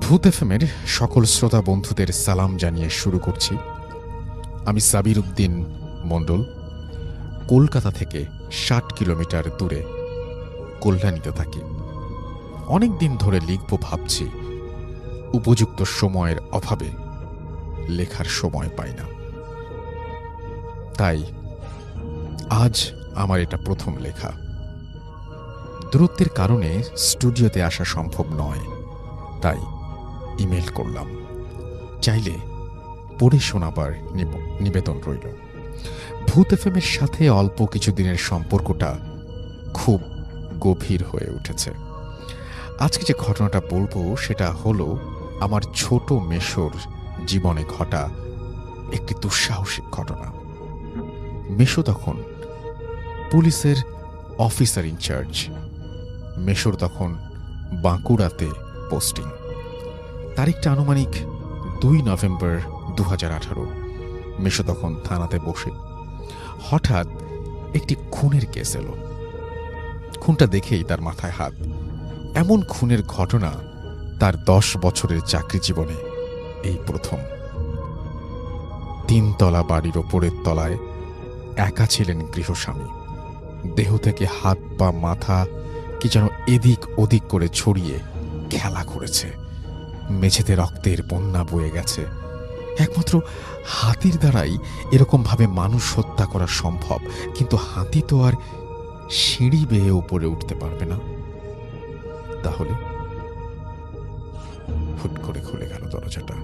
ভূত এফএমের সকল শ্রোতা বন্ধুদের সালাম জানিয়ে শুরু করছি। আমি সাবির উদ্দিন মণ্ডল, কলকাতা থেকে ৬০ কিলোমিটার দূরে কল্যাণীতে থাকি। অনেক দিন ধরে লিখব ভাবছি, উপযুক্ত সময়ের অভাবে লেখার সময় পাই না। তাই আজ আমার এটা প্রথম লেখা। দূরত্বের কারণে স্টুডিওতে আসা সম্ভব নয়, তাই ইমেল করলাম। চাইলে পড়ে শোনাবার নিবেদন রইল। ভূত এফএমের সাথে অল্প কিছুদিনের সম্পর্কটা খুব গভীর হয়ে উঠেছে। আজকে যে ঘটনাটা বলবো সেটা হলো আমার ছোট মেশোর জীবনে ঘটা একটি দুঃসাহসিক ঘটনা। মেশো তখন পুলিশের অফিসার ইনচার্জ। মেশোর তখন বাঁকুড়াতে পোস্টিং। তারিখটা আনুমানিক ২ নভেম্বর ২০১৮। মেশো তখন থানাতে বসে হঠাৎ একটি খুনের কেস এলো। খুনটা দেখেই তার মাথায় হাত। এমন খুনের ঘটনা তার ১০ বছরের চাকরি জীবনে এই প্রথম। ৩ তলা বাড়ির ওপরের তলায় একা ছিলেন গৃহস্বামী। দেহ থেকে হাত পা মাথা কি যেন এদিক ওদিক করে ছড়িয়ে খেলা করেছে। মেঝেতে রক্তের বন্যা বয়ে গেছে। একমাত্র হাতির দ্বারাই এরকম ভাবে মানুষ হত্যা করা সম্ভব, কিন্তু হাতি তো আর সিঁড়ি বেয়ে উপরে উঠতে পারবে না। তাহলে হুট করে খুলে গেল দরজাটা।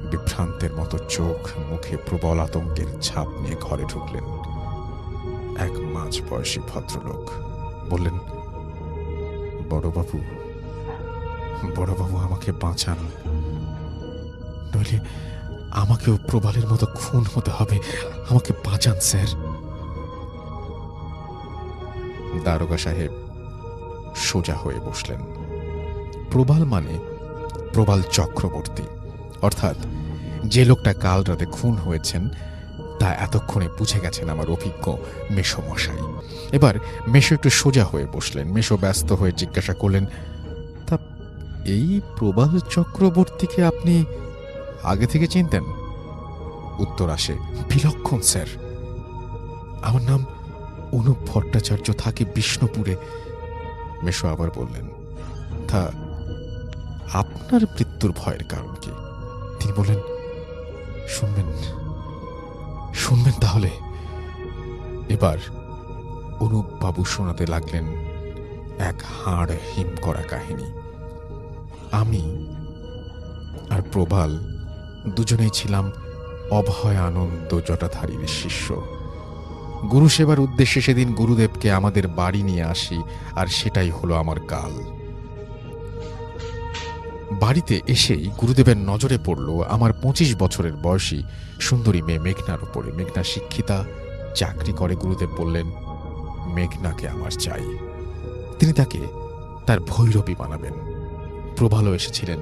বিভ্রান্তের মতো চোখ মুখে প্রবল আতঙ্কের ছাপ নিয়ে ঘরে ঢুকলেন এক মাঝবয়সী ভদ্রলোক। বললেন, বড়বাবু আমাকে বাঁচান, নইলে আমাকেও প্রবালের মতো খুন হতে হবে। আমাকে বাঁচান স্যার। দারোগা সাহেব সোজা হয়ে বসলেন। প্রবাল মানে প্রবাল চক্রবর্তী, অর্থাৎ যে লোকটা কাল রাতে খুন হয়েছেন তা এতক্ষণে বুঝে গেছেন আমার অভিজ্ঞ মেশো মশাই। এবার মেশো একটু সোজা হয়ে বসলেন। মেশো ব্যস্ত হয়ে জিজ্ঞাসা করলেন, তা এই প্রবাল চক্রবর্তীকে আপনি আগে থেকে চিনতেন? উত্তর আসে, বিলক্ষণ স্যার। আমার নাম অনুপ ভট্টাচার্য, থাকি বিষ্ণুপুরে। মেশো আবার বললেন, তা আপনার মৃত্যুর ভয়ের কারণ কি? তিনি বললেন, শুনবেন তাহলে। এবার অনুপ বাবু শোনাতে লাগলেন এক হাড় হিম করা কাহিনী। আমি আর প্রবাল দুজনেই ছিলাম অভয় আনন্দ জটাধারীর শিষ্য। গুরু সেবার উদ্দেশ্যে সেদিন গুরুদেবকে আমাদের বাড়ি নিয়ে আসি, আর সেটাই হলো আমার কাল। বাড়িতে এসেই গুরুদেবের নজরে পড়ল আমার ২৫ বছরের বয়সী সুন্দরী মেয়ে মেঘনার উপরে। মেঘনা শিক্ষিতা, চাকরি করে। গুরুদেব বললেন, মেঘনাকে আমার চাই। তিনি তাকে তার ভৈরবী বানাবেন। প্রবালও এসেছিলেন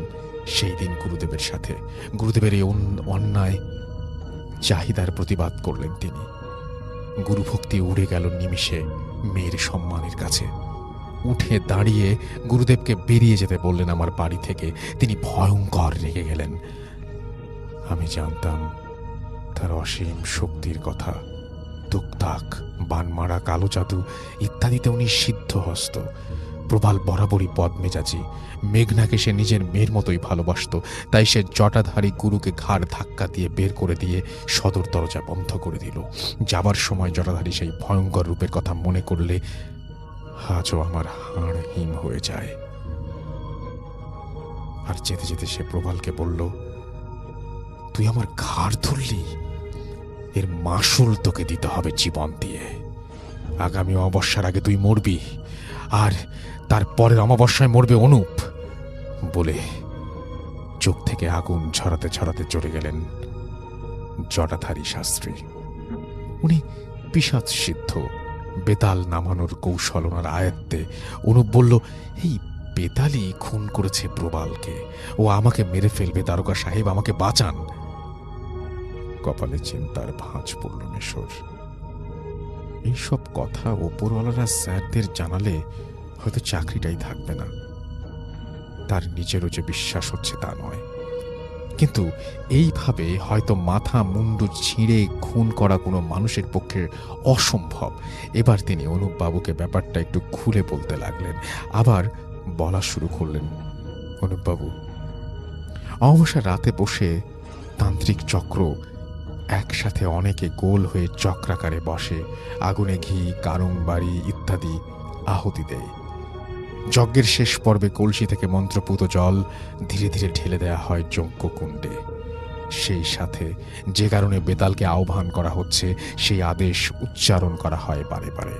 সেই দিন গুরুদেবের সাথে। গুরুদেবের এই অন্যায় চাহিদার প্রতিবাদ করলেন তিনি। গুরুভক্তি উড়ে গেল নিমিষে মেয়ের সম্মানের কাছে। উঠে দাঁড়িয়ে গুরুদেবকে বেরিয়ে যেতে বললেন আমার বাড়ি থেকে। তিনি ভয়ঙ্কর রেগে গেলেন। আমি জানতাম তার অসীম শক্তির কথা। তুকতাক, বানমারা, কালো জাদু ইত্যাদিতে উনি সিদ্ধহস্ত। প্রবাল বরাবরই বদমেজাজি। মেঘনাকে সে নিজের মেয়ের মতোই ভালোবাসত। তাই সে জটাধারী গুরুকে ঘাড় ধাক্কা দিয়ে বের করে দিয়ে সদর দরজা বন্ধ করে দিল। যাবার সময় জটাধারী সেই ভয়ঙ্কর রূপের কথা মনে করলে আজও আমার হাড় হিম হয়ে যায়। আর যেতে যেতে সে প্রবালকে বলল, তুই আমার ঘাড় ধরলি, এর মাসুল তোকে দিতে হবে জীবন দিয়ে। আগামী অমাবস্যার আগে তুই মরবি, আর তারপরের অমাবস্যায় মরবে অনুপ। বলে চোখ থেকে আগুন ছড়াতে ছড়াতে চলে গেলেন জটাধারী শাস্ত্রী। উনি পিশাচ সিদ্ধ, বেতাল নামানোর কৌশল ওনার আয়ত্তে। অনুপ বলল, এই বেতালই খুন করেছে প্রবালকে, ও আমাকে মেরে ফেলবে। দারোগা সাহেব, আমাকে বাঁচান। কপালে চিন্তার ভাঁজ পড়ল মেশোর। এইসব কথা ওপরওয়ালারা স্যারদের জানালে হয়তো চাকরিটাই থাকবে না। তার নিজেরও যে বিশ্বাস হচ্ছে তা নয়। কিন্তু এইভাবে হয়তো মাথা মুন্ডু ছিঁড়ে খুন করা কোনো মানুষের পক্ষে অসম্ভব। এবার তিনি অনুপবাবুকে ব্যাপারটা একটু খুলে বলতে লাগলেন, আবার বলা শুরু করলেন, অনুপবাবু, অমাবস্যার রাতে বসে তান্ত্রিক চক্র একসাথে অনেকে গোল হয়ে চক্রাকারে বসে, আগুনে ঘি, কারংবাড়ি ইত্যাদি আহুতি দেয়। যজ্ঞের শেষ পর্বে কলসি থেকে মন্ত্রপুত জল ধীরে ধীরে ঢেলে দেওয়া হয় যজ্ঞকুণ্ডে। সেই সাথে যে কারণে বেতালকে আহ্বান করা হচ্ছে সেই আদেশ উচ্চারণ করা হয় বারে বারে।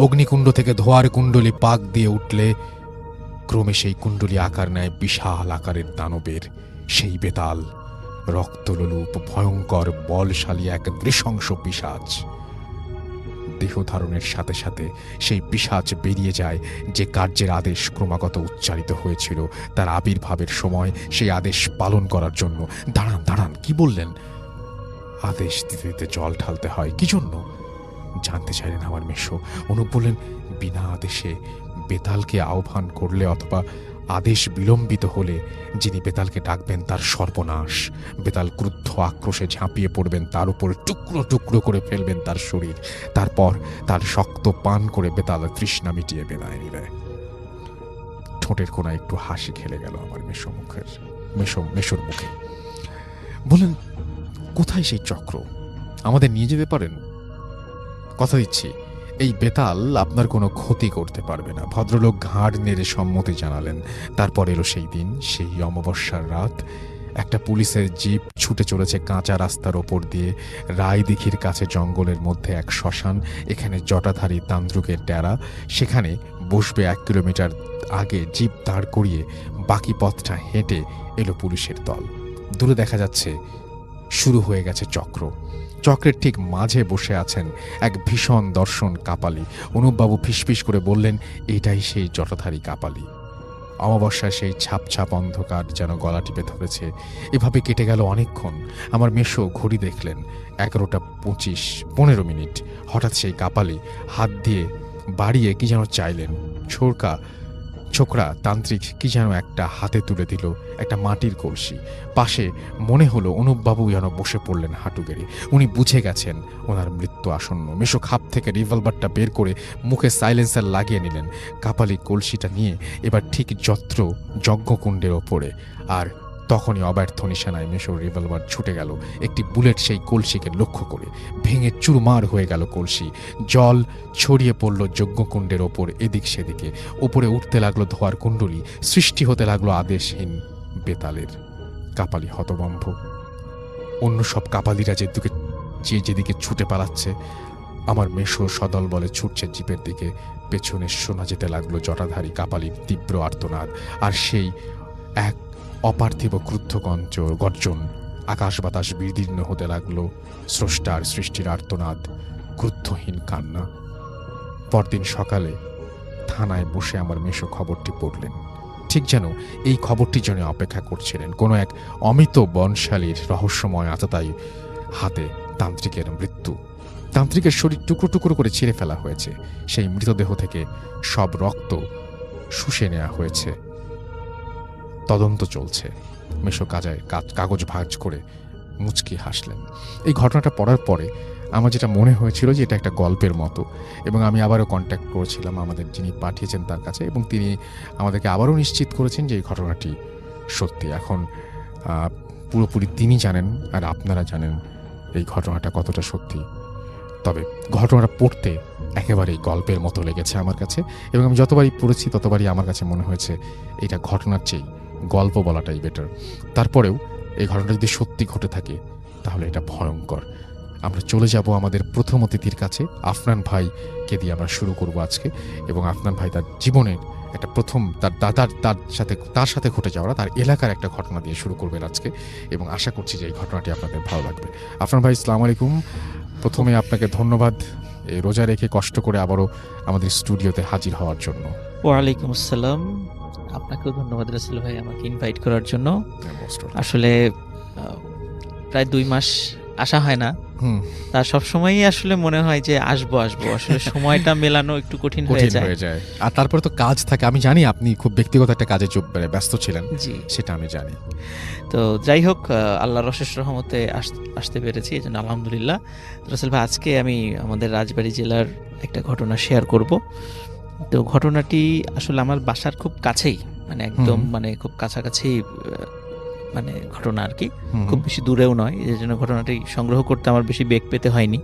অগ্নিকুণ্ড থেকে ধোঁয়ার কুণ্ডলী পাক দিয়ে উঠলে ক্রমে সেই কুণ্ডলী আকার নেয় বিশাল আকারের দানবের। সেই বেতাল রক্তলোলুপ ভয়ঙ্কর বলশালী এক নৃশংস পিশাচ। দেহ ধারণের সাথে সাথে সেই পিশাচ বেরিয়ে যায় যে কার্যের আদেশ ক্রমাগত উচ্চারিত হয়েছিল তার আবির্ভাবের সময়, সেই আদেশ পালন করার জন্য। দাঁড়ান দাঁড়ান, কি বললেন? আদেশ দিতে দিতে জল ঢালতে হয়, কি জন্য জানতে চাইলেন আমার মেশো। অনুপ বললেন, বিনা আদেশে বেতালকে আহ্বান করলে অথবা আদেশ বিলম্বিত হলে যিনি বেতালকে ডাকবেন তার সর্বনাশ। বেতাল ক্রুদ্ধ আক্রোশে ঝাঁপিয়ে পড়বেন, তার উপর টুকরো টুকরো করে ফেলবেন তার শরীর, তারপর তার শক্ত পান করে বেতাল তৃষ্ণা মিটিয়ে বেলায় নিবে। ঠোঁটের কোনায় একটু হাসি খেলে গেল আমার মেশোর মুখে। বললেন, কোথায় সেই চক্র? আমাদের নিয়ে যেতে পারেন? কথা দিচ্ছি এই বেতাল আপনার কোনো ক্ষতি করতে পারবে না। ভদ্রলোক ঘাড় নেড়ে সম্মতি জানালেন। তারপর এলো সেই দিন, সেই অমাবস্যার রাত। একটা পুলিশের জিপ ছুটে চলেছে কাঁচা রাস্তার ওপর দিয়ে। রায়দিঘির কাছে জঙ্গলের মধ্যে এক শ্মশান, এখানে জটাধারী তান্ত্রিকের ডেরা। সেখানে বসবে 1 কিলোমিটার আগে জিপ দাঁড় করিয়ে বাকি পথটা হেঁটে এলো পুলিশের দল। দূরে দেখা যাচ্ছে শুরু হয়ে গেছে চক্র। চক্রের ঠিক মাঝে বসে আছেন এক ভীষণ দর্শন কাপালি। অনুপবাবু ফিসফিস করে বললেন, এটাই সেই জটাধারী কাপালি। অমাবস্যায় সেই ছাপ ছাপ অন্ধকার যেন গলা টিপে ধরেছে। এভাবে কেটে গেল অনেকক্ষণ। আমার মেশো ঘড়ি দেখলেন 11:25 মিনিট। হঠাৎ সেই কাপালি হাত দিয়ে বাড়িয়ে কি যেন চাইলেন। ছোকরা তান্ত্রিক কি যেন একটা হাতে তুলে দিল, একটা মাটির কলসি। পাশে মনে হলো অনুপবাবু যেন বসে পড়লেন হাঁটু গেড়ে। উনি বুঝে গেছেন ওনার মৃত্যু আসন্ন। মেশো খাপ থেকে রিভলভারটা বের করে মুখে সাইলেন্সার লাগিয়ে নিলেন। কাপালি কলসিটা নিয়ে এবার ঠিক যজ্ঞকুণ্ডের ওপরে। আর তখনই অব্যর্থ নিশানায় মেশোর রিভলভার ছুটে গেল একটি বুলেট সেই কলসিকে লক্ষ্য করে। ভেঙে চুরমার হয়ে গেল কলসি। জল ছড়িয়ে পড়ল যজ্ঞকুণ্ডের ওপর এদিক সেদিকে। ওপরে উঠতে লাগলো ধোয়ার কুণ্ডলী, সৃষ্টি হতে লাগলো আদেশহীন বেতালের। কাপালি হতভম্ব। অন্য সব কাপালিরা যেদিকে ছুটে পালাচ্ছে, আমার মেশো সদল বলে ছুটছে জিপের দিকে। পেছনে শোনা যেতে লাগলো জটাধারী কাপালির তীব্র আর্তনাদ, আর সেই এক অপার্থিব ক্রুদ্ধ গর্জন। আকাশ বাতাস বিদীর্ণ হতে লাগলো স্রষ্টার সৃষ্টির আর্তনাদ, ক্রুদ্ধহীন কান্না। পরদিন সকালে থানায় বসে আমার মেশো খবরটি পড়লেন। ঠিক যেন এই খবরটির জন্য অপেক্ষা করছিলেন। কোনো এক অমিত বনশালীর রহস্যময় আততায়ী হাতে তান্ত্রিকের মৃত্যু। তান্ত্রিকের শরীর টুকরো টুকরো করে ছিঁড়ে ফেলা হয়েছে। সেই মৃতদেহ থেকে সব রক্ত শুষে নেওয়া হয়েছে। তদন্ত চলছে। মেশো কাগজ ভাঁজ করে মুচকি হাসলেন। এই ঘটনাটা পড়ার পরে আমার যেটা মনে হয়েছিল যে এটা একটা গল্পের মতো, এবং আমি আবারও কন্ট্যাক্ট করেছিলাম আমাদের যিনি পাঠিয়েছেন তার কাছে, এবং তিনি আমাদেরকে আবারও নিশ্চিত করেছেন যে এই ঘটনাটি সত্যি। এখন পুরোপুরি তিনি জানেন আর আপনারা জানেন এই ঘটনাটা কতটা সত্যি। তবে ঘটনাটা পড়তে একেবারেই গল্পের মতো লেগেছে আমার কাছে, এবং আমি যতবারই পড়েছি ততবারই আমার কাছে মনে হয়েছে এটা ঘটনার চেয়ে গল্প বলাটাই বেটার। তারপরেও এই ঘটনাটা যদি সত্যি ঘটে থাকে তাহলে এটা ভয়ঙ্কর। আমরা চলে যাব আমাদের প্রথম অতিথির কাছে। আফনান ভাইকে দিয়ে আমরা শুরু করব আজকে, এবং আফনান ভাই তার জীবনের একটা প্রথম তার সাথে ঘটে যাওয়া তার এলাকার একটা ঘটনা দিয়ে শুরু করবেন আজকে, এবং আশা করছি যে এই ঘটনাটি আপনাদের ভালো লাগবে। আফনান ভাই, আসসালামু আলাইকুম। প্রথমে আপনাকে ধন্যবাদ এই রোজা রেখে কষ্ট করে আবারও আমাদের স্টুডিওতে হাজির হওয়ার জন্য। ওয়ালাইকুম আসসালাম। আপনাকেও ধন্যবাদ রাসেল ভাই আমাকে ইনভাইট করার জন্য। আসলে প্রায় 2 মাস আসা হয় না, হুম, তার সবসময়ই আসলে মনে হয় যে আসবো আসবো, আসলে সময়টা মেলানো একটু কঠিন হয়ে কঠিন যায়। হয়ে যায়। আর তারপরে তো কাজ থাকে, আমি জানি আপনি খুব ব্যক্তিগত একটা কাজে ব্যস্ত ছিলেন, জি, সেটা আমি জানি। তো যাই হোক, আল্লাহর অশেষ রহমতে আসতে পেরেছি, এই জন্য আলহামদুলিল্লাহ। তো রাসেল ভাই, আজকে আমি আমাদের রাজবাড়ী জেলার একটা ঘটনা শেয়ার করব। তো ঘটনাটি আসলে আমার বাসার খুব কাছেই, মানে একদম হুম। মানে খুব কাছাকাছি মানে ঘটনা আর কি, হুম, খুব বেশি দূরেও নয়, এই জন্য ঘটনাটি সংগ্রহ করতে আমার বেশি বেগ পেতে হয়নি।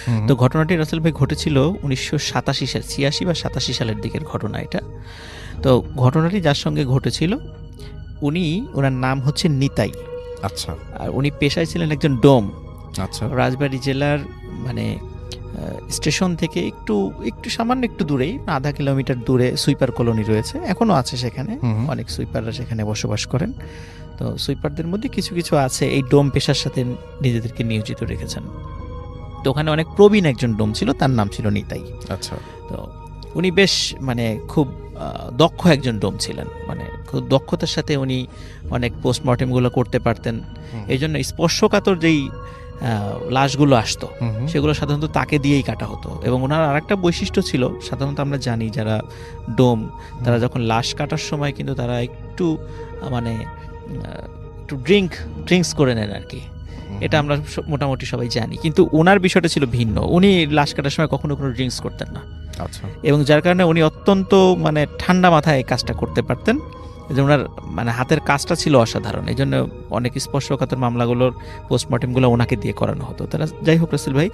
হুম, তো ঘটনাটি রাসেল ভাই ঘটেছিল 1987 সাল, 86 বা 87 সালের দিকের ঘটনা এটা। তো ঘটনাটি যার সঙ্গে ঘটেছিল, ওনার নাম হচ্ছে নিতাই। আচ্ছা, আর উনি পেশায় ছিলেন একজন ডোম। আচ্ছা। রাজবাড়ী জেলার মানে স্টেশন থেকে একটু একটু সামান্য একটু দূরেই, 0.5 কিলোমিটার দূরে সুইপার কলোনি রয়েছে, এখনও আছে সেখানে। হুম, হুম। অনেক সুইপাররা সেখানে বসবাস করেন। তো সুইপারদের মধ্যে কিছু কিছু আছে এই ডোম পেশার সাথে নিজেদেরকে নিয়োজিত রেখেছেন। তো ওখানে অনেক প্রবীণ একজন ডোম ছিল, তার নাম ছিল নিতাই। আচ্ছা। তো উনি বেশ মানে খুব দক্ষ একজন ডোম ছিলেন, মানে খুব দক্ষতার সাথে উনি অনেক পোস্টমর্টেমগুলো করতে পারতেন। হুম, এই জন্য স্পর্শকাতর যেই লাশগুলো আসতো, হুম, হুম। সেগুলো সাধারণত তাকে দিয়েই কাটা হতো। এবং ওনার আরেকটা বৈশিষ্ট্য ছিল, সাধারণত আমরা জানি যারা ডোম, তারা যখন লাশ কাটার সময় কিন্তু তারা একটু মানে একটু ড্রিঙ্কস করে নেন আর কি। এটা আমরা মোটামুটি সবাই জানি, কিন্তু ওনার বিষয়টা ছিল ভিন্ন। উনি লাশ কাটার সময় কখনো কোনো ড্রিঙ্কস করতেন না, আচ্ছা। এবং যার কারণে উনি অত্যন্ত মানে ঠান্ডা মাথায় এই কাজটা করতে পারতেন। এই যে ওনার মানে হাতের কাজটা ছিল অসাধারণ, এই জন্য অনেক স্পর্শকাতর মামলাগুলোর পোস্টমর্টেমগুলো ওনাকে দিয়ে করানো হতো। তারা যাই হোক রাসেল ভাই,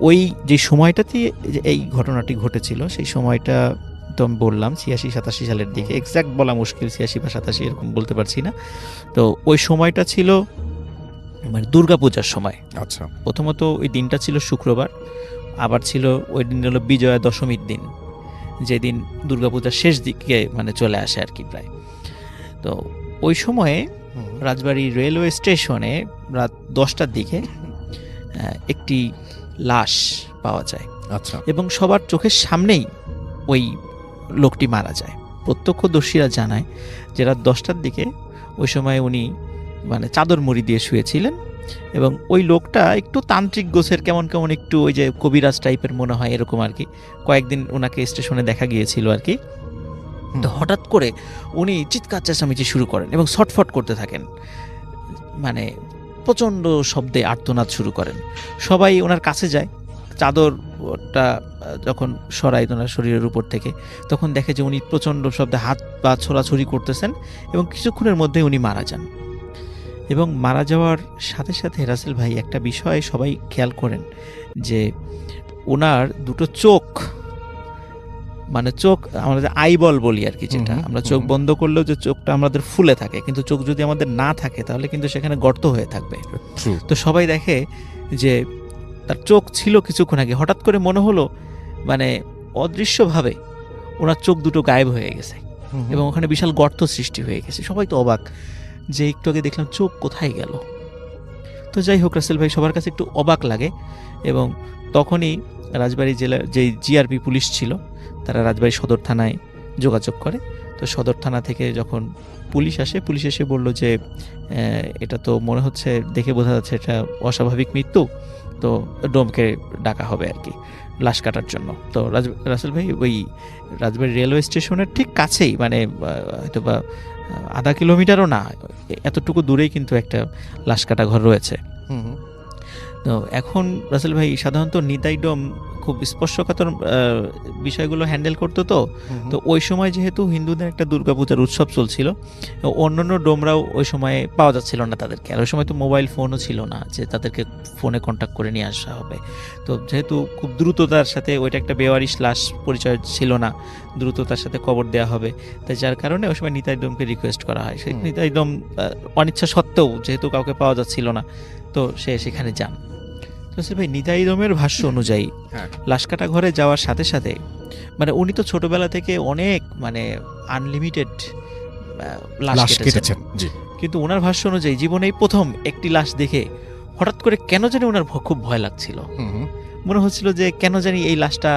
ওই যে সময়টাতে যে এই ঘটনাটি ঘটেছিল, সেই সময়টা তো আমি বললাম 86-87 সালের দিকে, এক্স্যাক্ট বলা মুশকিল, 86 বা 87 এরকম বলতে পারছি না। তো ওই সময়টা ছিল মানে দুর্গাপূজার সময়। আচ্ছা। প্রথমত ওই দিনটা ছিল শুক্রবার, আবার ছিল ওই দিন হলো বিজয়া দশমীর দিন, যেদিন দুর্গাপূজার শেষ দিকে মানে চলে আসে আর কি প্রায়। তো ওই সময়ে রাজবাড়ী রেলওয়ে স্টেশনে রাত 10টার দিকে একটি লাশ পাওয়া যায়, আচ্ছা। এবং সবার চোখের সামনেই ওই লোকটি মারা যায়। প্রত্যক্ষদর্শীরা জানায় যে রাত 10টার দিকে ওই সময় উনি মানে চাদর মুড়ি দিয়ে শুয়েছিলেন, এবং ওই লোকটা একটু তান্ত্রিক গোছের, কেমন কেমন একটু ওই যে কবিরাজ টাইপের মনে হয় এরকম আর কি। কয়েকদিন ওনাকে স্টেশনে দেখা গিয়েছিল আর কি। তো হঠাৎ করে উনি চিৎকার চেঁচামেচি শুরু করেন এবং ছটফট করতে থাকেন, মানে প্রচণ্ড শব্দে আর্তনাদ শুরু করেন। সবাই ওনার কাছে যায়, চাদরটা যখন সরায় ওনার শরীরের উপর থেকে, তখন দেখে যে উনি প্রচণ্ড শব্দে হাত পা ছোড়াছুড়ি করতেছেন, এবং কিছুক্ষণের মধ্যে উনি মারা যান। এবং মারা যাওয়ার সাথে সাথে রাসেল ভাই একটা বিষয় সবাই খেয়াল করেন, যে ওনার দুটো চোখ, মানে চোখ আমাদের আইবল বলি আর কি, যেটা আমরা চোখ বন্ধ করলেও যে চোখটা আমাদের ফুলে থাকে, কিন্তু চোখ যদি আমাদের না থাকে তাহলে কিন্তু সেখানে গর্ত হয়ে থাকবে। তো সবাই দেখে যে তার চোখ ছিল কিছুক্ষণ আগে, হঠাৎ করে মনে হলো মানে অদৃশ্যভাবে ওনার চোখ দুটো গায়েব হয়ে গেছে, এবং ওখানে বিশাল গর্ত সৃষ্টি হয়ে গেছে। সবাই তো অবাক যে একটু আগে দেখলাম চোখ কোথায় গেল। তো যাই হোক রাসেল ভাই, সবার কাছে একটু অবাক লাগে, এবং তখনই রাজবাড়ী জেলার যে জিআরপি পুলিশ ছিল, তারা রাজবাড়ী সদর থানায় যোগাযোগ করে। তো সদর থানা থেকে যখন পুলিশ আসে, পুলিশ এসে বলল যে এটা তো মনে হচ্ছে, দেখে বোঝা যাচ্ছে এটা অস্বাভাবিক মৃত্যু, তো ডোমকে ডাকা হবে আর কি লাশ কাটার জন্য। তো রাসেল ভাই ওই রাজবাড়ী রেলওয়ে স্টেশনের ঠিক কাছেই, মানে হয়তো বা 0.5 কিলোমিটারও না, এতটুকু দূরেই কিন্তু একটা লাশ কাটা ঘর রয়েছে। তো এখন রাসেল ভাই সাধারণত নিতাই ডোম খুব স্পর্শকাতর বিষয়গুলো হ্যান্ডেল করতো। তো ওই সময় যেহেতু হিন্দুদের একটা দুর্গাপূজার উৎসব চলছিল, অন্যান্য ডোমরাও ওই সময়ে পাওয়া যাচ্ছিল না তাদেরকে, আর ওই সময় তো মোবাইল ফোনও ছিল না যে তাদেরকে ফোনে কন্ট্যাক্ট করে নিয়ে আসা হবে। তো যেহেতু খুব দ্রুততার সাথে, ওইটা একটা বেওয়ারিশ লাশ, পরিচয় ছিল না, দ্রুততার সাথে কবর দেওয়া হবে, তাই যার কারণে ওই সময় নিতাই ডোমকে রিকোয়েস্ট করা হয়। সেই নিতাই ডোম অনিচ্ছা সত্ত্বেও, যেহেতু কাউকে পাওয়া যাচ্ছিল না, তো সে সেখানে যান। ভাই নিতাই ডোমের ভাষ্য অনুযায়ী লাশ কাটা ঘরে যাওয়ার সাথে সাথে, মানে উনি তো ছোটবেলা থেকে অনেক মানে আনলিমিটেড লাশ কেটেছেন, কিন্তু ওনার ভাষ্য অনুযায়ী জীবনেই প্রথম একটি লাশ দেখে হঠাৎ করে কেন জানি ওনার খুব ভয় লাগছিল। মনে হচ্ছিল যে কেন জানি এই লাশটা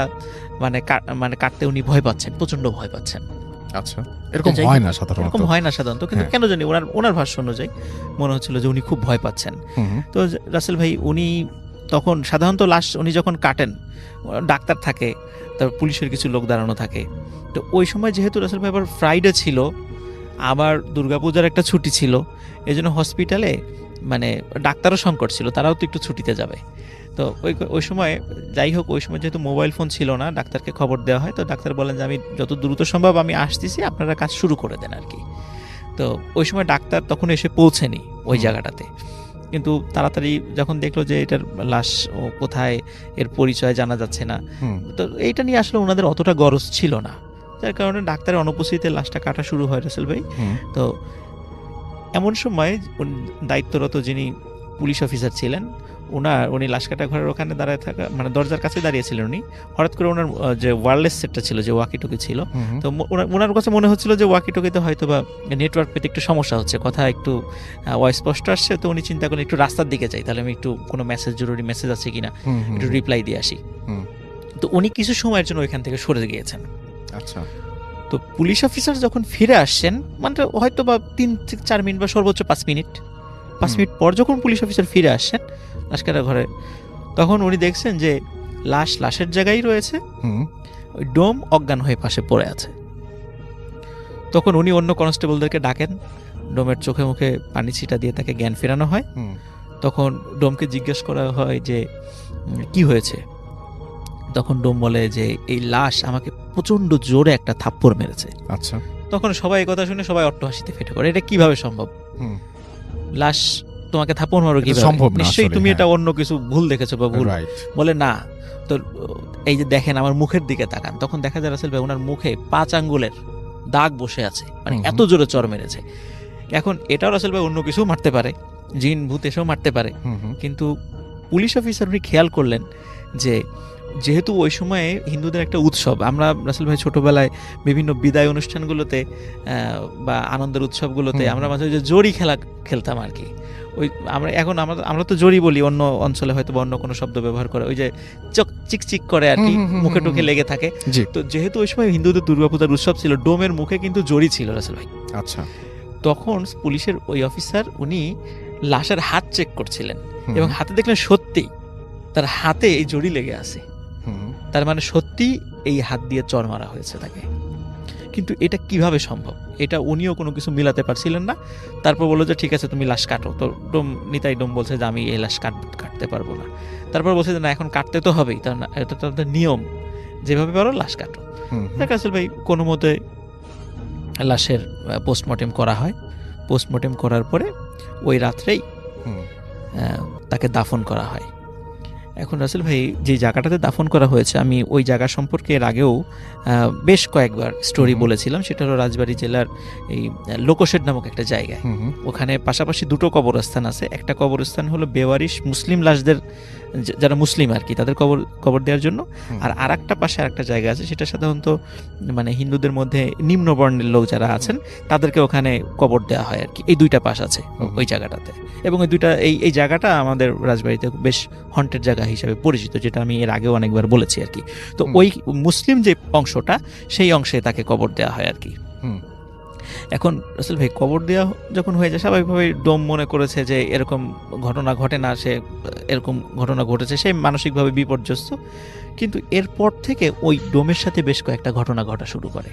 মানে কাটতে উনি ভয় পাচ্ছেন, প্রচণ্ড ভয় পাচ্ছেন। আচ্ছা, এরকম যাই হয় হোক, না সাধারণত। এরকম হয় না সাধারণত, কিন্তু হ্যাঁ। কেন জানি ওনার ভাষ্য অনুযায়ী মনে হচ্ছিল যে উনি খুব ভয় পাচ্ছেন। হুম হুম, তো রাসেল ভাই উনি তখন সাধারণত লাশ উনি যখন কাটেন, ডাক্তার থাকে, তারপর পুলিশের কিছু লোক দাঁড়ানো থাকে। তো ওই সময় যেহেতু রাসেল ভাই আবার ফ্রাইডে ছিল, আবার দুর্গাপূজার একটা ছুটি ছিল, এই জন্য হসপিটালে মানে ডাক্তারও সংকট ছিল, তারাও তো একটু ছুটিতে যাবে। তো ওই সময় যাই হোক, ওই সময় যেহেতু মোবাইল ফোন ছিল না, ডাক্তারকে খবর দেওয়া হয়। তো ডাক্তার বলেন যে আমি যত দ্রুত সম্ভব আমি আসতেছি, আপনারা কাজ শুরু করে দেন আর কি। তো ওই সময় ডাক্তার তখন এসে পৌঁছেনি ওই জায়গাটাতে, কিন্তু তাড়াতাড়ি যখন দেখলো যে এটার লাশ কোথায়, এর পরিচয় জানা যাচ্ছে না, হুম, তো এইটা নিয়ে আসলে ওনাদের অতটা গরজ ছিল না, যার কারণে ডাক্তারের অনুপস্থিতিতে লাশটা কাটা শুরু হয় রাসেল ভাই। হুম, তো এমন সময় দায়িত্বরত যিনি পুলিশ অফিসার ছিলেন, উনি লাশ কাটা ঘরের ওখানে দাঁড়ায় থাকা, মানে দরজার কাছে দাঁড়িয়েছিলেন উনি। হঠাৎ করে ওনার যে ওয়্যারলেস সেটটা ছিল, যে ওয়াকিটকি ছিল, হুম, হুম, তো ওনার কাছে মনে হচ্ছিল যে ওয়াকিটকিতে হয়তো বা নেটওয়ার্ক পেতে একটু সমস্যা হচ্ছে, কথা একটু অস্পষ্ট আসছে। তো উনি চিন্তা করেন একটু রাস্তার দিকে যাই, তাহলে আমি একটু কোনো জরুরি মেসেজ আছে কিনা হুম, হুম, একটু রিপ্লাই দিয়ে আসি। হুম। তো উনি কিছু সময়ের জন্য ওইখান থেকে সরে গিয়েছেন। আচ্ছা, তো পুলিশ অফিসার যখন ফিরে আসছেন, মানে হয়তো বা 3-4 মিনিট বা সর্বোচ্চ 5 মিনিট পর যখন পুলিশ অফিসার ফিরে আসছেন লাশ কাটা ঘরে, তখন উনি দেখছেন যে লাশের জায়গায় রয়েছে, হুম, ওই ডোম অজ্ঞান হয়ে পাশে পড়ে আছে। তখন উনি অন্য কনস্টেবলদেরকে ডাকেন, ডোমের চোখে মুখে পানি ছিটা দিয়ে তাকে জ্ঞান ফেরানো হয়। হুম, তখন ডোমকে জিজ্ঞেস করা হয় যে কি হয়েছে। তখন ডোম বলে যে এই লাশ আমাকে প্রচন্ড জোরে একটা থাপ্পড় মেরেছে। আচ্ছা, তখন সবাই এই কথা শুনে সবাই অট্টহাসিতে ফেটে পড়ে, এটা কিভাবে সম্ভব? হুম, লাশ তোমাকে থাপ্পড় মারো এটা কিভাবে? সম্ভব না নিশ্চয়ই আসলে, তুমি হ্যাঁ। এটা অন্য কিছু ভুল দেখেছো বা ভুল। রাইট, বলে না, তো এই যে দেখেন আমার মুখের দিকে তাকান, তখন দেখা যায় রাসেল ভাই ওনার মুখে 5 আঙ্গুলের দাগ বসে আছে, মানে হুম, এত জোরে চড় মেরেছে। এখন এটাও রাসেল ভাই অন্য কিছু মারতে পারে, জিন ভূত এসেও মারতে পারে, হুম, হুম, কিন্তু পুলিশ অফিসার উনি খেয়াল করলেন যে যেহেতু ওই সময়ে হিন্দুদের একটা উৎসব, আমরা রাসেল ভাই ছোটবেলায় বিভিন্ন বিদায় অনুষ্ঠানগুলোতে বা আনন্দের উৎসবগুলোতে হুম, আমরা মাঝে মাঝে জড়ি খেলা খেলতাম আর কি। ওই আমরা তো জড়ি বলি, অন্য অঞ্চলে হয়তো বা অন্য কোনো শব্দ ব্যবহার করে, ওই যে চিকচিক করে আর কি, হুম, হুম, হুম, মুখে হুম, টুকে হুম। লেগে থাকে। জি, তো যেহেতু ওই সময় হিন্দুদের দুর্গাপূজার উৎসব ছিল, ডোমের মুখে কিন্তু জড়ি ছিল রাসেল ভাই। আচ্ছা, তখন পুলিশের ওই অফিসার উনি লাশের হাত চেক করছিলেন, হুম, এবং হাতে দেখলেন সত্যি তার হাতে এই জড়ি লেগে আছে। হুম, তার মানে সত্যি এই হাত দিয়ে চড় মারা হয়েছে তাকে। কিন্তু এটা কিভাবে সম্ভব, এটা উনিও কোনো কিছু মিলাতে পারছিলেন না। তারপর বললো যে ঠিক আছে তুমি লাশ কাটো। তো নিতাই ডোম বলছে যে আমি এই লাশ কাটতে পারবো না। তারপর বলছে যে না, এখন কাটতে তো হবেই, তার না, এটা তো আমাদের নিয়ম, যেভাবে পারো লাশ কাটো। হুম, দেখ আসল ভাই কোনো মতে লাশের পোস্টমর্টেম করা হয়। পোস্টমর্টেম করার পরে ওই রাত্রেই হুম, তাকে দাফন করা হয়। এখন রাসেল ভাই যে জায়গাটাতে দাফন করা হয়েছে, আমি ওই জায়গা সম্পর্কে এর আগেও বেশ কয়েকবার স্টোরি হুম। বলেছিলাম। সেটা হলো রাজবাড়ী জেলার এই লোকশেড নামক একটা জায়গায়। হুম, হুম, ওখানে পাশাপাশি দুটো কবরস্থান আছে। একটা কবরস্থান হলো বেওয়ারিশ মুসলিম লাশদের, যারা মুসলিম আর কি, তাদের কবর দেওয়ার জন্য। হুম। আর আরেকটা পাশে আরেকটা জায়গা আছে, সেটা সাধারণত মানে হিন্দুদের মধ্যে নিম্ন বর্ণের লোক যারা আছেন তাদেরকে ওখানে কবর দেওয়া হয় আর কি। এই দুইটা পাশ আছে ওই জায়গাটাতে, এবং এই দুইটা এই জায়গাটা আমাদের রাজবাড়িতে বেশ হন্টেড জায়গা হিসেবে পরিচিত, যেটা আমি এর আগেও অনেকবার বলেছি আর কি। তো ওই মুসলিম যে অংশটা, সেই অংশে তাকে কবর দেওয়া হয় আর কি। হুম। এখন রাসেল ভাই কবর দেওয়া যখন হয়ে যায়, স্বাভাবিকভাবে ডোম মনে করেছে যে এরকম ঘটনা ঘটে না, সে এরকম ঘটনা ঘটেছে, সে মানসিকভাবে বিপর্যস্ত। কিন্তু এরপর থেকে ওই ডোমের সাথে বেশ কয়েকটা ঘটনা ঘটা শুরু করে।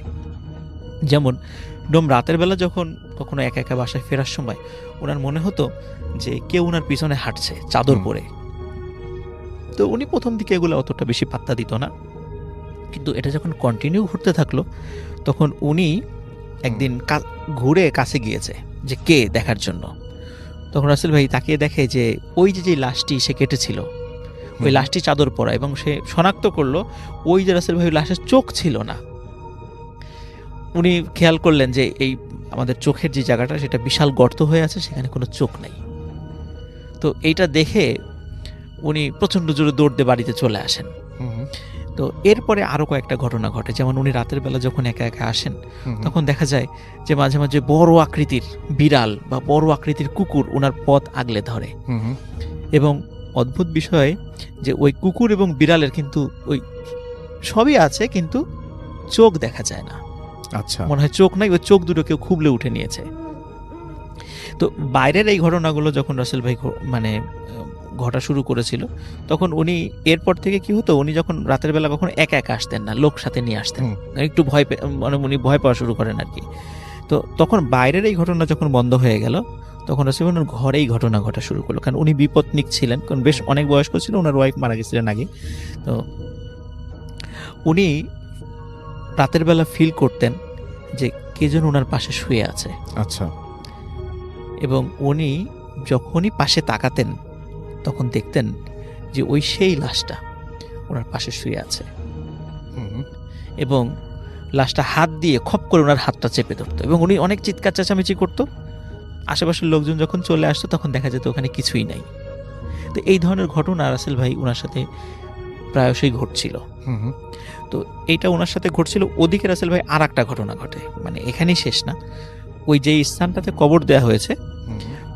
যেমন ডোম রাতের বেলা যখন কখনো একা একা বাসায় ফেরার সময় ওনার মনে হতো যে কেউ ওনার পিছনে হাঁটছে চাদর পরে। তো উনি প্রথম দিকে এগুলো অতটা বেশি পাত্তা দিত না, কিন্তু এটা যখন কন্টিনিউ ঘুরতে থাকলো, তখন উনি একদিন ঘুরে কাছে গিয়েছে যে কে দেখার জন্য। তখন রাসেল ভাই তাকিয়ে দেখে যে ওই যে লাশটি সে কেটেছিল, ওই লাশটি চাদর পরা, এবং সে শনাক্ত করলো ওই যে রাসেল ভাই লাশের চোখ ছিল না। উনি খেয়াল করলেন যে এই আমাদের চোখের যে জায়গাটা, সেটা বিশাল গর্ত হয়ে আছে, সেখানে কোনো চোখ নেই। তো এইটা দেখে উনি প্রচণ্ড জোরে দৌড় দিয়ে বাড়িতে চলে আসেন। তো এরপরে আরও কয়েকটা ঘটনা ঘটে। যেমন উনি রাতের বেলা যখন একা একা আসেন, তখন দেখা যায় যে মাঝে মাঝে বড় আকৃতির বিড়াল বা বড় আকৃতির কুকুর ওনার পথ আগলে ধরে। এবং অদ্ভুত বিষয় যে ওই কুকুর এবং বিড়ালের কিন্তু ওই সবই আছে, কিন্তু চোখ দেখা যায় না। আচ্ছা, মনে হয় চোখ নাই, ওই চোখ দুটো কেউ খুবলে উঠে নিয়েছে। তো বাইরের এই ঘটনাগুলো যখন রাসেল ভাই মানে ঘটা শুরু করেছিল, তখন উনি এরপর থেকে কি হতো, উনি যখন রাতের বেলা কখনো একা একা আসতেন না, লোক সাথে নিয়ে আসতেন। একটু ভয় মানে উনি ভয় পাওয়া শুরু করেন আর কি। তো তখন বাইরের এই ঘটনা যখন বন্ধ হয়ে গেল, তখন রাসেল ভাই ওনার ঘরেই ঘটনা ঘটা শুরু করলো, কারণ উনি বিপদনিক ছিলেন, কারণ বেশ অনেক বয়স্ক ছিল, ওনার ওয়াইফ মারা গেছিলেন আগে। তো উনি রাতের বেলা ফিল করতেন যে কে যেন ওনার পাশে শুয়ে আছে। আচ্ছা, এবং উনি যখনই পাশে তাকাতেন তখন দেখতেন যে ওই সেই লাশটা ওনার পাশে শুয়ে আছে, এবং লাশটা হাত দিয়ে খপ করে ওনার হাতটা চেপে ধরতো, এবং উনি অনেক চিৎকার চেঁচামেচি করতো। আশেপাশের লোকজন যখন চলে আসতো তখন দেখা যেত ওখানে কিছুই নাই। তো এই ধরনের ঘটনা রাসেল ভাই ওনার সাথে প্রায়শই ঘটছিল। তো এইটা ওনার সাথে ঘটছিল। ওদিকে রাসেল ভাই আর একটা ঘটনা ঘটে, মানে এখানেই শেষ না। ওই যে স্থানটাতে কবর দেওয়া হয়েছে,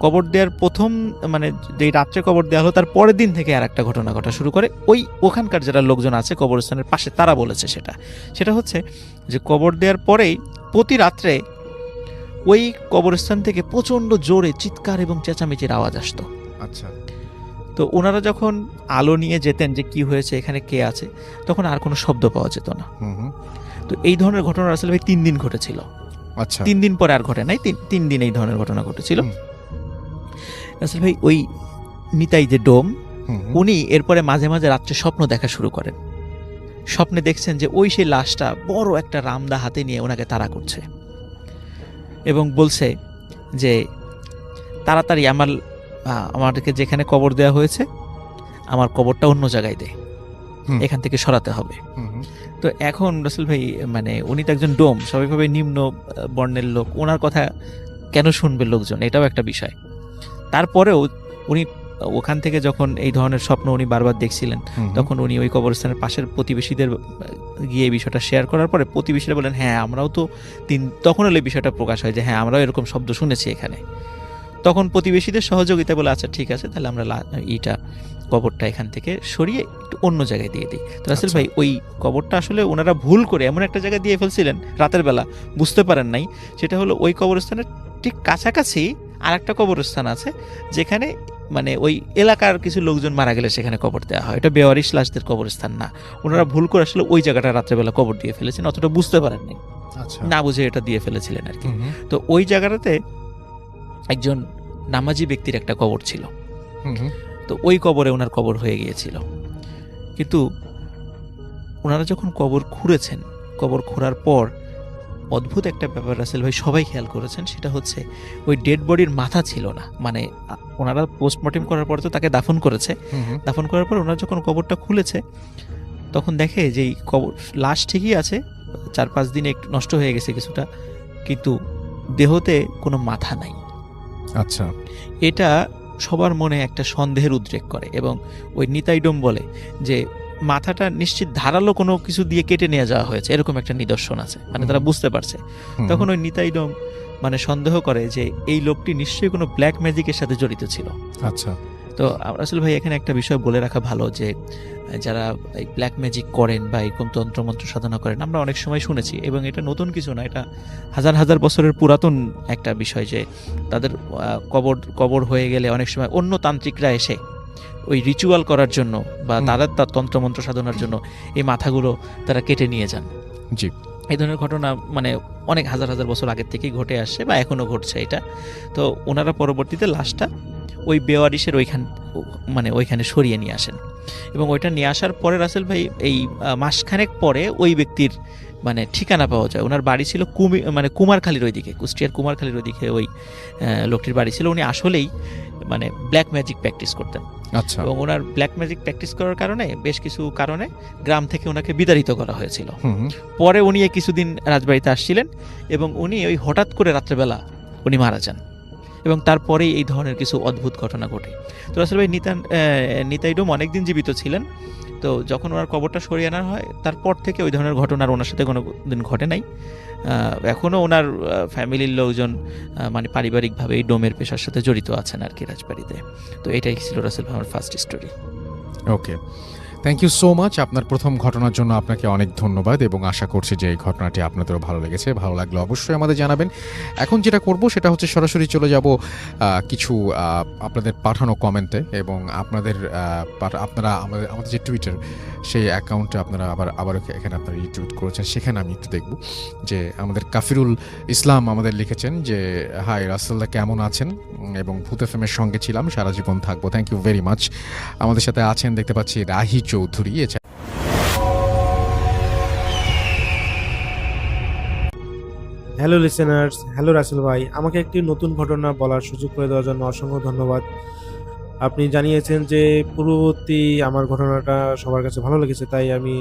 কবর দেওয়ার প্রথম মানে যেই রাত্রে কবর দেওয়া হলো তার পরের দিন থেকে আর একটা ঘটনা ঘটা শুরু করে। ওখানকার যারা লোকজন আছে কবরস্থানের পাশে, তারা বলেছে সেটা হচ্ছে যে কবর দেওয়ার পরেই প্রতি রাত্রে ওই কবরস্থান থেকে প্রচণ্ড জোরে চিৎকার এবং চেঁচামেচির আওয়াজ আসতো। আচ্ছা, তো ওনারা যখন আলো নিয়ে যেতেন যে কি হয়েছে, এখানে কে আছে, তখন আর কোনো শব্দ পাওয়া যেত না। তো এই ধরনের ঘটনা রাসেল ভাই 3 দিন ঘটেছিল। আচ্ছা, 3 দিন পরে আর ঘটে নাই, 3 দিন এই ধরনের ঘটনা ঘটেছিল। রাসেল ভাই ওই নিতাই যে ডোম, উনি এরপরে মাঝে মাঝে রাত্রে স্বপ্ন দেখা শুরু করেন। স্বপ্নে দেখছেন যে ওই সেই লাশটা বড় একটা রামদা হাতে নিয়ে ওনাকে তাড়া করছে, এবং বলছে যে তাড়াতাড়ি আমাদেরকে যেখানে কবর দেওয়া হয়েছে আমার কবরটা অন্য জায়গায় দে, এখান থেকে সরাতে হবে। তো এখন রাসেল ভাই মানে উনি তো একজন ডোম, স্বাভাবিকভাবে নিম্ন বর্ণের লোক, ওনার কথা কেন শুনবে লোকজন, এটাও একটা বিষয়। তারপরেও উনি ওখান থেকে যখন এই ধরনের স্বপ্ন উনি বারবার দেখছিলেন, তখন উনি ওই কবরস্থানের পাশের প্রতিবেশীদের গিয়ে বিষয়টা শেয়ার করার পরে প্রতিবেশীরা বলেন হ্যাঁ আমরাও তো তখন হলে বিষয়টা প্রকাশ হয় যে হ্যাঁ আমরাও এরকম শব্দ শুনেছি এখানে। তখন প্রতিবেশীদের সহযোগিতা বলে আচ্ছা ঠিক আছে, তাহলে আমরা কবরটা এখান থেকে সরিয়ে একটু অন্য জায়গায় দিয়ে দিই। তো রাসেল ভাই ওই কবরটা আসলে ওনারা ভুল করে এমন একটা জায়গায় দিয়ে ফেলছিলেন রাতের বেলা, বুঝতে পারেন নাই। সেটা হলো ওই কবরস্থানের ঠিক কাছাকাছি আর একটা কবরস্থান আছে, যেখানে মানে ওই এলাকার কিছু লোকজন মারা গেলে সেখানে কবর দেওয়া হয়। এটা বেওয়ারিশ লাশদের কবরস্থান না। ওনারা ভুল করে আসলে ওই জায়গাটা রাত্রেবেলা কবর দিয়ে ফেলেছেন, অতটা বুঝতে পারেন নাই, না বুঝে এটা দিয়ে ফেলেছিলেন আর কি। তো ওই জায়গাটাতে একজন নামাজি ব্যক্তির একটা কবর ছিল। তো ওই কবরে ওনার কবর হয়ে গিয়েছিল। কিন্তু ওনারা যখন কবর খুঁড়েছেন, কবর খোঁড়ার পর অদ্ভুত একটা ব্যাপার রাসেল ভাই সবাই খেয়াল করেছেন, সেটা হচ্ছে ওই ডেড বডির মাথা ছিল না। মানে ওনারা পোস্টমর্টেম করার পর তো তাকে দাফন করেছে, দাফন করার পর ওনারা যখন কবরটা খুলেছে তখন দেখে যে কবর লাশ ঠিকই আছে, 4-5 দিনে একটু নষ্ট হয়ে গেছে কিছুটা, কিন্তু দেহতে কোনো মাথা নাই। আচ্ছা, এটা সবার মনে একটা সন্দেহের উদ্রেক করে, এবং ওই নিতাইডোম বলে যে মাথাটা নিশ্চিত ধারালো কোনো কিছু দিয়ে কেটে নিয়ে যাওয়া হয়েছে, এরকম একটা নিদর্শন আছে, মানে তারা বুঝতে পারছে। তখন ওই নিতাইডোম মানে সন্দেহ করে যে এই লোকটি নিশ্চয়ই কোনো ব্ল্যাক ম্যাজিকের সাথে জড়িত ছিল। আচ্ছা, তো আসলে ভাই এখানে একটা বিষয় বলে রাখা ভালো, যে যারা এই ব্ল্যাক ম্যাজিক করেন বা এরকম তন্ত্রমন্ত্র সাধনা করেন, আমরা অনেক সময় শুনেছি, এবং এটা নতুন কিছু না, এটা হাজার হাজার বছরের পুরাতন একটা বিষয়, যে তাদের কবর হয়ে গেলে অনেক সময় অন্য তান্ত্রিকরা এসে ওই রিচুয়াল করার জন্য বা তাদের তার তন্ত্রমন্ত্র সাধনার জন্য এই মাথাগুলো তারা কেটে নিয়ে যান। জি, এই ধরনের ঘটনা মানে অনেক হাজার হাজার বছর আগের থেকেই ঘটে আসছে বা এখনও ঘটছে এটা। তো ওনারা পরবর্তীতে লাশটা ওই বেওয়ারিশের ওইখানে সরিয়ে নিয়ে আসেন, এবং ওইটা নিয়ে আসার পরে রাসেল ভাই এই মাসখানেক পরে ওই ব্যক্তির মানে ঠিকানা পাওয়া যায়। ওনার বাড়ি ছিল কুমারখালীর ওইদিকে, কুষ্টিয়ার কুমারখালীর ওইদিকে ওই লোকটির বাড়ি ছিল। উনি আসলেই মানে ব্ল্যাক ম্যাজিক প্র্যাকটিস করতেন। আচ্ছা, এবং ওনার ব্ল্যাক ম্যাজিক প্র্যাকটিস করার কারণে বেশ কিছু কারণে গ্রাম থেকে ওনাকে বিতাড়িত করা হয়েছিল। পরে উনি কিছুদিন রাজবাড়িতে আসছিলেন, এবং উনি ওই হঠাৎ করে রাত্রেবেলা উনি মারা যান, এবং তারপরেই এই ধরনের কিছু অদ্ভুত ঘটনা ঘটে। তো আসলে ভাই নিতাইডোম অনেকদিন জীবিত ছিলেন। তো যখন ওনার কবরটা সরিয়ে আনা হয় তারপর থেকে ওই ধরনের ঘটনা ওনার সাথে কোনো দিন ঘটে নাই। এখনও ওনার ফ্যামিলির লোকজন মানে পারিবারিকভাবে এই ডোমের পেশার সাথে জড়িত আছেন আর কি রাজবাড়িতে। তো এটাই ছিল রাসেল ভাই আমার first story. Okay, thank you so much. আপনার প্রথম ঘটনার জন্য আপনাকে অনেক ধন্যবাদ এবং আশা করছি যে এই ঘটনাটি আপনাদেরও ভালো লেগেছে। ভালো লাগলে অবশ্যই আমাদের জানাবেন। এখন যেটা করব সেটা হচ্ছে সরাসরি চলে যাব কিছু আপনাদের পাঠানো কমেন্টে, এবং আপনারা আমাদের যে টুইটার সেই অ্যাকাউন্টে আপনারা আবার এখানে আপনারা রিটুইট করেছেন, সেখানে আমি একটু দেখব যে আমাদের কাফিরুল ইসলাম আমাদের লিখেছেন যে হাই রাসেলদা কেমন আছেন, এবং ভূত এফএমের সঙ্গে ছিলাম, সারা জীবন থাকবো। Thank you very much. আমাদের সাথে আছেন দেখতে পাচ্ছি Rahi Chowdhury. Hello listeners, hello Rasel ভাই, আমাকে একটি নতুন ঘটনা বলার সুযোগ করে দেওয়ার জন্য অসংখ্য ধন্যবাদ। আপনি জানিয়েছেন যে পূর্ববর্তী আমার ঘটনাটা সবার কাছে ভালো লেগেছে, তাই আমি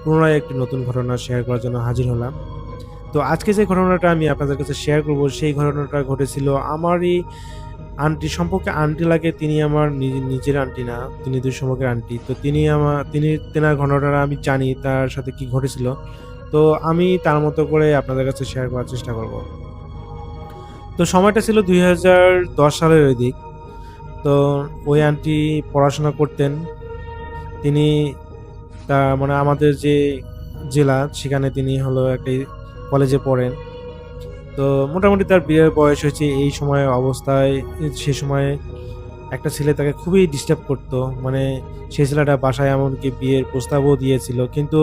পুনরায় একটি নতুন ঘটনা শেয়ার করার জন্য হাজির হলাম। তো আজকে যে ঘটনাটা আমি আপনাদের কাছে শেয়ার করব, সেই ঘটনাটা ঘটেছিল আমারই আন্টি সম্পর্কে। আন্টি লাগে, তিনি আমার নিজের আন্টি না, তিনি দুই সম্পর্কের আন্টি। তো তেনার ঘটনাটা আমি জানি তার সাথে কি ঘটেছিল, তো আমি তার মতো করে আপনাদের কাছে শেয়ার করার চেষ্টা করব। তো সময়টা ছিল 2010 সালের ওই দিক। তো ওই আন্টি পড়াশোনা করতেন। তিনি মানে আমাদের যে জেলা, সেখানে তিনি হলো একটা কলেজে পড়েন। তো মোটামুটি তার বিয়ের বয়স হয়েছে এই সময় অবস্থায়। সে সময় একটা ছেলে তাকে খুবই ডিস্টার্ব করতো, মানে সেই ছেলেটা বাসায় এমনকি বিয়ের প্রস্তাবও দিয়েছিল। কিন্তু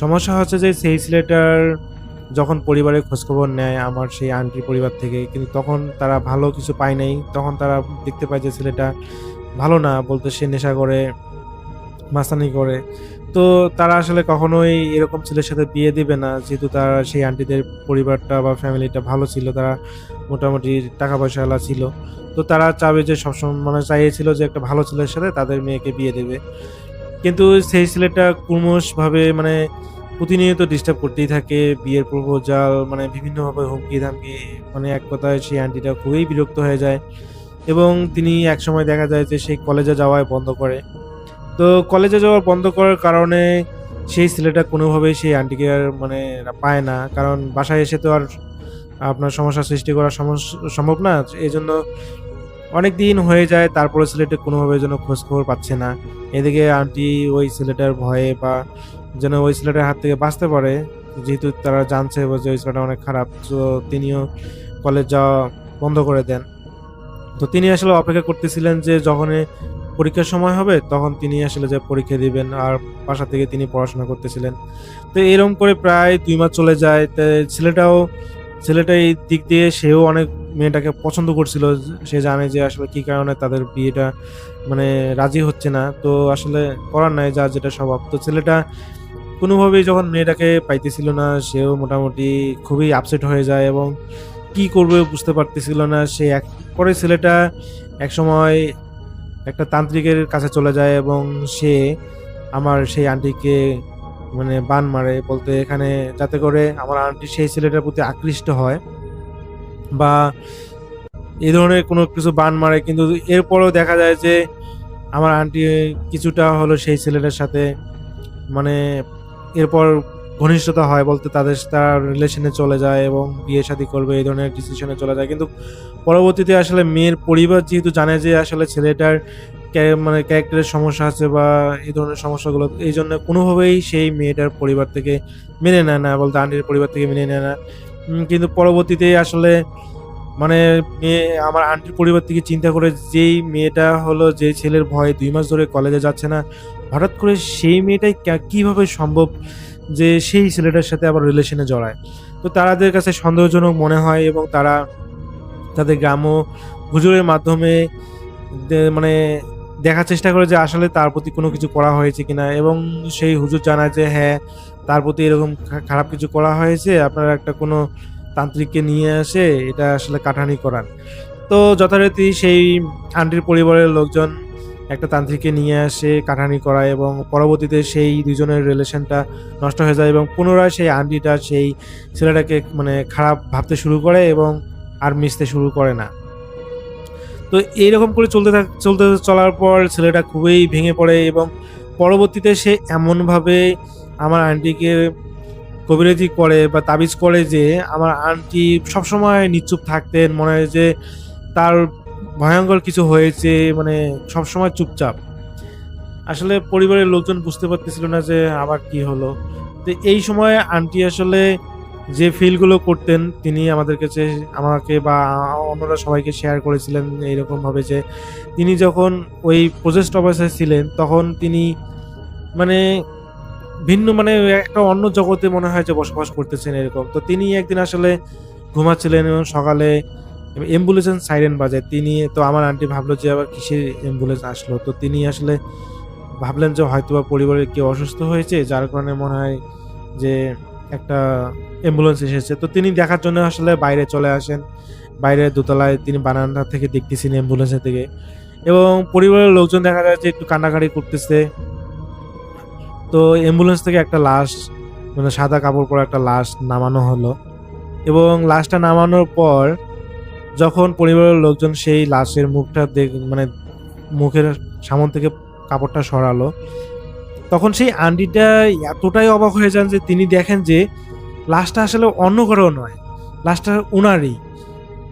সমস্যা হচ্ছে যে সেই ছেলেটার যখন পরিবারের খোঁজখবর নেয় আমার সেই আন্টির পরিবার থেকে, কিন্তু তখন তারা ভালো কিছু পায় নাই। তখন তারা দেখতে পায় যে ছেলেটা ভালো না, বলতে সে নেশা করে, মাস্তানি করে। তো তারা আসলে কখনোই এরকম ছেলের সাথে বিয়ে দিবে না, যেহেতু তারা সেই আন্টিদের পরিবারটা বা ফ্যামিলিটা ভালো ছিল, তারা মোটামুটি টাকা পয়সাওয়ালা ছিল। তো তারা চাবে যে সবসময়, মানে চাইছিল যে একটা ভালো ছেলের সাথে তাদের মেয়েকে বিয়ে দেবে। কিন্তু সেই ছেলেটা ক্রমশভাবে মানে প্রতিনিয়ত ডিস্টার্ব করতেই থাকে, বিয়ের প্রপোজাল, মানে বিভিন্নভাবে হুমকি ধামকি, মানে এক কথায় সেই আন্টিটা খুবই বিরক্ত হয়ে যায়। এবং তিনি একসময় দেখা যায় যে সেই কলেজে যাওয়াই বন্ধ করে। তো কলেজে যাওয়া বন্ধ করার কারণে সেই ছেলেটা কোনোভাবেই সেই আন্টিকে আর মানে পায় না, কারণ বাসায় এসে তো আর আপনার সমস্যা সৃষ্টি করা সম্ভব না। এই জন্য অনেক দিন হয়ে যায়, তারপরে ছেলেটা কোনোভাবে যেন খোঁজখবর পাচ্ছে না। এদিকে আন্টি ওই ছেলেটার ভয়ে বা যেন ওই ছেলেটার হাত থেকে বাঁচতে পারে, যেহেতু তারা জানছে যে ওই ছেলেটা অনেক খারাপ, তো তিনিও কলেজ যাওয়া বন্ধ করে দেন। তো তিনি আসলে অপেক্ষা করতেছিলেন যে যখনই পরীক্ষার সময় হবে তখন তিনি আসলে যে পরীক্ষা দিবেন, আর বাসা থেকে তিনি পড়াশোনা করতেছিলেন। তো এরকম করে প্রায় 2 মাস চলে যায়। তো ছেলেটা এই দিক দিয়ে সেও অনেক মেয়েটাকে পছন্দ করছিল। সে জানে যে আসলে কি কারণে তাদের বিয়েটা মানে রাজি হচ্ছে না। তো আসলে করার নাই, যার যেটা স্বভাব। তো ছেলেটা কোনোভাবেই যখন মেয়েটাকে পাইতেছিল না, সেও মোটামুটি খুবই আপসেট হয়ে যায় এবং কি করবে বুঝতে পারতেছিল না। পরে ছেলেটা একসময় একটা তান্ত্রিকের কাছে চলে যায় এবং সে আমার সেই আন্টিকে মানে বান মারে, বলতে এখানে যাতে করে আমার আন্টি সেই ছেলেটার প্রতি আকৃষ্ট হয় বা এই ধরনের কোনো কিছু বান মারে। কিন্তু এরপরেও দেখা যায় যে আমার আন্টি কিছুটা হলো সেই ছেলেটার সাথে মানে এরপর ঘনিষ্ঠতা হয়, বলতে তার রিলেশনে চলে যায় এবং বিয়ে শাদী করবে এই ধরনের ডিসিশনে চলে যায়। কিন্তু পরবর্তীতে আসলে মেয়ের পরিবার যেহেতু জানে যে আসলে ছেলেটার মানে ক্যারেক্টারের সমস্যা আছে বা এই ধরনের সমস্যাগুলো, এই জন্য কোনোভাবেই সেই মেয়েটার পরিবার থেকে মেনে নেয় না, বলতে আন্টির পরিবার থেকে মেনে নেয় না। কিন্তু পরবর্তীতে আসলে মানে আমার আন্টির পরিবার থেকে চিন্তা করে যেই মেয়েটা হলো, যে ছেলের ভয়ে 2 মাস ধরে কলেজে যাচ্ছে না, হঠাৎ করে সেই মেয়েটাই কিভাবে সম্ভব যে সেই ছেলেটার সাথে আবার রিলেশনে জড়ায়। তো তাদের কাছে সন্দেহজনক মনে হয় এবং তারা তাদের গ্রাম্য হুজুরের মাধ্যমে মানে দেখার চেষ্টা করে যে আসলে তার প্রতি কোনো কিছু করা হয়েছে কিনা, এবং সেই হুজুর জানায় যে হ্যাঁ, তার প্রতি এরকম খারাপ কিছু করা হয়েছে, আপনারা একটা কোনো তান্ত্রিককে নিয়ে আসে এটা আসলে কাটানি করান। তো যথারীতি সেই আন্টির পরিবারের লোকজন একটা তান্ত্রিককে নিয়ে আসে, কাটানি করায় এবং পরবর্তীতে সেই দুজনের রিলেশনটা নষ্ট হয়ে যায় এবং পুনরায় সেই আন্টিটা সেই ছেলেটাকে মানে খারাপ ভাবতে শুরু করে এবং আর মিশতে শুরু করে না। তো এইরকম করে চলার পর ছেলেটা খুবই ভেঙে পড়ে এবং পরবর্তীতে সে এমনভাবে আমার আন্টিকে কবিরাজি করে বা তাবিজ করে যে আমার আন্টি সবসময় নিশ্চুপ থাকতেন, মনে হয় যে তার ভয়ঙ্কর কিছু হয়েছে, মানে সবসময় চুপচাপ। আসলে পরিবারের লোকজন বুঝতে পারতেছিল না যে আবার কি হলো। তো এই সময় আন্টি আসলে যে ফিলগুলো করতেন তিনি আমাদের কাছে, আমাকে বা অন্যরা সবাইকে শেয়ার করেছিলেন এইরকমভাবে যে তিনি যখন ওই প্রজেস্ট অবস্থায় ছিলেন তখন তিনি মানে ভিন্ন মানে একটা অন্য জগতে মনে হয় যে বসবাস করতেছেন এরকম। তো তিনি একদিন আসলে ঘুমাচ্ছিলেন এবং সকালে অ্যাম্বুলেন্সের সাইরেন বাজে। তিনি তো আমার আন্টি ভাবলো যে আবার কিসের অ্যাম্বুলেন্স আসলো। তো তিনি আসলে ভাবলেন যে হয়তোবা পরিবারের কেউ অসুস্থ হয়েছে, যার কারণে মনে হয় যে একটা অ্যাম্বুলেন্স এসেছে। তো তিনি দেখার জন্য আসলে বাইরে চলে আসেন। বাইরে দোতলায় তিনি বারান্দা থেকে দেখতেছেন অ্যাম্বুলেন্সের দিকে, এবং পরিবারের লোকজন দেখা যায় যে একটু কান্নাকাটি করতেছে। তো অ্যাম্বুলেন্স থেকে একটা লাশ, মানে সাদা কাপড় পরা একটা লাশ নামানো হলো, এবং লাশটা নামানোর পর যখন পরিবারের লোকজন সেই লাশের মুখটা মানে মুখের সামন থেকে কাপড়টা সরালো, তখন সেই আন্টিটা এতটাই অবাক হয়ে যান যে তিনি দেখেন যে লাশটা আসলে অন্য কারো নয়, লাশটা উনারই।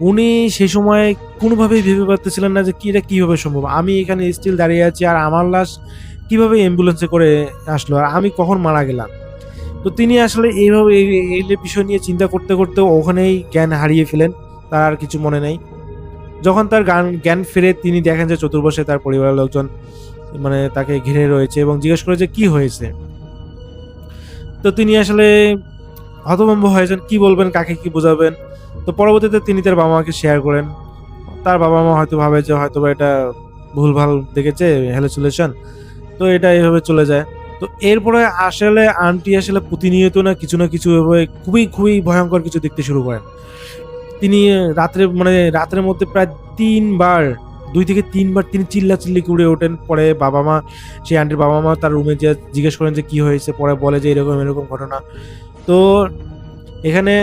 উনি সেই সময় কোনোভাবেই ভেবে পারতেছিলেন না যে কি এটা কীভাবে সম্ভব, আমি এখানে স্টিল দাঁড়িয়ে আছি আর আমার লাশ কিভাবে অ্যাম্বুলেন্সে করে আসলো, আর আমি কখন মারা গেলাম। তো তিনি আসলে এইভাবে এই বিষয় নিয়ে চিন্তা করতে করতে ওখানেই জ্ঞান হারিয়ে ফেলেন, তার আর কিছু মনে নেই। যখন তার জ্ঞান ফিরে তিনি দেখেন যে চতুর্পাশে তার পরিবারের লোকজন মানে তাকে ঘিরে রয়েছে এবং জিজ্ঞেস করে যে কি হয়েছে। তো তিনি আসলে হতভম্ব হয়ে যান, কি বলবেন, কাকে কি বোঝাবেন। তো পরবর্তীতে তিনি তার বাবা মাকে শেয়ার করেন। তার বাবা মা হয়তো ভাবে যে হয়তো এটা ভুলভাল দেখেছে, হ্যালুসিনেশন, তো এটা এইভাবে চলে যায়। তো এরপরে আসলে আন্টি আসলে প্রতিনিয়ত না কিছু এভাবে খুবই খুবই ভয়ঙ্কর কিছু দেখতে শুরু করেন। তিনি রাতের মধ্যে প্রায় 2 থেকে 3 বার তিনি চিল্লাচিল্লি করে ওঠেন। পরে সেই আন্টির বাবা মা তার রুমে যে জিজ্ঞেস করেন যে কি হয়েছে, পরে বলে যে এরকম ঘটনা। তো এখানে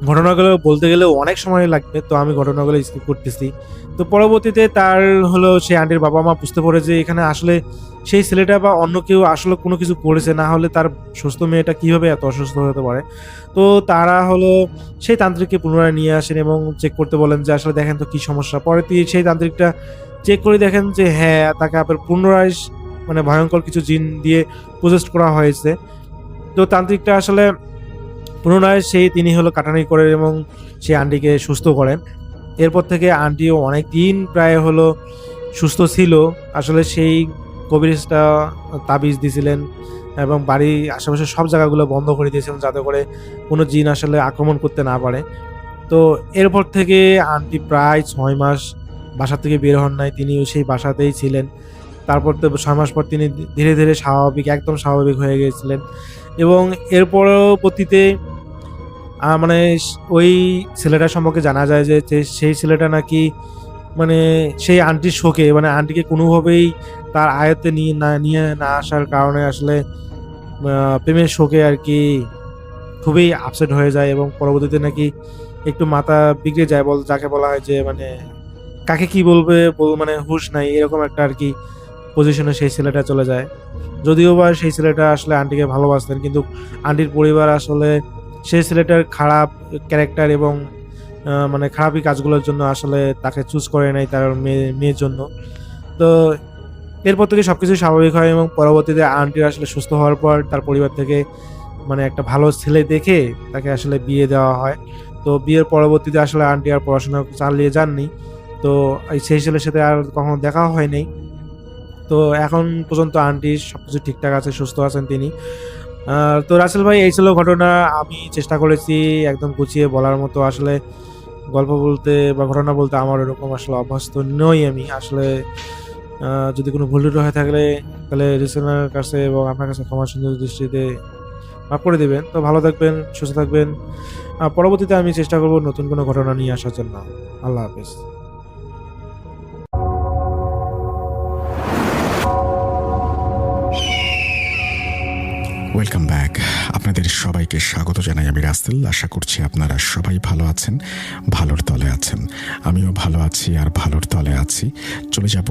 ঘটনাগুলো বলতে গেলে অনেক সময় লাগবে, তো আমি ঘটনাগুলো স্কিপ করতেছি। তো পরবর্তীতে তার হলো সেই আন্টির বাবা মা বুঝতে পারে যে এখানে আসলে সেই ছেলেটা বা অন্য কেউ আসলে কোনো কিছু করেছে, না হলে তার সুস্থ মেয়েটা কিভাবে এত অসুস্থ হতে পারে। তো তারা হলো সেই তান্ত্রিককে পুনরায় নিয়ে আসেন এবং চেক করতে বলেন যে আসলে দেখেন তো কি সমস্যা। পরে সেই তান্ত্রিকটা চেক করে দেখেন যে হ্যাঁ, তাকে আবার পুনরায় মানে ভয়ঙ্কর কিছু জিন দিয়ে প্রজেস্ট করা হয়েছে। তো তান্ত্রিকটা আসলে পুনরায় তিনি হলো কাটানি করেন এবং সেই আন্টিকে সুস্থ করেন। এরপর থেকে আন্টিও অনেক দিন প্রায় হলো সুস্থ ছিল। আসলে সেই কবিরাজটা তাবিজ দিয়েছিলেন এবং বাড়ির আশেপাশে সব জায়গাগুলো বন্ধ করে দিয়েছিলেন যাতে করে কোনো জিন আসলে আক্রমণ করতে না পারে। তো এরপর থেকে আন্টি প্রায় 6 মাস বাসা থেকে বের হন নাই, তিনিও সেই বাসাতেই ছিলেন। তারপর তো 6 মাস পর তিনি ধীরে ধীরে একদম স্বাভাবিক হয়ে গিয়েছিলেন। এবং এর পরবর্তীতে মানে ওই ছেলেটার সম্পর্কে জানা যায় যে সেই ছেলেটা নাকি মানে সেই আন্টির শোকে, মানে আন্টিকে কোনোভাবেই তার আয়ত্তে নিয়ে না আসার কারণে আসলে প্রেমের শোকে আর কি খুবই আপসেট হয়ে যায় এবং পরবর্তীতে নাকি একটু মাথা বিগড়ে যায়, যাকে বলা হয় যে মানে কাকে কি বলবে মানে হুঁশ নাই, এরকম একটা আর কি পজিশনে সেই ছেলেটা চলে যায়। যদিও বা সেই ছেলেটা আসলে আন্টিকে ভালোবাসতেন, কিন্তু আন্টির পরিবার আসলে সেই ছেলেটার খারাপ ক্যারেক্টার এবং মানে খারাপই কাজগুলোর জন্য আসলে তাকে চুজ করে নাই তার মেয়ের জন্য। তো এরপর থেকে সবকিছু স্বাভাবিক হয় এবং পরবর্তীতে আন্টির আসলে সুস্থ হওয়ার পর তার পরিবার থেকে মানে একটা ভালো ছেলে দেখে তাকে আসলে বিয়ে দেওয়া হয়। তো বিয়ের পরবর্তীতে আসলে আন্টি আর পড়াশোনা চালিয়ে যাননি। তো সেই ছেলের সাথে আর কখনো দেখা হয়নি। তো এখন পর্যন্ত আন্টির সবকিছু ঠিকঠাক আছে, সুস্থ আছেন তিনি। তো রাসেল ভাই, এই ছিল ঘটনা। আমি চেষ্টা করেছি একদম গুছিয়ে বলার মতো। আসলে গল্প বলতে বা ঘটনা বলতে আমার এরকম আসলে অভ্যস্ত নই আমি। আসলে যদি কোনো ভুল টুটি হয়ে থাকলে তাহলে লিসেনারের কাছে এবং আপনার কাছে ক্ষমা সুন্দর দৃষ্টিতে মাফ করে দেবেন। তো ভালো থাকবেন, সুস্থ থাকবেন। পরবর্তীতে আমি চেষ্টা করব নতুন কোনো ঘটনা নিয়ে আসার জন্য। আল্লাহ হাফেজ। Welcome back. আপনাদের সবাইকে স্বাগত জানাই আমি রাসেল। আশা করছি আপনারা সবাই ভালো আছেন, ভালোর তলে আছেন। আমিও ভালো আছি আর ভালোর তলে আছি। চলে যাব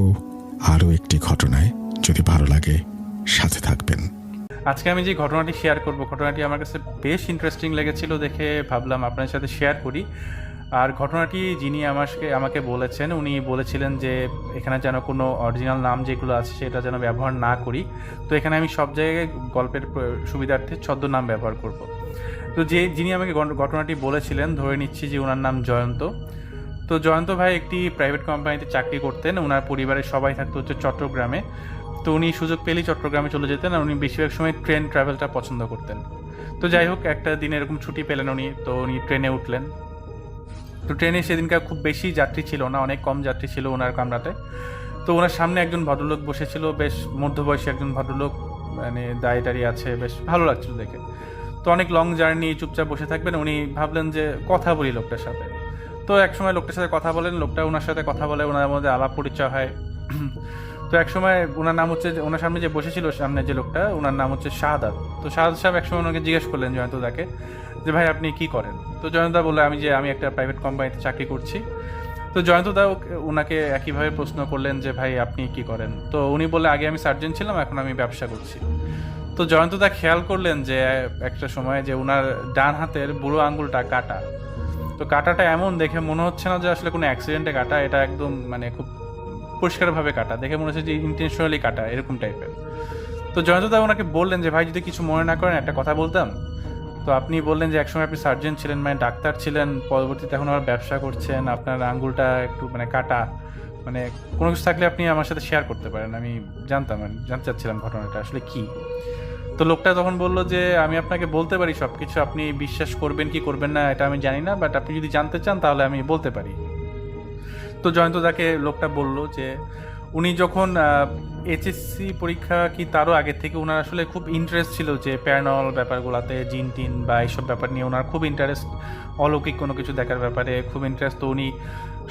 আরও একটি ঘটনায়। যদি ভালো লাগে সাথে থাকবেন। আজকে আমি যে ঘটনাটি শেয়ার করব, ঘটনাটি আমার কাছে বেশ ইন্টারেস্টিং লেগেছিল দেখে ভাবলাম আপনার সাথে শেয়ার করি। আর ঘটনাটি যিনি আমাকে বলেছেন উনি বলেছিলেন যে এখানে যেন কোনো অরিজিনাল নাম যেগুলো আছে সেটা যেন ব্যবহার না করি। তো এখানে আমি সব জায়গায় গল্পের সুবিধার্থে ছদ্মনাম ব্যবহার করব। তো যিনি আমাকে ঘটনাটি বলেছিলেন, ধরে নিচ্ছি যে ওনার নাম জয়ন্ত। তো জয়ন্ত ভাই একটি প্রাইভেট কোম্পানিতে চাকরি করতেন, ওনার পরিবারের সবাই থাকতো হচ্ছে চট্টগ্রামে। তো উনি সুযোগ পেলেই চট্টগ্রামে চলে যেতেন, আর উনি বেশিরভাগ সময় ট্রেন ট্রাভেলটা পছন্দ করতেন। তো যাই হোক, একটা দিন এরকম ছুটি পেলেন উনি, তো উনি ট্রেনে উঠলেন। তো ট্রেনে সেদিনকার খুব বেশি যাত্রী ছিল না, অনেক কম যাত্রী ছিল ওনার কামরাতে। তো ওনার সামনে একজন ভদ্রলোক বসেছিল, বেশ মধ্যবয়সী একজন ভদ্রলোক, মানে দাঁড়িয়ে দাঁড়িয়ে আছে, বেশ ভালো লাগছিল দেখে। তো অনেক লং জার্নি, চুপচাপ বসে থাকবেন, উনি ভাবলেন যে কথা বলি লোকটার সাথে। তো এক সময় লোকটার সাথে কথা বলেন, লোকটা ওনার সাথে কথা বলে, ওনার মধ্যে আলাপ পরিচয় হয়। তো এক সময় ওনার নাম হচ্ছে, ওনার সামনে যে বসেছিল সামনে যে লোকটা, ওনার নাম হচ্ছে শাহাদাত। তো শাহাদাত সাহেব একসময় ওনাকে জিজ্ঞেস করলেন জয়ন্তদাকে যে ভাই আপনি কি করেন? তো জয়ন্তদা বললো আমি একটা প্রাইভেট কোম্পানিতে চাকরি করছি। তো জয়ন্তদা ওনাকে একইভাবে প্রশ্ন করলেন যে ভাই আপনি কি করেন? তো উনি বললে আগে আমি সার্জন ছিলাম, এখন আমি ব্যবসা করছি। তো জয়ন্তদা খেয়াল করলেন যে একটা সময় যে ওনার ডান হাতের বুড়ো আঙ্গুলটা কাটা। তো কাটাটা এমন দেখে মনে হচ্ছে না যে আসলে কোনো অ্যাক্সিডেন্টে কাটা, এটা একদম মানে খুব পরিষ্কারভাবে কাটা, দেখে মনে হচ্ছে যে ইন্টেনশনালি কাটা, এরকম টাইপের। তো জয়ন্তদা ওনাকে বললেন যে ভাই যদি কিছু মনে না করেন একটা কথা বলতাম। তো আপনি বললেন যে একসময় আপনি সার্জন ছিলেন, মানে ডাক্তার ছিলেন, পরবর্তীতে এখন আবার ব্যবসা করছেন, আপনার আঙ্গুলটা একটু মানে কাটা, মানে কোনো কিছু থাকলে আপনি আমার সাথে শেয়ার করতে পারেন, আমি জানতে চাচ্ছিলাম ঘটনাটা আসলে কি। তো লোকটা তখন বলল যে আমি আপনাকে বলতে পারি সব কিছু, আপনি বিশ্বাস করবেন কি করবেন না এটা আমি জানি না, বাট আপনি যদি জানতে চান তাহলে আমি বলতে পারি। তো জয়ন্তদাকে লোকটা বলল যে উনি যখন এইচএসসি পরীক্ষা কি তারও আগে থেকে ওনার আসলে খুব ইন্টারেস্ট ছিল যে প্যারানর্মাল ব্যাপারগুলোতে, জিন টিন বা এইসব ব্যাপার নিয়ে ওনার খুব ইন্টারেস্ট, অলৌকিক কোনো কিছু দেখার ব্যাপারে খুব ইন্টারেস্ট। তো উনি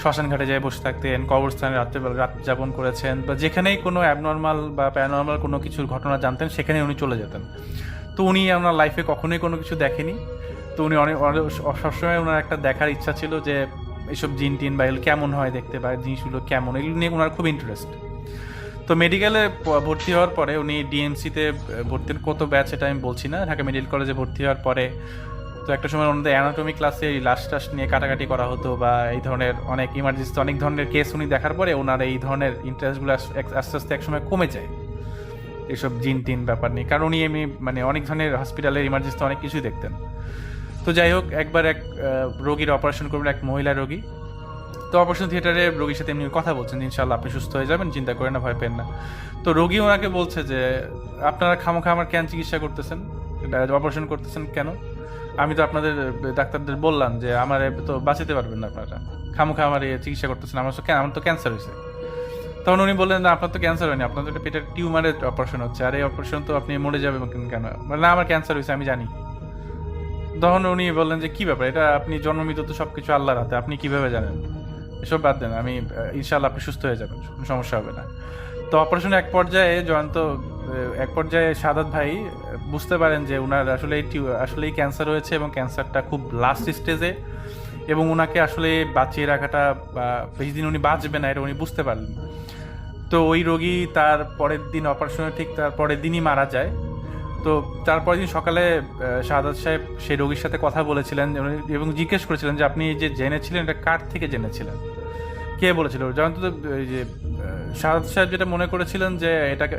শ্মশান ঘাটে যায় বসে থাকতেন, কবরস্থানে রাত যাপন করেছেন, বা যেখানেই কোনো অ্যাবনর্মাল বা প্যারানর্মাল কোনো কিছুর ঘটনা জানতেন সেখানে উনি চলে যেতেন। তো উনি ওনার লাইফে কখনোই কোনো কিছু দেখেনি। তো উনি সবসময় ওনার একটা দেখার ইচ্ছা ছিল যে এইসব জিন টিন বা এগুলো কেমন হয় দেখতে, বা জিনিসগুলো কেমন, এগুলো নিয়ে ওনার খুব ইন্টারেস্ট। তো মেডিকেলে ভর্তি হওয়ার পরে উনি ডিএমসিতে ভর্তি, কত ব্যাচ এটা আমি বলছি না, ঢাকা মেডিকেল কলেজে ভর্তি হওয়ার পরে তো একটা সময় ওনাদের অ্যানাটমি ক্লাসে এই লাশ টাশ নিয়ে কাটাকাটি করা হতো, বা এই ধরনের অনেক ইমার্জেন্সি অনেক ধরনের কেস উনি দেখার পরে ওনার এই ধরনের ইন্টারেস্টগুলো আস্তে আস্তে একসময় কমে যায় এসব জিন টিন ব্যাপার নিয়ে, কারণ উনি এমনি মানে অনেক ধরনের হসপিটালের ইমার্জেন্সি অনেক কিছুই দেখতেন। তো যাই হোক, একবার এক রোগীর অপারেশন করবেন, এক মহিলা রোগী। তো অপারেশন থিয়েটারে রোগীর সাথে এমনি কথা বলছেন, ইনশাল্লাহ আপনি সুস্থ হয়ে যাবেন, চিন্তা করেন না, ভয় পেন না। তো রোগী ওনাকে বলছে যে আপনারা খামোখা আমার কেন চিকিৎসা করতেছেন, অপারেশন করতেছেন কেন? আমি তো আপনাদের ডাক্তারদের বললাম যে আমার তো বাঁচাতে পারবেন না, আপনারা খামোখা আমার চিকিৎসা করতেছেন, আমার তো ক্যান্সার হয়েছে। তখন উনি বললেন না আপনার তো ক্যান্সার হয়নি, আপনার তো একটা পেটের টিউমারের অপারেশন হচ্ছে, আর এই অপারেশন তো আপনি মরে যাবেন কেন? না আমার ক্যান্সার হয়েছে আমি জানি। তখন উনি বললেন যে কি ব্যাপার, এটা আপনি জন্মমৃত্যু তো সবকিছু আল্লাহর হাতে, আপনি কিভাবে জানেন? এসব বাদ দেন, আমি ইনশাআল্লাহ আপনি সুস্থ হয়ে যাবেন, কোনো সমস্যা হবে না। তো অপারেশনের এক পর্যায়ে শাহাদাত ভাই বুঝতে পারেন যে উনার আসলেই ক্যান্সার হয়েছে, এবং ক্যান্সারটা খুব লাস্ট স্টেজে, এবং উনাকে আসলে বাঁচিয়ে রাখাটা বেশি দিন উনি বাঁচবে না, এটা উনি বুঝতে পারলেন। তো ওই রোগী তার পরের দিন অপারেশনের ঠিক তার পরের দিনই মারা যায়। তো তারপরের দিন সকালে শাহাদাত সাহেব সেই রোগীর সাথে কথা বলেছিলেন এবং জিজ্ঞেস করেছিলেন যে আপনি যে জেনেছিলেন এটা কার থেকে জেনেছিলেন, কে বলেছিল? জানতো তো যে শাহাদাত সাহেব যেটা মনে করেছিলেন যে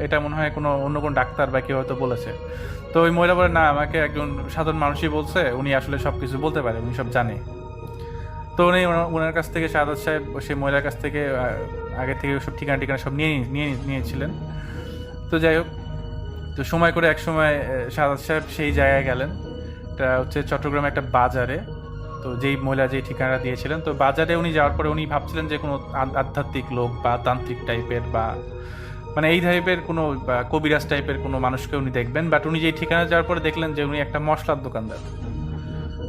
এটা মনে হয় অন্য কোনো ডাক্তার বা কেউ হয়তো বলেছে। তো ওই মহিলা বলে না, আমাকে একজন সাধারণ মানুষই বলছে, উনি আসলে সব কিছু বলতে পারে, উনি সব জানে। তো উনি ওনার কাছ থেকে শাহাদাত সাহেব সেই মহিলার কাছ থেকে আগে থেকে সব ঠিকানা সব নিয়েছিলেন। তো যাই হোক, তো সময় করে এক সময় শাহাদাত সাহেব সেই জায়গায় গেলেন, এটা হচ্ছে চট্টগ্রামে একটা বাজারে। তো যেই মহিলা যেই ঠিকানা দিয়েছিলেন, তো বাজারে উনি যাওয়ার পরে উনি ভাবছিলেন যে কোনো আধ্যাত্মিক লোক বা তান্ত্রিক টাইপের বা মানে এই টাইপের কোনো কবিরাজ টাইপের কোনো মানুষকে উনি দেখবেন, বাট উনি যেই ঠিকানা যাওয়ার পরে দেখলেন যে উনি একটা মশলার দোকানদার।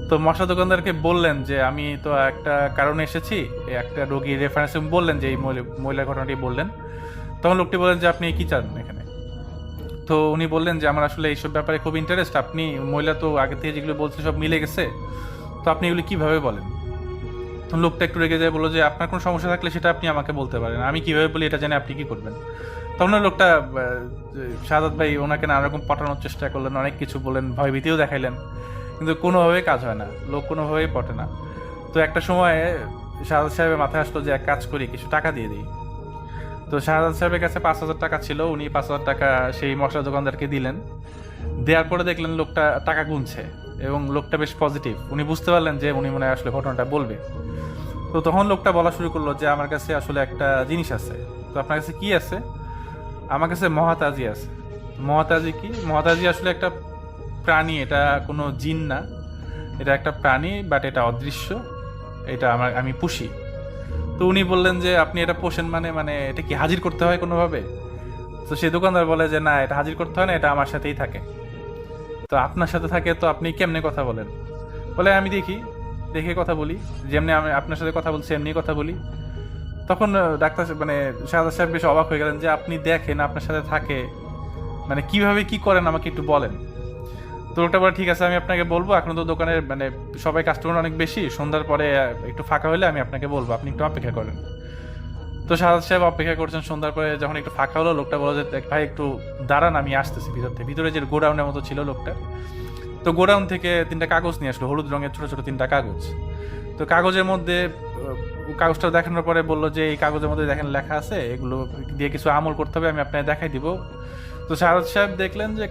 তো মশলা দোকানদারকে বললেন যে আমি তো একটা কারণে এসেছি, একটা রোগীর রেফারেন্স বললেন, যে এই মহিলার ঘটনাটি বললেন। তখন লোকটি বললেন যে আপনি কি চান এখানে? তো উনি বললেন যে আমার আসলে এইসব ব্যাপারে খুব ইন্টারেস্ট, আপনি মহিলা তো আগে থেকে যেগুলো বলছে সব মিলে গেছে, তো আপনি এগুলো কীভাবে বলেন? তখন লোকটা একটু রেগে যায়, বললো যে আপনার কোনো সমস্যা থাকলে সেটা আপনি আমাকে বলতে পারেন, আমি কীভাবে বলি এটা জানি আপনি কী করবেন? তখন লোকটা শাহাদাত ভাই ওনাকে নানা রকম পটানোর চেষ্টা করলেন, অনেক কিছু বললেন, ভয়ভীতিও দেখাইলেন, কিন্তু কোনোভাবেই কাজ হয় না, লোক কোনোভাবেই পটে না। তো একটা সময় শাহাদাত সাহেবের মাথায় আসলো যে এক কাজ করি, কিছু টাকা দিয়ে দিই। তো শাহাদাত সাহেবের কাছে 5,000 টাকা ছিল, উনি 5,000 টাকা সেই মশলা দোকানদারকে দিলেন। দেওয়ার পরে দেখলেন লোকটা টাকা গুনছে এবং লোকটা বেশ পজিটিভ। উনি বুঝতে পারলেন যে উনি মনে হয় আসলে ঘটনাটা বলবে। তো তখন লোকটা বলা শুরু করলো যে আমার কাছে আসলে একটা জিনিস আছে। তো আপনার কাছে কি আছে? আমার কাছে মহাতাজি আছে। মহাতাজি কি? মহাতাজি আসলে একটা প্রাণী, এটা কোনো জিন না, এটা একটা প্রাণী, বাট এটা অদৃশ্য, এটা আমি পুষি। তো উনি বললেন যে আপনি এটা পোষেন মানে মানে এটা কি হাজির করতে হয় কোনোভাবে? তো সেই দোকানদার বলে যে না, এটা হাজির করতে হয় না, এটা আমার সাথেই থাকে। তো আপনার সাথে থাকে তো আপনি কেমনে কথা বলেন? বলে আমি দেখে কথা বলি, যেমনি আমি আপনার সাথে কথা বলছি এমনি কথা বলি। তখন ডাক্তার মানে শাহাদাত সাহেব বেশ অবাক হয়ে গেলেন যে আপনি দেখেন, আপনার সাথে থাকে, মানে কিভাবে কি করেন আমাকে একটু বলেন। তো লোকটা বলে ঠিক আছে, আমি আপনাকে বলবো, এখন তো দোকানের মানে সবাই কাস্টমার অনেক বেশি, সন্ধ্যার পরে একটু ফাঁকা হলে আমি আপনাকে বলবো, আপনি একটু অপেক্ষা করেন। তো শাহাদাত সাহেব অপেক্ষা করছেন। সন্ধ্যার পরে যখন একটু ফাঁকা হলো, লোকটা বলে যে ভাই একটু দাঁড়ান, আমি আসতেছি ভিতরে যে গোডাউনের মতো ছিল লোকটা। তো গোডাউন থেকে 3টা কাগজ নিয়ে আসলো, হলুদ রঙের ছোট ছোট 3টা কাগজ। তো কাগজের মধ্যে কাগজটা দেখানোর পরে বললো যে এই কাগজের মধ্যে দেখেন লেখা আছে, এগুলো দিয়ে কিছু আমল করতে হবে, আমি আপনাকে দেখাই দিব। তো শাহাদাত সাহেব দেখলেন যে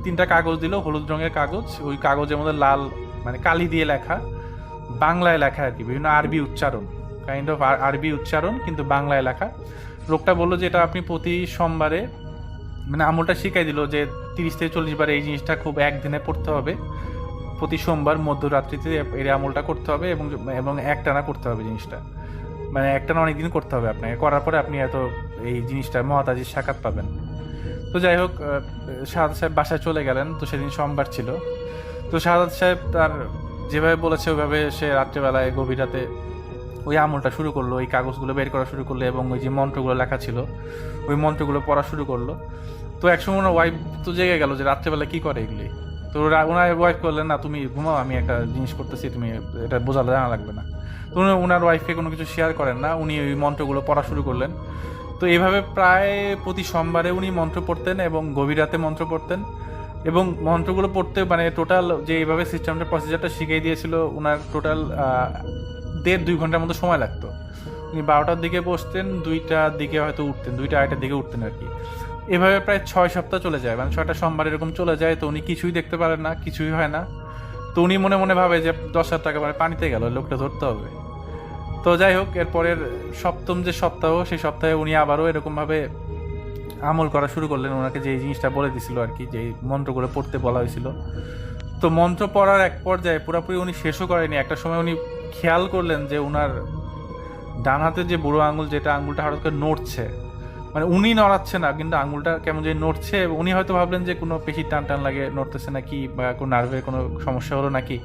3টা কাগজ দিল, হলুদ রঙের কাগজ। ওই কাগজের মধ্যে লাল মানে কালি দিয়ে লেখা, বাংলায় লেখা আর কি, বিভিন্ন আরবি উচ্চারণ, কাইন্ড অফ আরবি উচ্চারণ কিন্তু বাংলায় লেখা। লোকটা বললো যে এটা আপনি প্রতি সোমবারে, মানে আমলটা শিখাই দিল যে 30 থেকে 40 বার এই জিনিসটা খুব একদিনে পড়তে হবে, প্রতি সোমবার মধ্যরাত্রিতে এই আমলটা করতে হবে এবং একটানা করতে হবে জিনিসটা, মানে একটানা অনেকদিন করতে হবে আপনাকে। করার পরে আপনি এত এই জিনিসটা মহাতাজির সাক্ষাৎ পাবেন। তো যাই হোক, শাহাদাত সাহেব বাসায় চলে গেলেন। তো সেদিন সোমবার ছিল। তো শাহাদাত সাহেব তার যেভাবে বলেছে ওইভাবে সে রাত্রেবেলায় গভীর রাতে ওই আমলটা শুরু করলো, ওই কাগজগুলো বের করা শুরু করলো এবং ওই যে মন্ত্রগুলো লেখা ছিল ওই মন্ত্রগুলো পড়া শুরু করলো। তো একসময় ওনার ওয়াইফ তো জেগে গেল যে রাত্রেবেলা কি করে এগুলি। তো ওনার ওয়াইফ বললেন না তুমি ঘুমাও, আমি একটা জিনিস করতেছি, তুমি এটা বোঝালে জানা লাগবে না। তো উনি ওনার ওয়াইফকে কোনো কিছু শেয়ার করেন না, উনি ওই মন্ত্রগুলো পড়া শুরু করলেন। তো এইভাবে প্রায় প্রতি সোমবারে উনি মন্ত্র পড়তেন এবং গভীর রাতে মন্ত্র পড়তেন। এবং মন্ত্রগুলো পড়তে মানে টোটাল যে এইভাবে সিস্টেমটা প্রসিজারটা শিখিয়ে দিয়েছিল, ওনার টোটাল 1.5-2 ঘন্টার মতো সময় লাগতো। উনি 12টার দিকে বসতেন, 2টার দিকে হয়তো উঠতেন, 2টা-2টার দিকে উঠতেন আর কি। এভাবে প্রায় 6 সপ্তাহ চলে যায়, মানে 6টা সোমবার এরকম চলে যায়। তো উনি কিছুই দেখতে পারেন না, কিছুই হয় না। তো উনি মনে মনে ভাবে যে 10,000 টাকা মানে পানিতে গেল, লোকটা ধরতে হবে। তো যাই হোক, এরপরের 7ম যে সপ্তাহ, সেই সপ্তাহে উনি আবারও এরকমভাবে আমল করা শুরু করলেন। ওনাকে যে জিনিসটা বলে দিছিল আর কি, যে মন্ত্রগুলো পড়তে বলা হয়েছিল। তো মন্ত্র পড়ার এক পর্যায়ে পুরোপুরি উনি শেষও করেনি, একটা সময় উনি খেয়াল করলেন যে ওনার ডান হাতের যে বুড়ো আঙুল, যেটা আঙুলটা হঠাৎ করে নড়ছে, মানে উনি নড়াচ্ছে না কিন্তু আঙুলটা কেমন যে নড়ছে। উনি হয়তো ভাবলেন যে কোনো পেশির টান টান লাগে, নড়তেছে নাকি, বা কোনো নার্ভের কোনো সমস্যা হলো নাকি।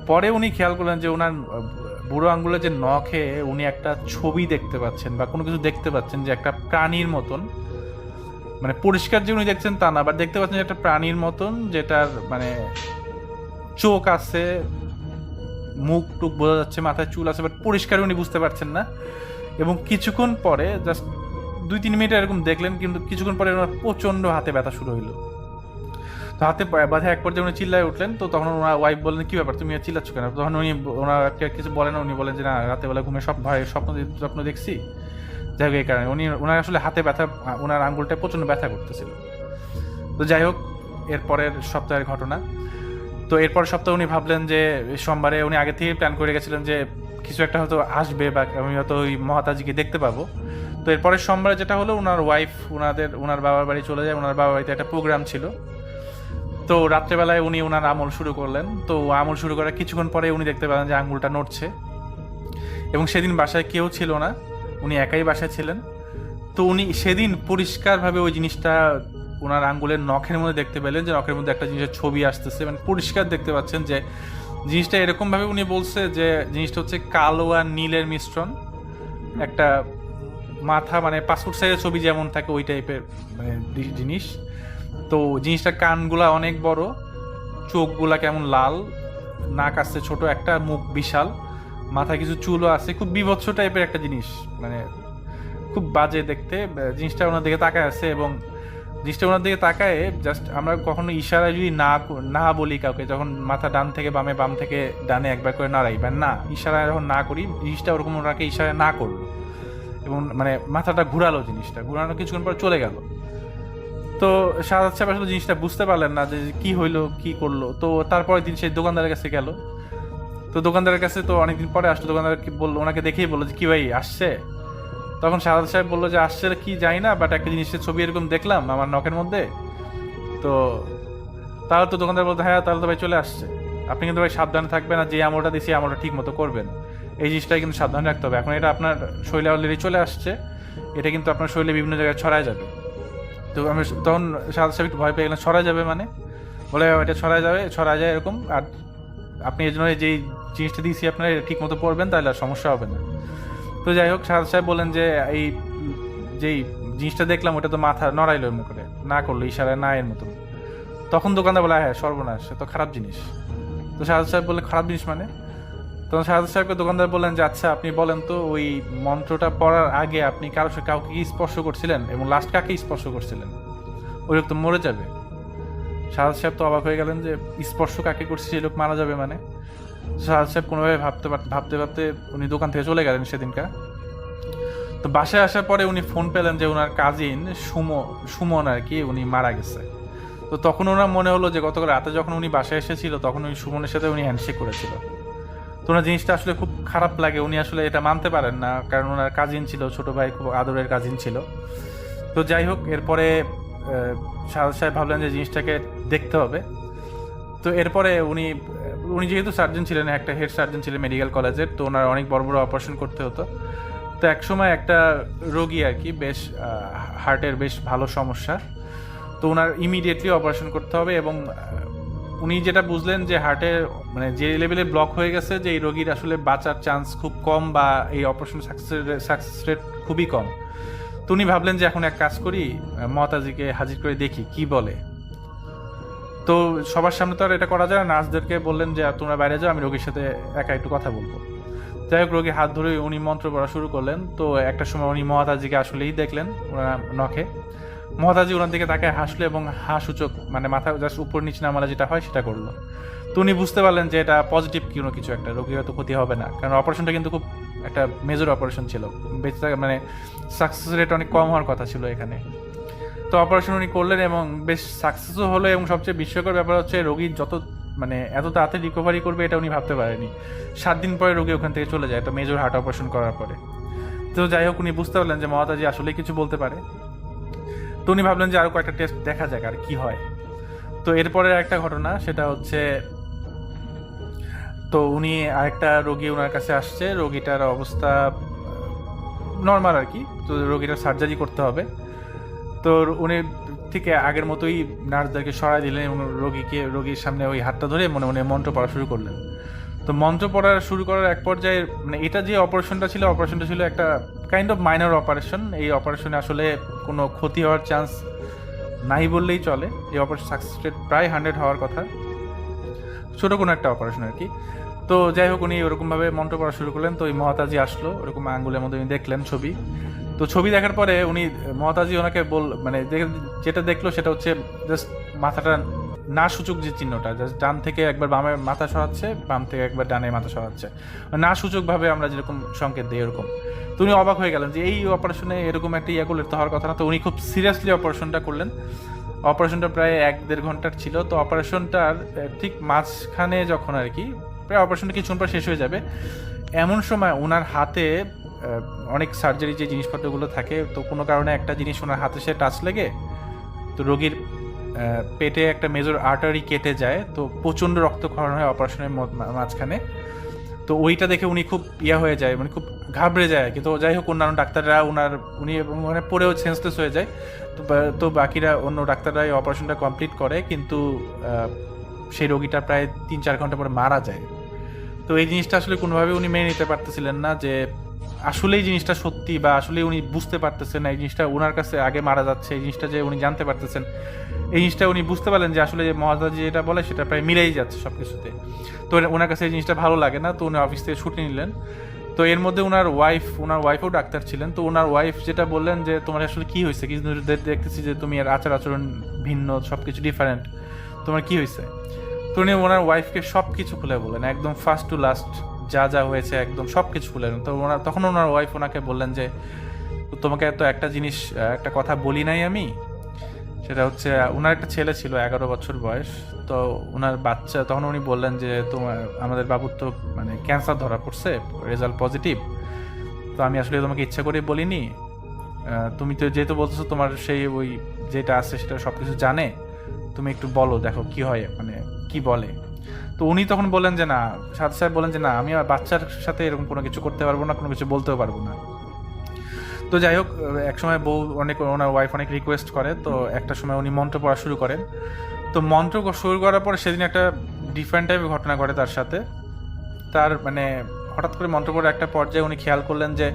পরে উনি খেয়াল করলেন যে ওনার বুড়ো আঙুলের যে নখে উনি একটা ছবি দেখতে পাচ্ছেন বা কোনো কিছু দেখতে পাচ্ছেন, যে একটা প্রাণীর মতন, মানে পরিষ্কার যে উনি দেখছেন তা না, বাট দেখতে পাচ্ছেন যে একটা প্রাণীর মতন, যেটার মানে চোখ আছে, মুখ টুক বোঝা যাচ্ছে, মাথায় চুল আছে, বাট পরিষ্কার উনি বুঝতে পারছেন না। এবং কিছুক্ষণ পরে জাস্ট 2-3 মিনিট এরকম দেখলেন, কিন্তু কিছুক্ষণ পরে ওনার প্রচন্ড হাতে ব্যথা শুরু হইলো। তো হাতে ব্যথা এক পর্যায়ে উনি চিল্লায় উঠলেন। তো তখন ওনার ওয়াইফ বললেন কি ব্যাপার, তুমি চিল্লাচ্ছ কেন? তখন উনি ওনার কিছু বলেন না, উনি বলেন যে না, রাতেবেলা ঘুমে সব ভয় স্বপ্ন দেখছি, যাই হোক এই কারণে ওনার আসলে হাতে ব্যথা, ওনার আঙ্গুলটা প্রচন্ড ব্যথা করতেছিল। তো যাই হোক, এরপরের সপ্তাহের ঘটনা। তো এরপরের সপ্তাহে উনি ভাবলেন যে সোমবারে উনি আগে থেকে প্ল্যান করে গেছিলেন যে কিছু একটা হয়তো আসবে বা আমি হয়তো ওই মহাতাজিকে দেখতে পাবো। তো এরপরের সোমবারে যেটা হলো, ওনার ওয়াইফ ওনার বাবার বাড়ি চলে যায়। ওনার বাবার বাড়িতে একটা প্রোগ্রাম ছিল। তো রাত্রেবেলায় উনি ওনার আমল শুরু করলেন। তো আমল শুরু করার কিছুক্ষণ পরে উনি দেখতে পেলেন যে আঙুলটা নড়ছে, এবং সেদিন বাসায় কেউ ছিল না, উনি একাই বাসায় ছিলেন। তো উনি সেদিন পরিষ্কারভাবে ওই জিনিসটা ওনার আঙ্গুলের নখের মধ্যে দেখতে পেলেন, যে নখের মধ্যে একটা জিনিসের ছবি আসতেছে, মানে পরিষ্কার দেখতে পাচ্ছেন যে জিনিসটা এরকমভাবে উনি বলছে যে জিনিসটা হচ্ছে কালো আর নীলের মিশ্রণ, একটা মাথা মানে পাসপোর্ট সাইজের ছবি যেমন থাকে ওই টাইপের মানে জিনিস। তো জিনিসটা কানগুলা অনেক বড়, চোখগুলা কেমন লাল, নাক আসছে ছোট একটা, মুখ বিশাল, মাথায় কিছু চুলও আছে, খুব বিভৎস টাইপের একটা জিনিস, মানে খুব বাজে দেখতে জিনিসটা। ওনার দিকে তাকায় আছে এবং জিনিসটা ওনার দিকে তাকায়, জাস্ট আমরা কখনো ইশারায় যদি না বলি কাউকে, যখন মাথা ডান থেকে বামে, বাম থেকে ডানে একবার করে নাড়াই বা না ইশারায় যখন না করি, জিনিসটা ওরকম ওনাকে ইশারায় না করলো এবং মানে মাথাটা ঘুরালো, জিনিসটা ঘুরানো কিছুক্ষণ পর চলে গেল। তো শাহাদাত সাহেব আসলে জিনিসটা বুঝতে পারলেন না যে কি হইলো, কি করলো। তো তারপরের দিন সেই দোকানদারের কাছে গেল। তো দোকানদারের কাছে তো অনেকদিন পরে আসলো, দোকানদার বললো, ওনাকে দেখেই বললো যে কি ভাই আসছে? তখন শাহাদাত সাহেব বললো যে আসছে কি জানি না, বাট একটা জিনিসের ছবি এরকম দেখলাম আমার নখের মধ্যে। তো তাহলে তো দোকানদার বলতো হ্যাঁ তাহলে তো ভাই চলে আসছে, আপনি কিন্তু ভাই সাবধানে থাকবেন, আর যে আমলটা দিছি আমলটা ঠিক মতো করবেন, এই জিনিসটাই কিন্তু সাবধানে রাখতে হবে। এখন এটা আপনার শরীরে অলরেডি চলে আসছে, এটা কিন্তু আপনার শরীরে বিভিন্ন জায়গায় ছড়ায় যাবে। তো আমি তখন শাহাদাত সাহেব একটু ভয় পেয়ে গেলাম, ছড়ায় যাবে মানে? বলে এটা ছড়ায় যায় এরকম, আর আপনি এই জন্য যেই জিনিসটা দিয়েছি আপনার ঠিক মতো পড়বেন, তাহলে আর সমস্যা হবে না। তো যাই হোক, শাহাদাত সাহেব বলেন যে এই যেই জিনিসটা দেখলাম ওটা তো মাথা নড়াইলো এমন করে, না করলো ইশারায় না এর মতন। তখন দোকানদার বলে হ্যাঁ সর্বনাশ, সে তো খারাপ জিনিস। তো শাহাদাত সাহেব বললে খারাপ জিনিস মানে? তখন শাহাদাত সাহেবকে দোকানদার বললেন যে আচ্ছা আপনি বলেন তো, ওই মন্ত্রটা পড়ার আগে আপনি কাউকে কি স্পর্শ করছিলেন এবং লাস্ট কাকে স্পর্শ করছিলেন? ওই লোক তো মরে যাবে। শাহাদাত সাহেব তো অবাক হয়ে গেলেন যে স্পর্শ কাকে করছে, সেই লোক মারা যাবে মানে? শাহাদাত সাহেব কোনোভাবে ভাবতে উনি দোকান থেকে চলে গেলেন সেদিনকার। তো বাসায় আসার পরে উনি ফোন পেলেন যে ওনার কাজিন সুমন আর কি, উনি মারা গেছে। তো তখন ওনার মনে হলো যে গতকাল রাতে যখন উনি বাসায় এসেছিল তখন ওই সুমনের সাথে উনি হ্যান্ডশেক করেছিল। তো ওনার জিনিসটা আসলে খুব খারাপ লাগে, উনি আসলে এটা মানতে পারেন না, কারণ ওনার কাজিন ছিল, ছোট ভাই, খুব আদরের কাজিন ছিল। তো যাই হোক, এরপরে শাহাদাত সাহেব ভাবলেন যে জিনিসটাকে দেখতে হবে। তো এরপরে উনি যেহেতু সার্জন ছিলেন, একটা হেড সার্জন ছিলেন মেডিকেল কলেজের, তো ওনার অনেক বড় বড় অপারেশন করতে হতো। তো একসময় একটা রোগী আর কি, বেশ হার্টের বেশ ভালো সমস্যা, তো ওনার ইমিডিয়েটলি অপারেশন করতে হবে। এবং উনি যেটা বুঝলেন যে হার্টের মানে যে লেভেলে ব্লক হয়ে গেছে, যে এই রোগীর আসলে বাঁচার চান্স খুব কম, বা এই অপারেশন সাকসেস রেট খুবই কম। তো উনি ভাবলেন যে এখন এক কাজ করি, মমতাজিকে হাজির করে দেখি কি বলে। তো সবার সামনে তো আর এটা করা যায় না, নার্সদেরকে বললেন যে তোমরা বাইরে যাও, আমি রোগীর সাথে একা একটু কথা বলবো। যাই হোক, রোগীর হাত ধরে উনি মন্ত্র পড়া শুরু করলেন। তো একটা সময় উনি মমতাজিকে আসলেই দেখলেন ওনার নখে। মমতাজি ওনার দিকে তাকে হাসলো এবং সূচক মানে মাথা জাস্ট উপর নিচে নামালা যেটা হয় সেটা করলো। তো উনি বুঝতে পারলেন যে এটা পজিটিভ কোনো কিছু একটা, রোগীর হয়তো ক্ষতি হবে না, কারণ অপারেশনটা কিন্তু খুব একটা মেজর অপারেশন ছিল, বেঁচে থাকা মানে সাকসেস রেট অনেক কম হওয়ার কথা ছিল এখানে। তো অপারেশন উনি করলেন এবং বেশ সাকসেসও হলো, এবং সবচেয়ে বিস্ময়কর ব্যাপার হচ্ছে রোগীর এত তাড়াতাড়ি রিকভারি করবে এটা উনি ভাবতে পারেনি। 7 দিন পরে রোগী ওখান থেকে চলে যায়, একটা মেজর হার্ট অপারেশন করার পরে। তো যাই হোক, উনি বুঝতে পারলেন যে মমতাজি আসলেই কিছু বলতে পারে। তো উনি ভাবলেন যে আরো কয়েকটা টেস্ট দেখা যাক আর কি হয়। তো এরপরে একটা ঘটনা, সেটা হচ্ছে তো উনি আরেকটা রোগী ওনার কাছে আসছে, রোগীটার অবস্থা নর্মাল আর কি, তো রোগীটার সার্জারি করতে হবে। তো উনি ঠিক আগের মতোই নার্সদেরকে সরাই দিলেন এবং রোগীর সামনে ওই হাতটা ধরে মনে মনে মন্ত্র পড়া শুরু করলেন। তো মন্ত্র পড়া শুরু করার এক পর্যায়ে মানে এটা যে অপারেশনটা ছিল একটা কাইন্ড অফ মাইনর অপারেশন। এই অপারেশনে আসলে কোনো ক্ষতি হওয়ার চান্স নাই বললেই চলে। এই অপারেশন সাকসেস রেট প্রায় 100 হওয়ার কথা, ছোট কোনো একটা অপারেশন আর কি। তো যাই হোক, উনি ওরকমভাবে মন্ত্র পড়া শুরু করলেন। তো ওই মমতাজি আসলো, ওরকম আঙ্গুলের মধ্যে উনি দেখলেন ছবি। তো ছবি দেখার পরে উনি মমতাজি ওনাকে যেটা দেখলো সেটা হচ্ছে জাস্ট মাথাটা না সূচক যে চিহ্নটা, জাস্ট ডান থেকে একবার বামে মাথা সরাচ্ছে, বাম থেকে একবার ডানে মাথা সরাচ্ছে, না সূচকভাবে আমরা যেরকম সংকেত দিই এরকম। তো উনি অবাক হয়ে গেলেন যে এই অপারেশনে এরকম একটা করলে তো হওয়ার কথা না। তো উনি খুব সিরিয়াসলি অপারেশনটা করলেন। অপারেশনটা প্রায় 1-1.5 ঘন্টার ছিল। তো অপারেশনটার ঠিক মাঝখানে যখন আর কি প্রায় অপারেশনটা কিছুক্ষণ পর শেষ হয়ে যাবে, এমন সময় ওনার হাতে অনেক সার্জারি যে জিনিসপত্রগুলো থাকে, তো কোনো কারণে একটা জিনিস ওনার হাতে সে টাচ লেগে তো রোগীর পেটে একটা মেজর আর্টারি কেটে যায়। তো প্রচণ্ড রক্তক্ষরণ হয় অপারেশনের মাঝখানে। তো ওইটা দেখে উনি খুব হয়ে যায়, মানে খুব ঘাবড়ে যায়। কিন্তু যাই হোক, অন্যান্য ডাক্তাররা উনি মানে পড়েও সেন্সলেস হয়ে যায়। তো বাকিরা অন্য ডাক্তাররা এই অপারেশনটা কমপ্লিট করে, কিন্তু সেই রোগীটা প্রায় 3-4 ঘন্টা পরে মারা যায়। তো এই জিনিসটা আসলে কোনোভাবে উনি মেনে নিতে পারতেছিলেন না যে আসলে এই জিনিসটা সত্যি, বা আসলে উনি বুঝতে পারতেছেন না এই জিনিসটা ওনার কাছে আগে মারা যাচ্ছে, এই জিনিসটা যে উনি জানতে পারতেছেন, এই জিনিসটা উনি বুঝতে পারলেন যে আসলে মহাদাজি যেটা বলে সেটা প্রায় মিলেই যাচ্ছে সব কিছুতে। তো ওনার কাছে এই জিনিসটা ভালো লাগে না। তো উনি অফিস থেকে ছুটি নিলেন। তো এর মধ্যে ওনার ওয়াইফও ডাক্তার ছিলেন। তো ওনার ওয়াইফ যেটা বললেন যে তোমার আসলে কি হয়েছে, কিছু দেখতেছি যে তুমি এর আচার আচরণ ভিন্ন, সব কিছু ডিফারেন্ট, তোমার কি হয়েছে? তো উনি ওনার ওয়াইফকে সব কিছু খুলে বললেন, একদম ফার্স্ট টু লাস্ট যা যা হয়েছে একদম সব কিছু খুলে। তো তখন ওনার ওয়াইফ ওনাকে বললেন যে তোমাকে তো একটা জিনিস, একটা কথা বলি নাই আমি, সেটা হচ্ছে ওনার একটা ছেলে ছিল 11 বছর বয়স। তো ওনার বাচ্চা, তখন উনি বললেন যে আমাদের বাবুর তো মানে ক্যান্সার ধরা পড়ছে, রেজাল্ট পজিটিভ। তো আমি আসলে তোমাকে ইচ্ছা করে বলিনি, তুমি তো যেহেতু বলতেছো তোমার সেই ওই যেটা আছে সেটা সব কিছু জানে, তুমি একটু বলো, দেখো কি হয়, মানে কি বলে। তো উনি তখন বলেন যে না, সাথে সাথে বলেন যে না, আমি আমার বাচ্চার সাথে এরকম কোনো কিছু করতে পারবো না, কোনো কিছু বলতেও পারবো না। তো যাই হোক, একসময় বউ ওনার ওয়াইফ অনেক রিকোয়েস্ট করে, তো একটা সময় উনি মন্ত্র পড়া শুরু করেন। তো মন্ত্র শুরু করার পরে সেদিন একটা ডিফারেন্ট টাইপের ঘটনা ঘটে তার সাথে। তার মানে হঠাৎ করে মন্ত্র পড়ে একটা পর্যায়ে উনি খেয়াল করলেন যে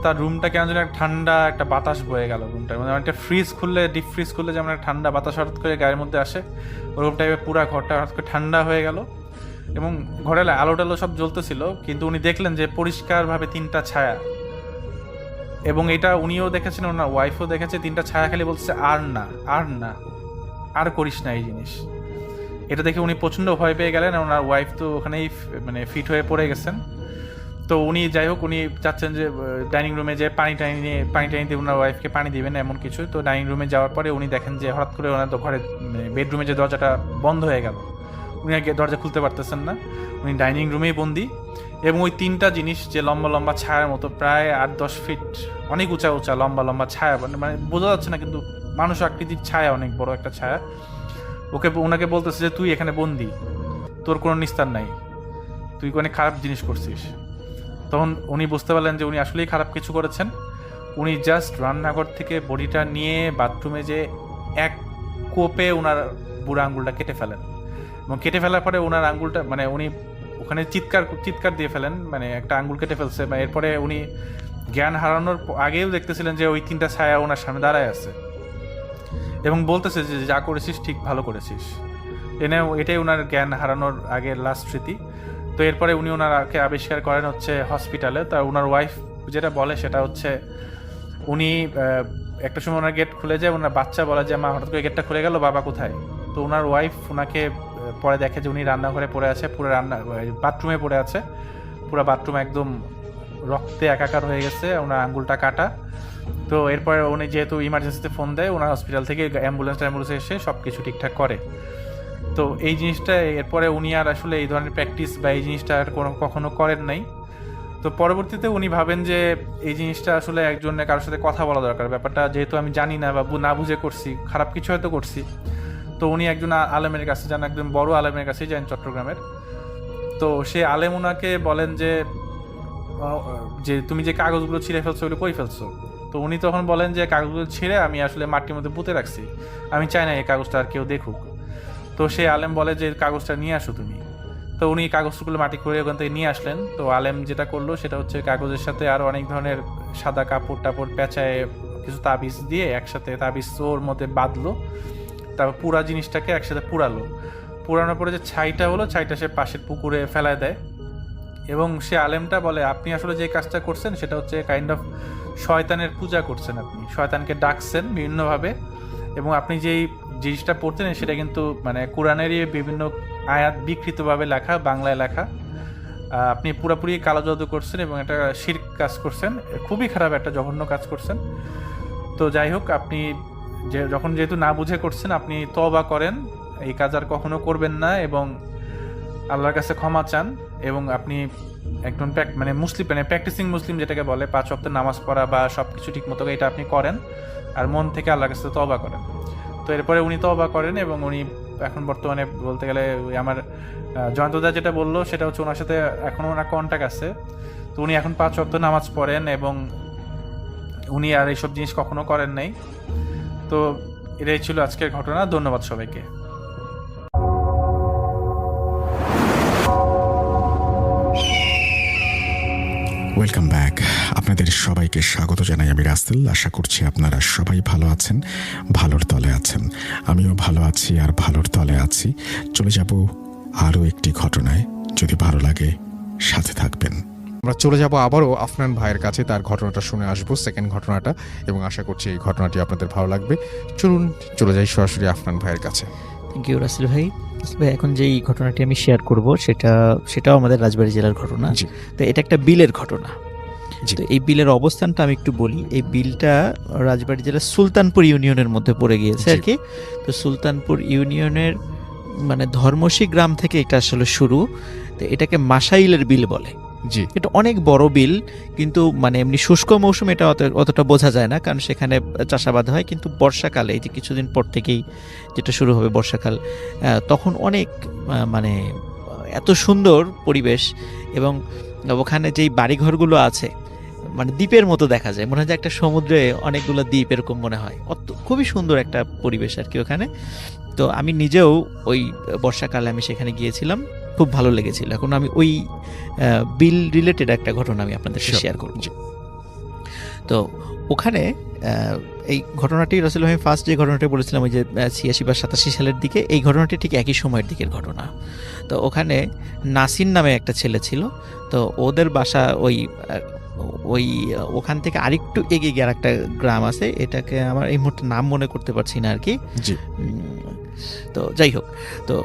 তার রুমটা কেন যেন একটা ঠান্ডা একটা বাতাস বয়ে গেল রুমটার মধ্যে। একটা ফ্রিজ খুললে, ডিপ ফ্রিজ খুললে যেমন একটা ঠান্ডা বাতাস হঠাৎ করে গায়ের মধ্যে আসে, ওরকম টাইপের পুরা ঘরটা হঠাৎ করে ঠান্ডা হয়ে গেল। এবং ঘরে আলো টালো সব জ্বলতেছিল, কিন্তু উনি দেখলেন যে পরিষ্কারভাবে 3টা ছায়া। এবং এটা উনিও দেখেছেন, ওনার ওয়াইফও দেখেছে, 3টা ছায়া খালি বলছে আর না, আর না, আর করিস না এই জিনিস। এটা দেখে উনি প্রচণ্ড ভয় পেয়ে গেলেন। ওনার ওয়াইফ তো ওখানেই মানে ফিট হয়ে পড়ে গেছেন। তো উনি যাই হোক, উনি চাচ্ছেন যে ডাইনিং রুমে যে পানি টানি দিয়ে ওনার ওয়াইফকে পানি দিবেন এমন কিছু। তো ডাইনিং রুমে যাওয়ার পরে উনি দেখেন যে হঠাৎ করে ওনার ঘরে বেডরুমে যে দরজাটা বন্ধ হয়ে গেল, উনি আগে দরজা খুলতে পারতেছেন না, উনি ডাইনিং রুমেই বন্দি। এবং ওই 3টা জিনিস যে লম্বা লম্বা ছায়ার মতো, প্রায় 8-10 ফিট, অনেক উঁচা উঁচা লম্বা লম্বা ছায়া, মানে বোঝা যাচ্ছে না কিন্তু মানুষ আকৃতির ছায়া, অনেক বড় একটা ছায়া। ওনাকে বলতেছে যে তুই এখানে বন্দি, তোর কোনো নিস্তার নাই, তুই অনেক খারাপ জিনিস করছিস। তখন উনি বুঝতে পারলেন যে উনি আসলেই খারাপ কিছু করেছেন। উনি জাস্ট রান্নাঘর থেকে বডিটা নিয়ে বাথরুমে যে এক কোপে ওনার বুড়া আঙ্গুলটা কেটে ফেলেন। এবং কেটে ফেলার পরে ওনার আঙ্গুলটা মানে উনি ওখানে চিৎকার দিয়ে ফেলেন, মানে একটা আঙ্গুল কেটে ফেলছে। এরপরে উনি জ্ঞান হারানোর আগেও দেখতেছিলেন যে ওই 3টা ছায়া ওনার সামনে দাঁড়ায় আছে এবং বলতেছে যে যা করেছিস ঠিক ভালো করেছিস। এটাই ওনার জ্ঞান হারানোর আগের লাস্ট স্মৃতি। তো এরপরে উনি ওনারকে আবিষ্কার করেন হচ্ছে হসপিটালে। তা ওনার ওয়াইফ যেটা বলে সেটা হচ্ছে উনি একটা সময় ওনার গেট খুলে যায়, ওনার বাচ্চা বলে যে মা হঠাৎ করে গেটটা খুলে গেল, বাবা কোথায়? তো ওনার ওয়াইফ ওনাকে পরে দেখে যে উনি রান্নাঘরে পড়ে আছে, পুরো বাথরুমে পড়ে আছে, পুরো বাথরুম একদম রক্তে একাকার হয়ে গেছে, ওনার আঙ্গুলটা কাটা। তো এরপরে উনি যেহেতু ইমার্জেন্সিতে ফোন দেয়, ওনার হসপিটাল থেকে অ্যাম্বুলেন্স এসে সব কিছু ঠিকঠাক করে। তো এই জিনিসটা এরপরে উনি আর আসলে এই ধরনের প্র্যাকটিস বা এই জিনিসটা আর কখনো করেন নাই। তো পরবর্তীতে উনি ভাবেন যে এই জিনিসটা আসলে একজনের কারোর সাথে কথা বলা দরকার, ব্যাপারটা যেহেতু আমি জানি না বা না বুঝে করছি, খারাপ কিছু হয়তো করছি। তো উনি একজন আলেমের কাছে যান, একজন বড় আলেমের কাছেই যান চট্টগ্রামের। তো সে আলেম ওনাকে বলেন যে তুমি যে কাগজগুলো ছিঁড়ে ফেলছো ওগুলো কই ফেলছো? তো উনি তখন বলেন যে কাগজগুলো ছিঁড়ে আমি আসলে মাটির মধ্যে পুঁতে রাখছি, আমি চাই না এই কাগজটা আর কেউ দেখুক। তো সে আলেম বলে যে কাগজটা নিয়ে আসো তুমি। তো উনি কাগজগুলো মাটি করে ওখান থেকে নিয়ে আসলেন। তো আলেম যেটা করলো সেটা হচ্ছে কাগজের সাথে আরও অনেক ধরনের সাদা কাপড় পেঁচায় কিছু তাবিজ দিয়ে একসাথে তাবিজ ওর মধ্যে বাঁধলো, তারপর পুরা জিনিসটাকে একসাথে পুরানোর পরে যে ছাইটা হলো, ছাইটা সে পাশের পুকুরে ফেলায় দেয়। এবং সে আলেমটা বলে আপনি আসলে যে কাজটা করছেন সেটা হচ্ছে কাইন্ড অফ শয়তানের পূজা করছেন, আপনি শয়তানকে ডাকছেন বিভিন্নভাবে। এবং আপনি যেই জিনিসটা পড়তেন সেটা কিন্তু মানে কোরআনেরই বিভিন্ন আয়াত বিকৃতভাবে লেখা, বাংলায় লেখা। আপনি পুরোপুরি কালো জাদু করছেন এবং এটা শিরক কাজ করছেন, খুবই খারাপ একটা জঘন্য কাজ করছেন। তো যাই হোক, আপনি যেহেতু না বুঝে করছেন, আপনি তওবা করেন, এই কাজ আর কখনো করবেন না এবং আল্লাহর কাছে ক্ষমা চান। এবং আপনি একজন প্র্যাকটিসিং মুসলিম যেটাকে বলে 5 ওয়াক্ত নামাজ পড়া বা সব কিছু ঠিক মতো এটা আপনি করেন আর মন থেকে আল্লাহর কাছে তওবা করেন। তো এরপরে উনি তওবা করেন এবং উনি এখন বর্তমানে বলতে গেলে আমার জয়ন্তদা যেটা বললো সেটা হচ্ছে ওনার সাথে এখনও ওনার কন্ট্যাক্ট আছে। তো উনি এখন 5 ওয়াক্ত নামাজ পড়েন এবং উনি আর এইসব জিনিস কখনো করেন নাই। তো এটাই ছিল আজকের ঘটনা। ধন্যবাদ সবাইকে। Welcome back. আপনাদের সবাইকে স্বাগত জানাই আমি রাসেল। আশা করছি আপনারা সবাই ভালো আছেন, ভালোর তলে আছেন। আমিও ভালো আছি আর ভালোর তলে আছি। চলে যাব আরও একটি ঘটনায়। যদি ভালো লাগে সাথে থাকবেন। আমরা চলে যাব আবারও আফনান ভাইয়ের কাছে, তার ঘটনাটা শুনে আসবো, সেকেন্ড ঘটনাটা, এবং আশা করছি এই ঘটনাটি আপনাদের ভালো লাগবে। চলুন চলে যাই সরাসরি আফনান ভাইয়ের কাছে। থ্যাংক ইউ রাসেল ভাই। এখন যেই ঘটনাটি আমি শেয়ার করব সেটাও আমাদের রাজবাড়ী জেলার ঘটনা। জি তো এটা একটা বিলের ঘটনা। জি। তো এই বিলের অবস্থানটা আমি একটু বলি। এই বিলটা রাজবাড়ী জেলার সুলতানপুর ইউনিয়নের মধ্যে পড়ে গিয়েছে জি। আর কি। তো সুলতানপুর ইউনিয়নের মানে ধর্মসী গ্রাম থেকে এটা আসলে শুরু। তো এটাকে মাসাইলের বিল বলে। জি এটা অনেক বড় বিল, কিন্তু মানে এমনি শুষ্ক মৌসুমে এটা অতটা বোঝা যায় না, কারণ সেখানে চাষাবাদ হয়। কিন্তু বর্ষাকালে, এই যে কিছুদিন পর থেকেই যেটা শুরু হবে বর্ষাকাল, তখন অনেক মানে এত সুন্দর পরিবেশ, এবং ওখানে যেই বাড়িঘরগুলো আছে মানে দ্বীপের মতো দেখা যায়, মনে হয় যে একটা সমুদ্রে অনেকগুলো দ্বীপ এরকম মনে হয়। খুবই সুন্দর একটা পরিবেশ আর কি ওখানে। তো আমি নিজেও ওই বর্ষাকালে আমি সেখানে গিয়েছিলাম, খুব ভালো লেগেছিল। এখন আমি ওই বিল রিলেটেড একটা ঘটনা আমি আপনাদের সাথে Sure. শেয়ার করব। তো ওখানে এই ঘটনাটি রাসেল ভাই ফার্স্ট যে ঘটনাটি বলেছিলাম ওই যে 86 বা 87 সালের দিকে, এই ঘটনাটি ঠিক একই সময়ের দিকের ঘটনা। তো ওখানে নাসিন নামে একটা ছেলে ছিল। তো ওদের বাসা ওখান থেকে আরেকটু এগিয়ে গিয়ে আরেকটা গ্রাম আছে, এটাকে আমার এই মুহূর্তে নাম মনে করতে পারছি না আর কি। জি তো যাই হোক, তো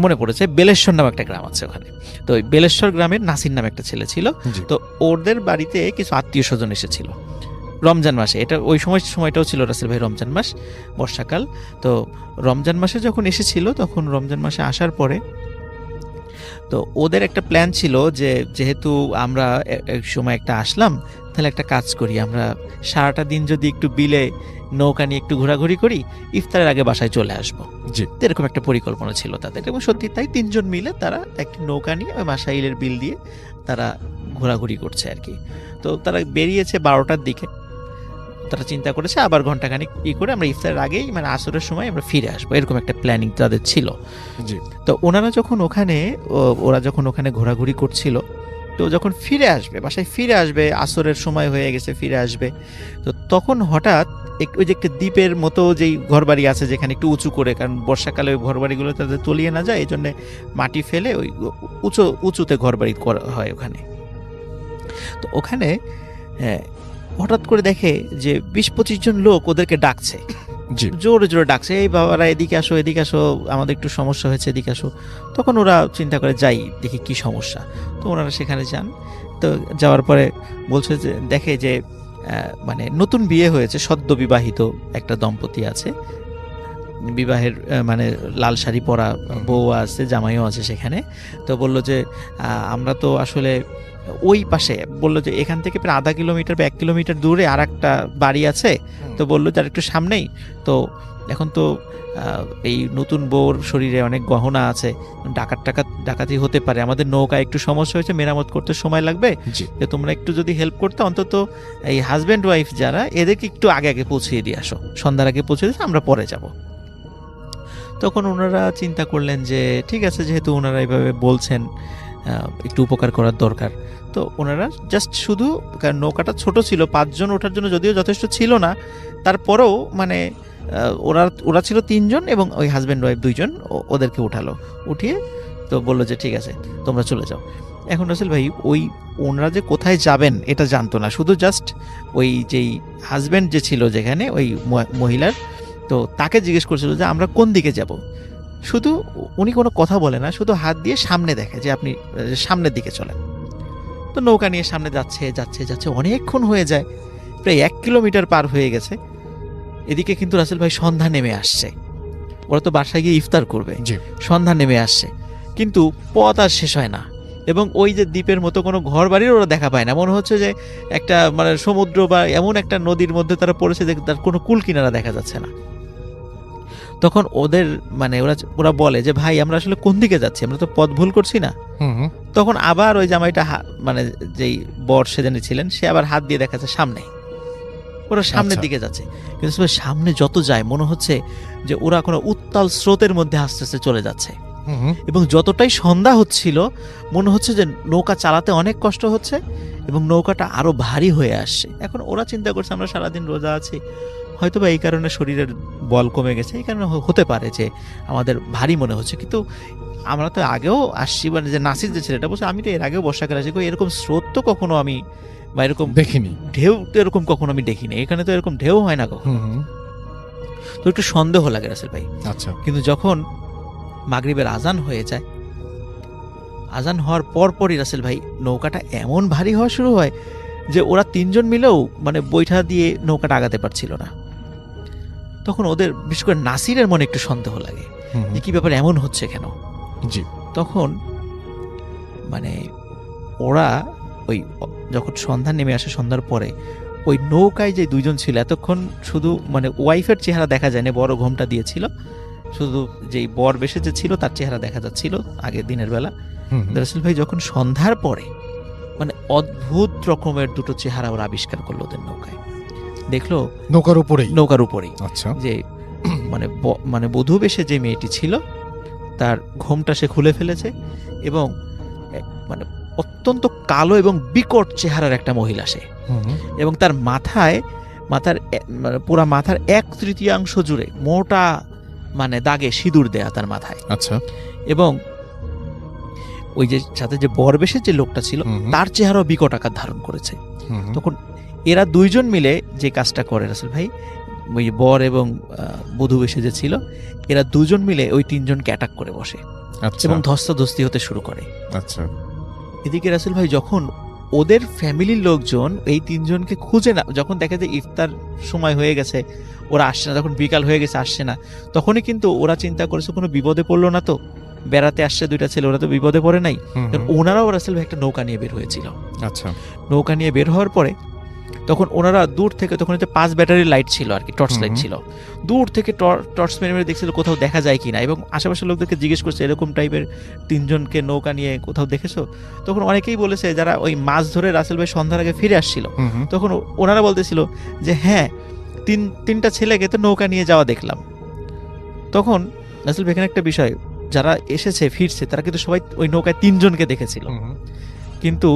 মনে পড়েছে বেলেশ্বর নামে একটা গ্রাম আছে ওখানে। তো ওই বেলেশ্বর গ্রামের নাসির নামে একটা ছেলে ছিল। জি তো ওদের বাড়িতে কিছু আত্মীয় স্বজন এসেছিল রমজান মাসে। এটা ওই সময়টাও ছিল রাসেল ভাই রমজান মাস, বর্ষাকাল। তো রমজান মাসে যখন এসেছিল, তখন রমজান মাসে আসার পরে তো ওদের একটা প্ল্যান ছিল যে যেহেতু আমরা এক সময় একটা আসলাম, তাহলে একটা কাজ করি, আমরা সারাটা দিন যদি একটু বিলে নৌকা নিয়ে একটু ঘোরাঘুরি করি, ইফতারের আগে বাসায় চলে আসবো। জি এরকম একটা পরিকল্পনা ছিল তাদের, এবং সত্যি তাই, 3 জন মিলে তারা একটি নৌকা নিয়ে ওই মাসাইলের বিল দিয়ে তারা ঘোরাঘুরি করছে আর কি। তো তারা বেরিয়েছে 12টার দিকে। তারা চিন্তা করেছে আবার ঘন্টাখানিক করে আমরা ইফতারের আগেই মানে আসরের সময় আমরা ফিরে আসবো, এরকম একটা প্ল্যানিং তাদের ছিল। জি তো ওরা যখন ওখানে ঘোরাঘুরি করছিল, তো যখন ফিরে আসবে, বাসায় ফিরে আসবে, আসরের সময় হয়ে গেছে, ফিরে আসবে, তো তখন হঠাৎ ওই যে একটা দ্বীপের মতো যেই ঘরবাড়ি আছে যেখানে একটু উঁচু করে, কারণ বর্ষাকালে ওই ঘরবাড়িগুলো তাদের তলিয়ে না যায়, এই জন্য মাটি ফেলে ওই উঁচুতে ঘরবাড়ি করা হয় ওখানে। তো ওখানে হঠাৎ করে দেখে যে 20-25 জন লোক ওদেরকে ডাকছে, জি জোরে জোরে ডাকছে, এই বাবারা এদিকে আসো, এদিকে আসো, আমাদের একটু সমস্যা হয়েছে, এদিকে আসো। তখন ওরা চিন্তা করে যাই দেখি কি সমস্যা। তো ওনারা সেখানে যান। তো যাওয়ার পরে বলছে যে দেখে যে মানে নতুন বিয়ে হয়েছে, সদ্য বিবাহিত একটা দম্পতি আছে, বিবাহের মানে লাল শাড়ি পরা বউ আছে, জামাইও আছে সেখানে। তো বলল যে আমরা তো আসলে ওই পাশে, বললো যে এখান থেকে প্রায় আধা কিলোমিটার বা 1 কিলোমিটার দূরে আর একটা বাড়ি আছে। তো বললো যে আর একটু সামনেই তো এখন তো এই নতুন বউর শরীরে অনেক গহনা আছে, ডাকাতি হতে পারে, আমাদের নৌকা একটু সমস্যা হয়েছে, মেরামত করতে সময় লাগবে, জি যে তোমরা একটু যদি হেল্প করতে, অন্তত এই হাজব্যান্ড ওয়াইফ যারা, এদেরকে একটু আগে আগে পৌঁছিয়ে দিয়ে আসো, সন্ধ্যার আগে পৌঁছে দিয়ে আমরা পরে যাব। তখন ওনারা চিন্তা করলেন যে ঠিক আছে, যেহেতু ওনারা এইভাবে বলছেন, একটু উপকার করার দরকার। তো ওনারা জাস্ট শুধু, কারণ নৌকাটা ছোট ছিল, 5 জন ওঠার জন্য যদিও যথেষ্ট ছিল না, তারপরেও মানে ওরা ছিল 3 জন, এবং ওই হাজব্যান্ড ওয়াইফ 2 জন ওদেরকে উঠিয়ে তো বললো যে ঠিক আছে তোমরা চলে যাও। এখন রাসেল ভাই ওনারা যে কোথায় যাবেন এটা জানতো না, শুধু জাস্ট ওই যেই হাজব্যান্ড যে ছিল যেখানে ওই মহিলার, তো তাকে জিজ্ঞেস করছিল যে আমরা কোন দিকে যাব। শুধু উনি কোনো কথা বলে না, শুধু হাত দিয়ে সামনে দেখে যে আপনি সামনের দিকে চলেন। তো নৌকা নিয়ে সামনে যাচ্ছে, অনেকক্ষণ হয়ে যায়, প্রায় 1 কিলোমিটার পার হয়ে গেছে। এদিকে কিন্তু রাসেল ভাই সন্ধ্যা নেমে আসছে, ওরা তো বাসায় গিয়ে ইফতার করবে, জি সন্ধ্যা নেমে আসছে, কিন্তু পথ আর শেষ হয় না, এবং ওই যে দ্বীপের মতো কোনো ঘর বাড়ির ওরা দেখা পায় না। মনে হচ্ছে যে একটা মানে সমুদ্র বা এমন একটা নদীর মধ্যে তারা পড়েছে যে তার কোনো কুল কিনারা দেখা যাচ্ছে না। তখন ওদের মানে ওরা বলে যে ভাই আমরা আসলে কোন দিকে যাচ্ছি, আমরা তো পথ ভুল করছি না। হুম তখন আবার ওই জামাইটা মানে যেই বর সেজানি ছিলেন, সে আবার হাত দিয়ে দেখাচ্ছে সামনে, ওরা সামনের দিকে যাচ্ছে। কিন্তু সামনে যত যায় মনে হচ্ছে যে ওরা কোনো উত্তাল স্রোতের মধ্যে আস্তে আস্তে চলে যাচ্ছে, হুম এবং যতটাই সন্ধ্যা হচ্ছিল মনে হচ্ছে যে নৌকা চালাতে অনেক কষ্ট হচ্ছে, এবং নৌকাটা আরো ভারী হয়ে আসছে। এখন ওরা চিন্তা করছে আমরা সারাদিন রোজা আছি, হয়তো বা এই কারণে শরীরের বল কমে গেছে, এই কারণে হতে পারে যে আমাদের ভারী মনে হচ্ছে। কিন্তু আমরা তো আগেও আসছি, মানে যে নাসির যে ছেলেটা বলছে আমি তো এর আগেও বর্ষাকালে আসি, এরকম স্রোত তো কখনো আমি বা এরকম দেখিনি। ঢেউ তো এরকম কখনো আমি দেখিনি, এখানে তো এরকম ঢেউ হয় না কখনো। তো একটু সন্দেহ লাগে রাসেল ভাই। আচ্ছা। কিন্তু যখন মাগরিবের আজান হয়ে যায়, আজান হওয়ার পরই রাসেল ভাই নৌকাটা এমন ভারী হওয়া শুরু হয় যে ওরা 3 জন মিলেও মানে বৈঠা দিয়ে নৌকাটা আগাতে পারছিল না। তখন ওদের বিশেষ করে নাসিরের মনে একটু সন্দেহ লাগে যে কি ব্যাপার, এমন হচ্ছে কেন। জি। তখন মানে ওরা ওই যখন সন্ধ্যা নেমে আসে, সন্ধ্যার পরে ওই নৌকায় যে 2 জন ছিল, এতক্ষণ শুধু মানে ওয়াইফের চেহারা দেখা যায়নি, বড় ঘোমটা দিয়েছিল, শুধু যেই বর বেশে যে ছিল তার চেহারা দেখা যাচ্ছিল আগের দিনের বেলা। রাসেল ভাই যখন সন্ধ্যার পরে মানে অদ্ভুত রকমের 2টো চেহারা ওরা আবিষ্কার করলো ওদের নৌকায়। দেখলো নৌকার উপরেই আচ্ছা যে মানে বধূ বেশে যে মেয়েটি ছিল তার ঘোমটা সে খুলে ফেলেছে, এবং মানে অত্যন্ত কালো এবং বিকট চেহারার একটা মহিলা সে, এবং তার মাথার মানে পুরা মাথার 1/3 জুড়ে মোটা মানে দাগে সিঁদুর দেয়া তার মাথায়। আচ্ছা। এবং ওই যে সাথে যে বরবেশের যে লোকটা ছিল তার চেহারাও বিকট আকার ধারণ করেছে। তখন এরা 2 জন মিলে যে কাজটা করে রাসেল ভাই, ওই বর এবং বধূ বেশে যে ছিল, এরা 2 জন মিলে ওই 3 জনকে অ্যাটাক করে বসে এবং ধস্তাধস্তি হতে শুরু করে। আচ্ছা। এদিকে রাসেল ভাই যখন ওদের ফ্যামিলির লোকজন এই 3 জনকে খুঁজে না, যখন দেখে যে ইফতার সময় হয়ে গেছে ওরা আসছে না, তখন বিকাল হয়ে গেছে আসছে না, তখনই কিন্তু ওরা চিন্তা করেছে কোনো বিপদে পড়লো না তো, বেড়াতে আসছে 2টা ছেলে, ওরা তো বিপদে পড়ে নাই। ওনারাও রাসেল ভাই একটা নৌকা নিয়ে বের হয়েছিল। আচ্ছা। নৌকা নিয়ে বের হওয়ার পরে তখন ওনারা দূর থেকে, তখন 5 ব্যাটারি লাইট ছিল আর কি, টর্চ লাইট ছিল, দূর থেকে টর্চ মেরে দেখছিল কোথাও দেখা যায় কিনা, এবং আশেপাশের লোকদেরকে জিজ্ঞেস করছে এরকম টাইপের 3 জনকে নৌকা নিয়ে কোথাও দেখেছো? তখন অনেকেই বলেছে যারা ওই মাছ ধরে রাসেল ভাই সন্ধ্যার আগে ফিরে আসছিল, তখন ওনারা বলতেছিল যে হ্যাঁ 3টা ছেলেকে তো নৌকা নিয়ে যাওয়া দেখলাম। তখন রাসেল ভাই এখানে একটা বিষয়, যারা এসেছে ফিরছে তারা কিন্তু সবাই ওই নৌকায় 3 জনকে দেখেছিল, কিন্তু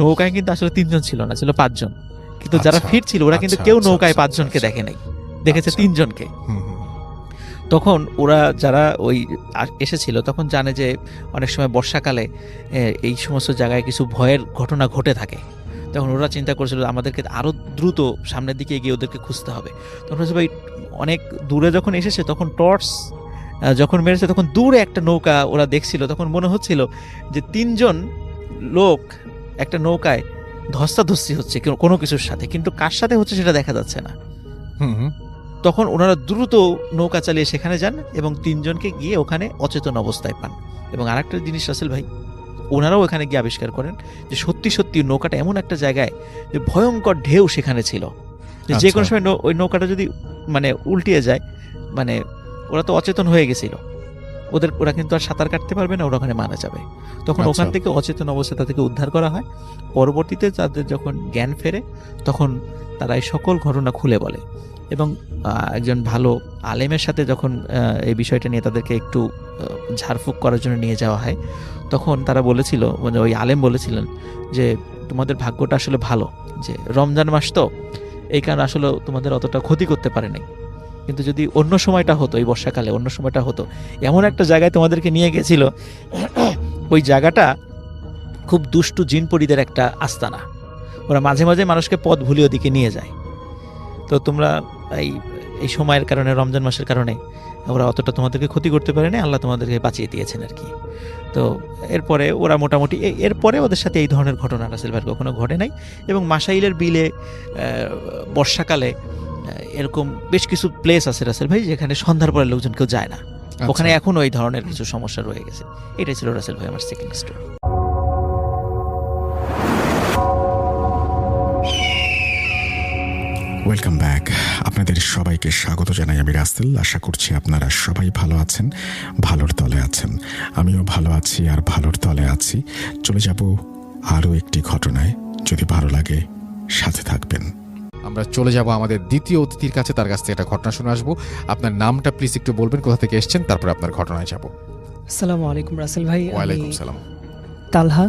নৌকায় কিন্তু আসলে 3 জন ছিল না, ছিল 5 জন। কিন্তু যারা ফিরছিল ওরা কিন্তু কেউ নৌকায় 5 জনকে দেখে নাই, দেখেছে 3 জনকে। তখন ওরা যারা ওই এসেছিল তখন জানে যে অনেক সময় বর্ষাকালে এই সমস্ত জায়গায় কিছু ভয়ের ঘটনা ঘটে থাকে। তখন ওরা চিন্তা করেছিল আমাদেরকে আরো দ্রুত সামনের দিকে এগিয়ে ওদেরকে খুঁজতে হবে। তখন ভাই অনেক দূরে যখন এসেছে তখন টর্চ যখন মেরেছে তখন দূরে একটা নৌকা ওরা দেখছিল, তখন মনে হচ্ছিল যে 3 জন লোক একটা নৌকায় ধস্তাধস্তি হচ্ছে কোনো কিছুর সাথে, কিন্তু কার সাথে হচ্ছে সেটা দেখা যাচ্ছে না। তখন ওনারা দ্রুত নৌকা চালিয়ে সেখানে যান এবং 3 জনকে গিয়ে ওখানে অচেতন অবস্থায় পান। এবং আরেকটা জিনিস রাসেল ভাই, ওনারাও ওখানে গিয়ে আবিষ্কার করেন যে সত্যি সত্যি নৌকাটা এমন একটা জায়গায় যে ভয়ঙ্কর ঢেউ সেখানে ছিল, যে কোনো সময় ওই নৌকাটা যদি মানে উল্টিয়ে যায়, মানে ওরা তো অচেতন হয়ে গেছিল, ওরা কিন্তু আর সাঁতার কাটতে পারবে না, ওরা ওখানে মারা যাবে। তখন ওখান থেকে অচেতন অবস্থায় তাদেরকে উদ্ধার করা হয়। পরবর্তীতে তাদের যখন জ্ঞান ফেরে তখন তারা এই সকল ঘটনা খুলে বলে, এবং একজন ভালো আলেমের সাথে যখন এই বিষয়টা নিয়ে তাদেরকে একটু ঝাড়ফুঁক করার জন্য নিয়ে যাওয়া হয়, তখন তারা বলেছিল, মানে ওই আলেম বলেছিলেন যে তোমাদের ভাগ্যটা আসলে ভালো, যে রমজান মাস তো এই কারণে আসলে তোমাদের অতটা ক্ষতি করতে পারে নাই, কিন্তু যদি অন্য সময়টা হতো, এই বর্ষাকালে অন্য সময়টা হতো, এমন একটা জায়গায় তোমাদেরকে নিয়ে গেছিল, ওই জায়গাটা খুব দুষ্টু জিনপরিদের একটা আস্তানা, ওরা মাঝে মাঝে মানুষকে পথ ভুলিয়ে ওদিকে নিয়ে যায়। তো তোমরা এই সময়ের কারণে, রমজান মাসের কারণে ওরা অতটা তোমাদেরকে ক্ষতি করতে পারে না, আল্লাহ তোমাদেরকে বাঁচিয়ে দিয়েছেন আর কি। তো এরপরে ওরা মোটামুটি এরপরে ওদের সাথে এই ধরনের ঘটনা রাসেল ভাই কখনো ঘটে নাই। এবং মাসাইলের বিলে বর্ষাকালে এরকম বেশ কিছু প্লেস আছে রাসেল ভাই যেখানে সন্ধ্যার পরে লোকজন কেউ যায় না, ওখানে এখনো এই ধরনের কিছু সমস্যা রয়ে গেছে। এটাই ছিল রাসেল ভাই আমার সেকেন্ড স্টোরি। ওয়েলকাম ব্যাক, আপনাদের সবাইকে স্বাগত জানাই আমি রাসেল। আশা করছি আপনারা সবাই ভালো আছেন, ভালোর তলে আছেন। আমিও ভালো আছি আর ভালোর তলে আছি। চলে যাব আরও একটি ঘটনায়, যদি ভালো লাগে সাথে থাকবেন। আমরা চলে যাব আমাদের দ্বিতীয় অতিথির কাছে, তার কাছ থেকে একটা ঘটনা শুনে আসবো। আপনার নামটা প্লিজ একটু বলবেন, কোথা থেকে এসেছেন, তারপরে আপনার ঘটনায় যাব। আসসালামু আলাইকুম রাসেল ভাই। ওয়ালাইকুম সালাম। তালহা,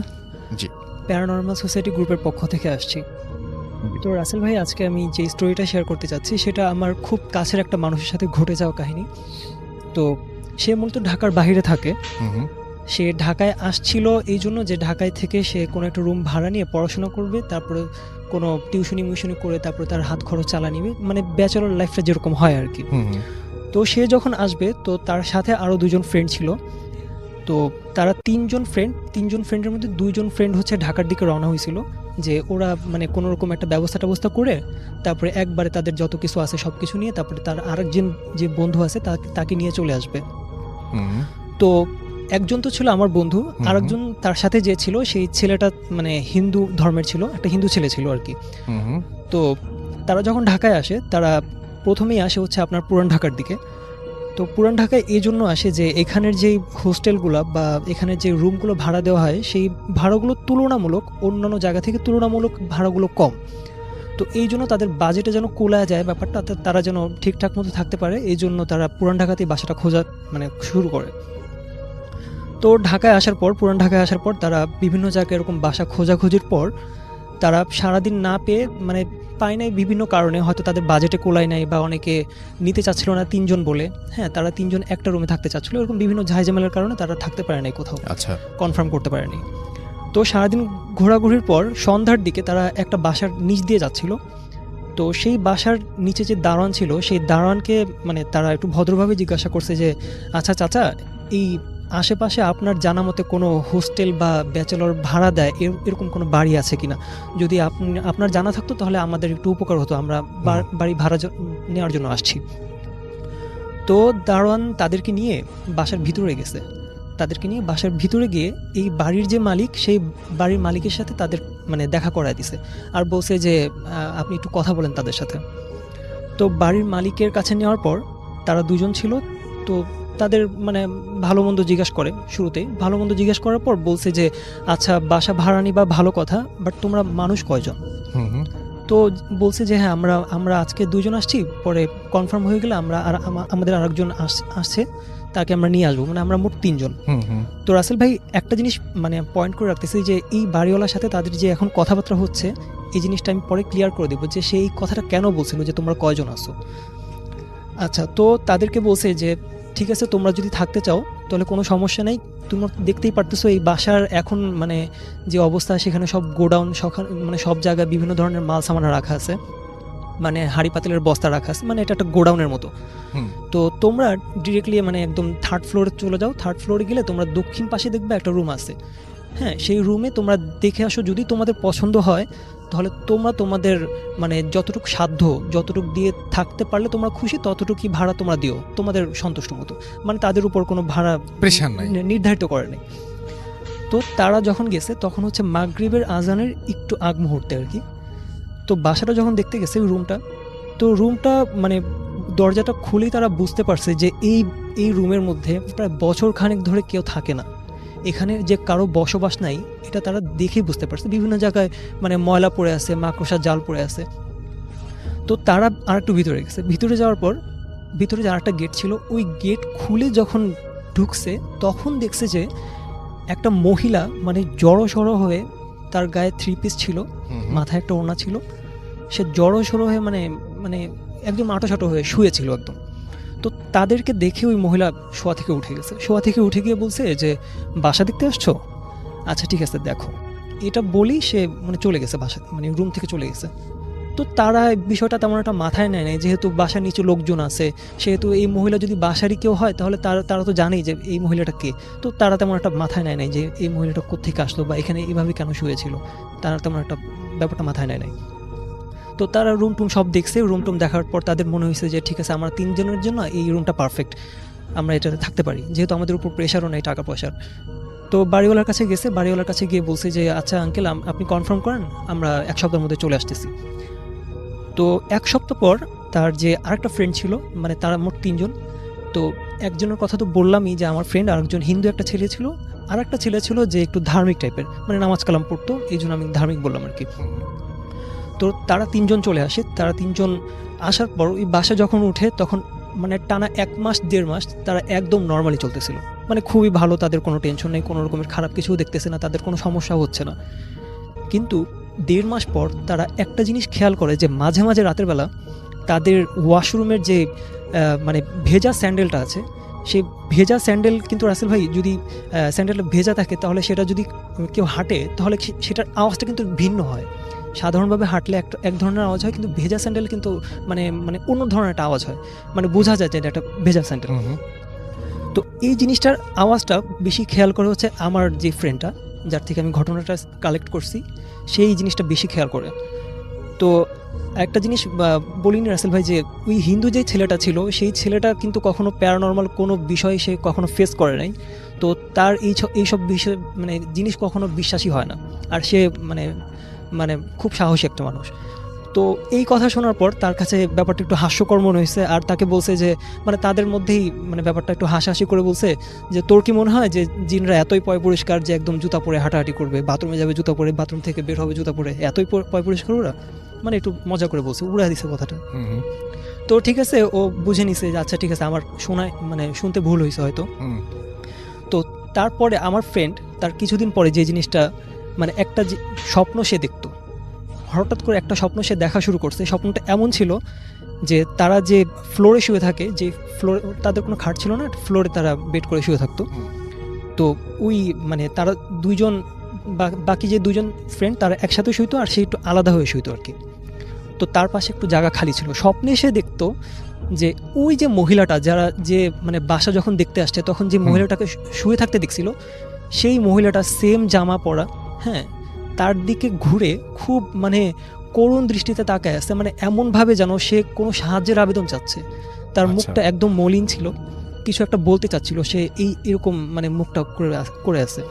জি, প্যারানর্মাল সোসাইটি গ্রুপের পক্ষ থেকে আসছি। তো রাসেল ভাই, আজকে আমি যে স্টোরিটা শেয়ার করতে চাচ্ছি সেটা আমার খুব কাছের একটা মানুষের সাথে ঘটে যাওয়া কাহিনী। তো সে মূলত ঢাকার বাইরে থাকে। হুম হুম সে ঢাকায় আসছিল এই জন্য যে ঢাকায় থেকে সে কোনো একটা রুম ভাড়া নিয়ে পড়াশোনা করবে, তারপরে কোনো টিউশনি মিউশনি করে তারপরে তার হাত খরচ চালা নিবে, মানে ব্যাচেলর লাইফটা যেরকম হয় আর কি। হুম হুম তো সে যখন আসবে তো তার সাথে আরও দুজন ফ্রেন্ড ছিল। তো তারা তিনজন ফ্রেন্ডের মধ্যে দুইজন ফ্রেন্ড হচ্ছে ঢাকার দিকে রওনা হয়েছিল, যে ওরা মানে কোনো রকম একটা ব্যবস্থা করে তারপরে একবারে তাদের যত কিছু আছে সব কিছু নিয়ে তারপরে তার আরেকজন যে বন্ধু আছে তাকে নিয়ে চলে আসবে। হুম তো একজন তো ছিল আমার বন্ধু, আরেকজন তার সাথে যে ছিল সেই ছেলেটা মানে হিন্দু ধর্মের ছিল, একটা হিন্দু ছেলে ছিল আর কি। হুম হুম তো তারা যখন ঢাকায় আসে তারা প্রথমেই আসে হচ্ছে আপনার পুরান ঢাকার দিকে। তো পুরান ঢাকায় এই জন্য আসে যে এখানের যেই হোস্টেলগুলো বা এখানের যে রুমগুলো ভাড়া দেওয়া হয় সেই ভাড়াগুলো তুলনামূলক অন্যান্য জায়গা থেকে তুলনামূলক ভাড়াগুলো কম। তো এই জন্য তাদের বাজেটে যেন কোলায় যায় ব্যাপারটা, তারা যেন ঠিকঠাক মতো থাকতে পারে, এই জন্য তারা পুরান ঢাকাতেই বাসাটা খোঁজা মানে শুরু করে। তো পুরান ঢাকায় আসার পর তারা বিভিন্ন জায়গায় এরকম বাসা খোঁজাখুঁজির পর তারা সারাদিন না পেয়ে মানে পায় নাই বিভিন্ন কারণে, হয়তো তাদের বাজেটে কোলায় নাই বা অনেকে নিতে চাচ্ছিল না তিনজন বলে। হ্যাঁ, তারা তিনজন একটা রুমে থাকতে চাচ্ছিল, এরকম বিভিন্ন ঝামেলার কারণে তারা থাকতে পারে নাই, কোথাও আচ্ছা কনফার্ম করতে পারেনি। তো সারাদিন ঘোরাঘুরির পর সন্ধ্যার দিকে তারা একটা বাসার নিচ দিয়ে যাচ্ছিল। তো সেই বাসার নিচে যে দারোয়ান ছিল সেই দারোয়ানকে মানে তারা একটু ভদ্রভাবে জিজ্ঞাসা করছে যে আচ্ছা চাচা, এই আশেপাশে আপনার জানা মতে কোনো হোস্টেল বা ব্যাচেলর ভাড়া দেয় এরকম কোনো বাড়ি আছে কিনা? যদি আপনার জানা থাকতো তাহলে আমাদের একটু উপকার হতো, আমরা বাড়ি ভাড়া নেওয়ার জন্য আসছি। তো দারোয়ান তাদেরকে নিয়ে বাসার ভিতরে গেছে। বাসার ভিতরে গিয়ে এই বাড়ির যে মালিক সেই বাড়ির মালিকের সাথে তাদের মানে দেখা করায় দিছে, আর বলছে যে আপনি একটু কথা বলেন তাদের সাথে। তো বাড়ির মালিকের কাছে নেওয়ার পর তারা দুজন ছিল, তো তাদের মানে ভালো মন্দ জিজ্ঞাসা করে, শুরুতেই ভালো মন্দ জিজ্ঞাসা করার পর বলছে যে আচ্ছা বাসা ভাড়া নিবা ভালো কথা, বাট তোমরা মানুষ কয়জন? হুম হুম তো বলছে যে হ্যাঁ আমরা আজকে দুজন আসছি, পরে কনফার্ম হয়ে গেলে আমরা আর আমাদের আরেকজন আসছে, তাকে আমরা নিয়ে আসবো, মানে আমরা মোট তিনজন। হুম হুম তো রাসেল ভাই, একটা জিনিস মানে পয়েন্ট করে রাখতেছি যে এই বাড়িওয়ালার সাথে তাদের যে এখন কথাবার্তা হচ্ছে এই জিনিসটা আমি পরে ক্লিয়ার করে দেবো যে সেই কথাটা কেন বলছিল যে তোমরা কয়জন আসো। আচ্ছা, তো তাদেরকে বলছে যে ঠিক আছে, তোমরা যদি থাকতে চাও তাহলে কোনো সমস্যা নেই, তোমরা দেখতেই পারতেছো এই বাসার এখন মানে যে অবস্থা, সেখানে সব গোডাউন মানে সব জায়গায় বিভিন্ন ধরনের মাল সামানা রাখা আছে, মানে হাঁড়ি পাতিলের বস্তা রাখা আছে, মানে এটা একটা গোডাউনের মতো। হুম তো তোমরা ডিরেক্টলি মানে একদম থার্ড ফ্লোরে চলে যাও, থার্ড ফ্লোরে গেলে তোমরা দক্ষিণ পাশে দেখবে একটা রুম আছে। হ্যাঁ, সেই রুমে তোমরা দেখে আসো, যদি তোমাদের পছন্দ হয় তাহলে তোমরা তোমাদের মানে যতটুকু সাধ্য যতটুকু দিয়ে থাকতে পারলে তোমরা খুশি, ততটুকুই ভাড়া তোমরা দিও তোমাদের সন্তুষ্ট মতো, মানে তাদের উপর কোনো ভাড়া প্রেশার নাই। নির্ধারিত করে নেই। তো তারা যখন গেছে তখন হচ্ছে মাগরিবের আজানের একটু আগ মুহূর্তে আর কি। তো বাসাটা যখন দেখতে গেছে রুমটা মানে দরজাটা খুলেই তারা বুঝতে পারছে যে এই রুমের মধ্যে প্রায় বছর খানেক ধরে কেউ থাকে না, এখানে যে কারো বসবাস নাই এটা তারা দেখেই বুঝতে পারছে। বিভিন্ন জায়গায় মানে ময়লা পড়ে আছে, মাকড়সার জাল পড়ে আছে। তো তারা আরেকটু ভিতরে গেছে, ভিতরে যাওয়ার পর ভিতরে যে আরেকটা গেট ছিল, ওই গেট খুলে যখন ঢুকছে তখন দেখছে যে একটা মহিলা মানে জড়ো হয়ে, তার গায়ে 3 পিস ছিল, মাথায় একটা ওড়না ছিল, সে জড়ো হয়ে মানে মানে একদম আটোসাটো হয়ে শুয়েছিল একদম। তো তাদেরকে দেখে ওই মহিলা শোয়া থেকে উঠে গিয়ে বলছে যে বাসা দেখতে আসছো, আচ্ছা ঠিক আছে দেখো, এটা বলেই সে মানে চলে গেছে বাসা, মানে রুম থেকে চলে গেছে। তো তারা বিষয়টা তেমন একটা মাথায় নেয় নাই, যেহেতু বাসার নিচে লোকজন আছে, সেহেতু এই মহিলা যদি বাসারই কেউ হয় তাহলে তারা তো জানেই যে এই মহিলাটা কে। তো তারা তেমন একটা মাথায় নেয় নাই যে এই মহিলাটা কোত্থেকে আসলো বা এখানে এইভাবে কেন শুয়েছিল, তারা তেমন একটা ব্যাপারটা মাথায় নেয় নাই। তো তারা রুম টুম সব দেখছে, রুম টুম দেখার পর তাদের মনে হয়েছে যে ঠিক আছে, আমরা তিনজনের জন্য এই রুমটা পারফেক্ট, আমরা এটাতে থাকতে পারি, যেহেতু আমাদের উপর প্রেশারও নেই টাকা পয়সার। তো বাড়িওয়ালার কাছে গিয়ে বলছে যে আচ্ছা আঙ্কেল, আপনি কনফার্ম করেন, আমরা 1 সপ্তাহের মধ্যে চলে আসতেছি। তো 1 সপ্তাহ পর তার যে আরেকটা ফ্রেন্ড ছিল, মানে তারা মোট 3 জন। তো একজনের কথা তো বললামই যে আমার ফ্রেন্ড, আরেকজন হিন্দু একটা ছেলে ছিল, আর একটা ছেলে ছিল যে একটু ধার্মিক টাইপের, মানে নামাজ কালাম পড়তো, এই জন্য আমি ধার্মিক বললাম আর কি। তো তারা 3 জন চলে আসে। তারা 3 জন আসার পর ওই বাসা যখন উঠে তখন মানে টানা 1 মাস 1.5 মাস তারা একদম নর্মালি চলতেছিল, মানে খুবই ভালো, তাদের কোনো টেনশন নেই, কোনো রকমের খারাপ কিছুও দেখতেছে না, তাদের কোনো সমস্যা হচ্ছে না। কিন্তু 1.5 মাস পর তারা একটা জিনিস খেয়াল করে যে মাঝে মাঝে রাতের বেলা তাদের ওয়াশরুমের যে মানে ভেজা স্যান্ডেলটা আছে, সেই ভেজা স্যান্ডেল কিন্তু রাসেল ভাই যদি স্যান্ডেলটা ভেজা থাকে তাহলে সেটা যদি কেউ হাঁটে তাহলে সেটার আওয়াজটা কিন্তু ভিন্ন হয়। সাধারণভাবে হাঁটলে এক ধরনের আওয়াজ হয়, কিন্তু ভেজা স্যান্ডেল কিন্তু মানে মানে অন্য ধরনের একটা আওয়াজ হয়, মানে বোঝা যায় যে এটা একটা ভেজা স্যান্ডেল। তো এই জিনিসটার আওয়াজটা বেশি খেয়াল করে হচ্ছে আমার যে ফ্রেন্ডটা, যার থেকে আমি ঘটনাটা কালেক্ট করছি, সেই জিনিসটা বেশি খেয়াল করে। তো একটা জিনিস বলিনি রাসেল ভাই, যে ওই হিন্দু যে ছেলেটা ছিল সেই ছেলেটা কিন্তু কখনো প্যারানর্মাল কোনো বিষয় সে কখনো ফেস করে নাই। তো তার এইসব বিষয় মানে জিনিস কখনো বিশ্বাসী হয় না, আর সে মানে মানে খুব সাহসী একটা মানুষ। তো এই কথা শোনার পর তার কাছে ব্যাপারটা একটু হাস্যকর মনে হয়েছে, আর তাকে বলছে যে মানে তাদের মধ্যেই মানে ব্যাপারটা একটু হাসাহাসি করে বলছে যে তোর কি মনে হয় যে জিনরা এতই পয় পরিষ্কার যে একদম জুতা পরে হাঁটাহাঁটি করবে, বাথরুমে যাবে জুতা পরে, বাথরুম থেকে বের হবে জুতা পরে, এতই পয় পরিষ্কার ওরা? মানে একটু মজা করে বলছে, উড়া দিছে কথাটা। তো ঠিক আছে, ও বুঝে নিছে যে আচ্ছা ঠিক আছে আমার শোনায় মানে শুনতে ভুল হয়েছে হয়তো। তো তারপরে আমার ফ্রেন্ড তার কিছুদিন পরে যে জিনিসটা মানে একটা স্বপ্ন সে দেখতো, হঠাৎ করে একটা স্বপ্ন সে দেখা শুরু করছে। স্বপ্নটা এমন ছিল যে তারা যে ফ্লোরে শুয়ে থাকে, যে ফ্লোরে তাদের কোনো খাট ছিল না, ফ্লোরে তারা বেড করে শুয়ে থাকতো। তো ওই মানে তারা দুইজন বাকি যে দুজন ফ্রেন্ড তারা একসাথে শুইতো, আর সে একটু আলাদা হয়ে শুইতো আর কি। তো তার পাশে একটু জায়গা খালি ছিল। স্বপ্নে সে দেখতো যে ওই যে মহিলাটা যারা যে মানে বাসা যখন দেখতে আসছে তখন যে মহিলাটাকে শুয়ে থাকতে দেখছিল, সেই মহিলাটা সেম জামা পরা, হ্যাঁ, তার দিকে ঘুরে খুব মানে করুণ দৃষ্টিতে তাকায় আছে, মানে এমনভাবে যেন সে কোনো সাহায্যের আবেদন চাচ্ছে। তার মুখটা একদম মলিন ছিল, কিছু একটা বলতে চাচ্ছিল সে, এরকম মানে মুখটা করে আছে।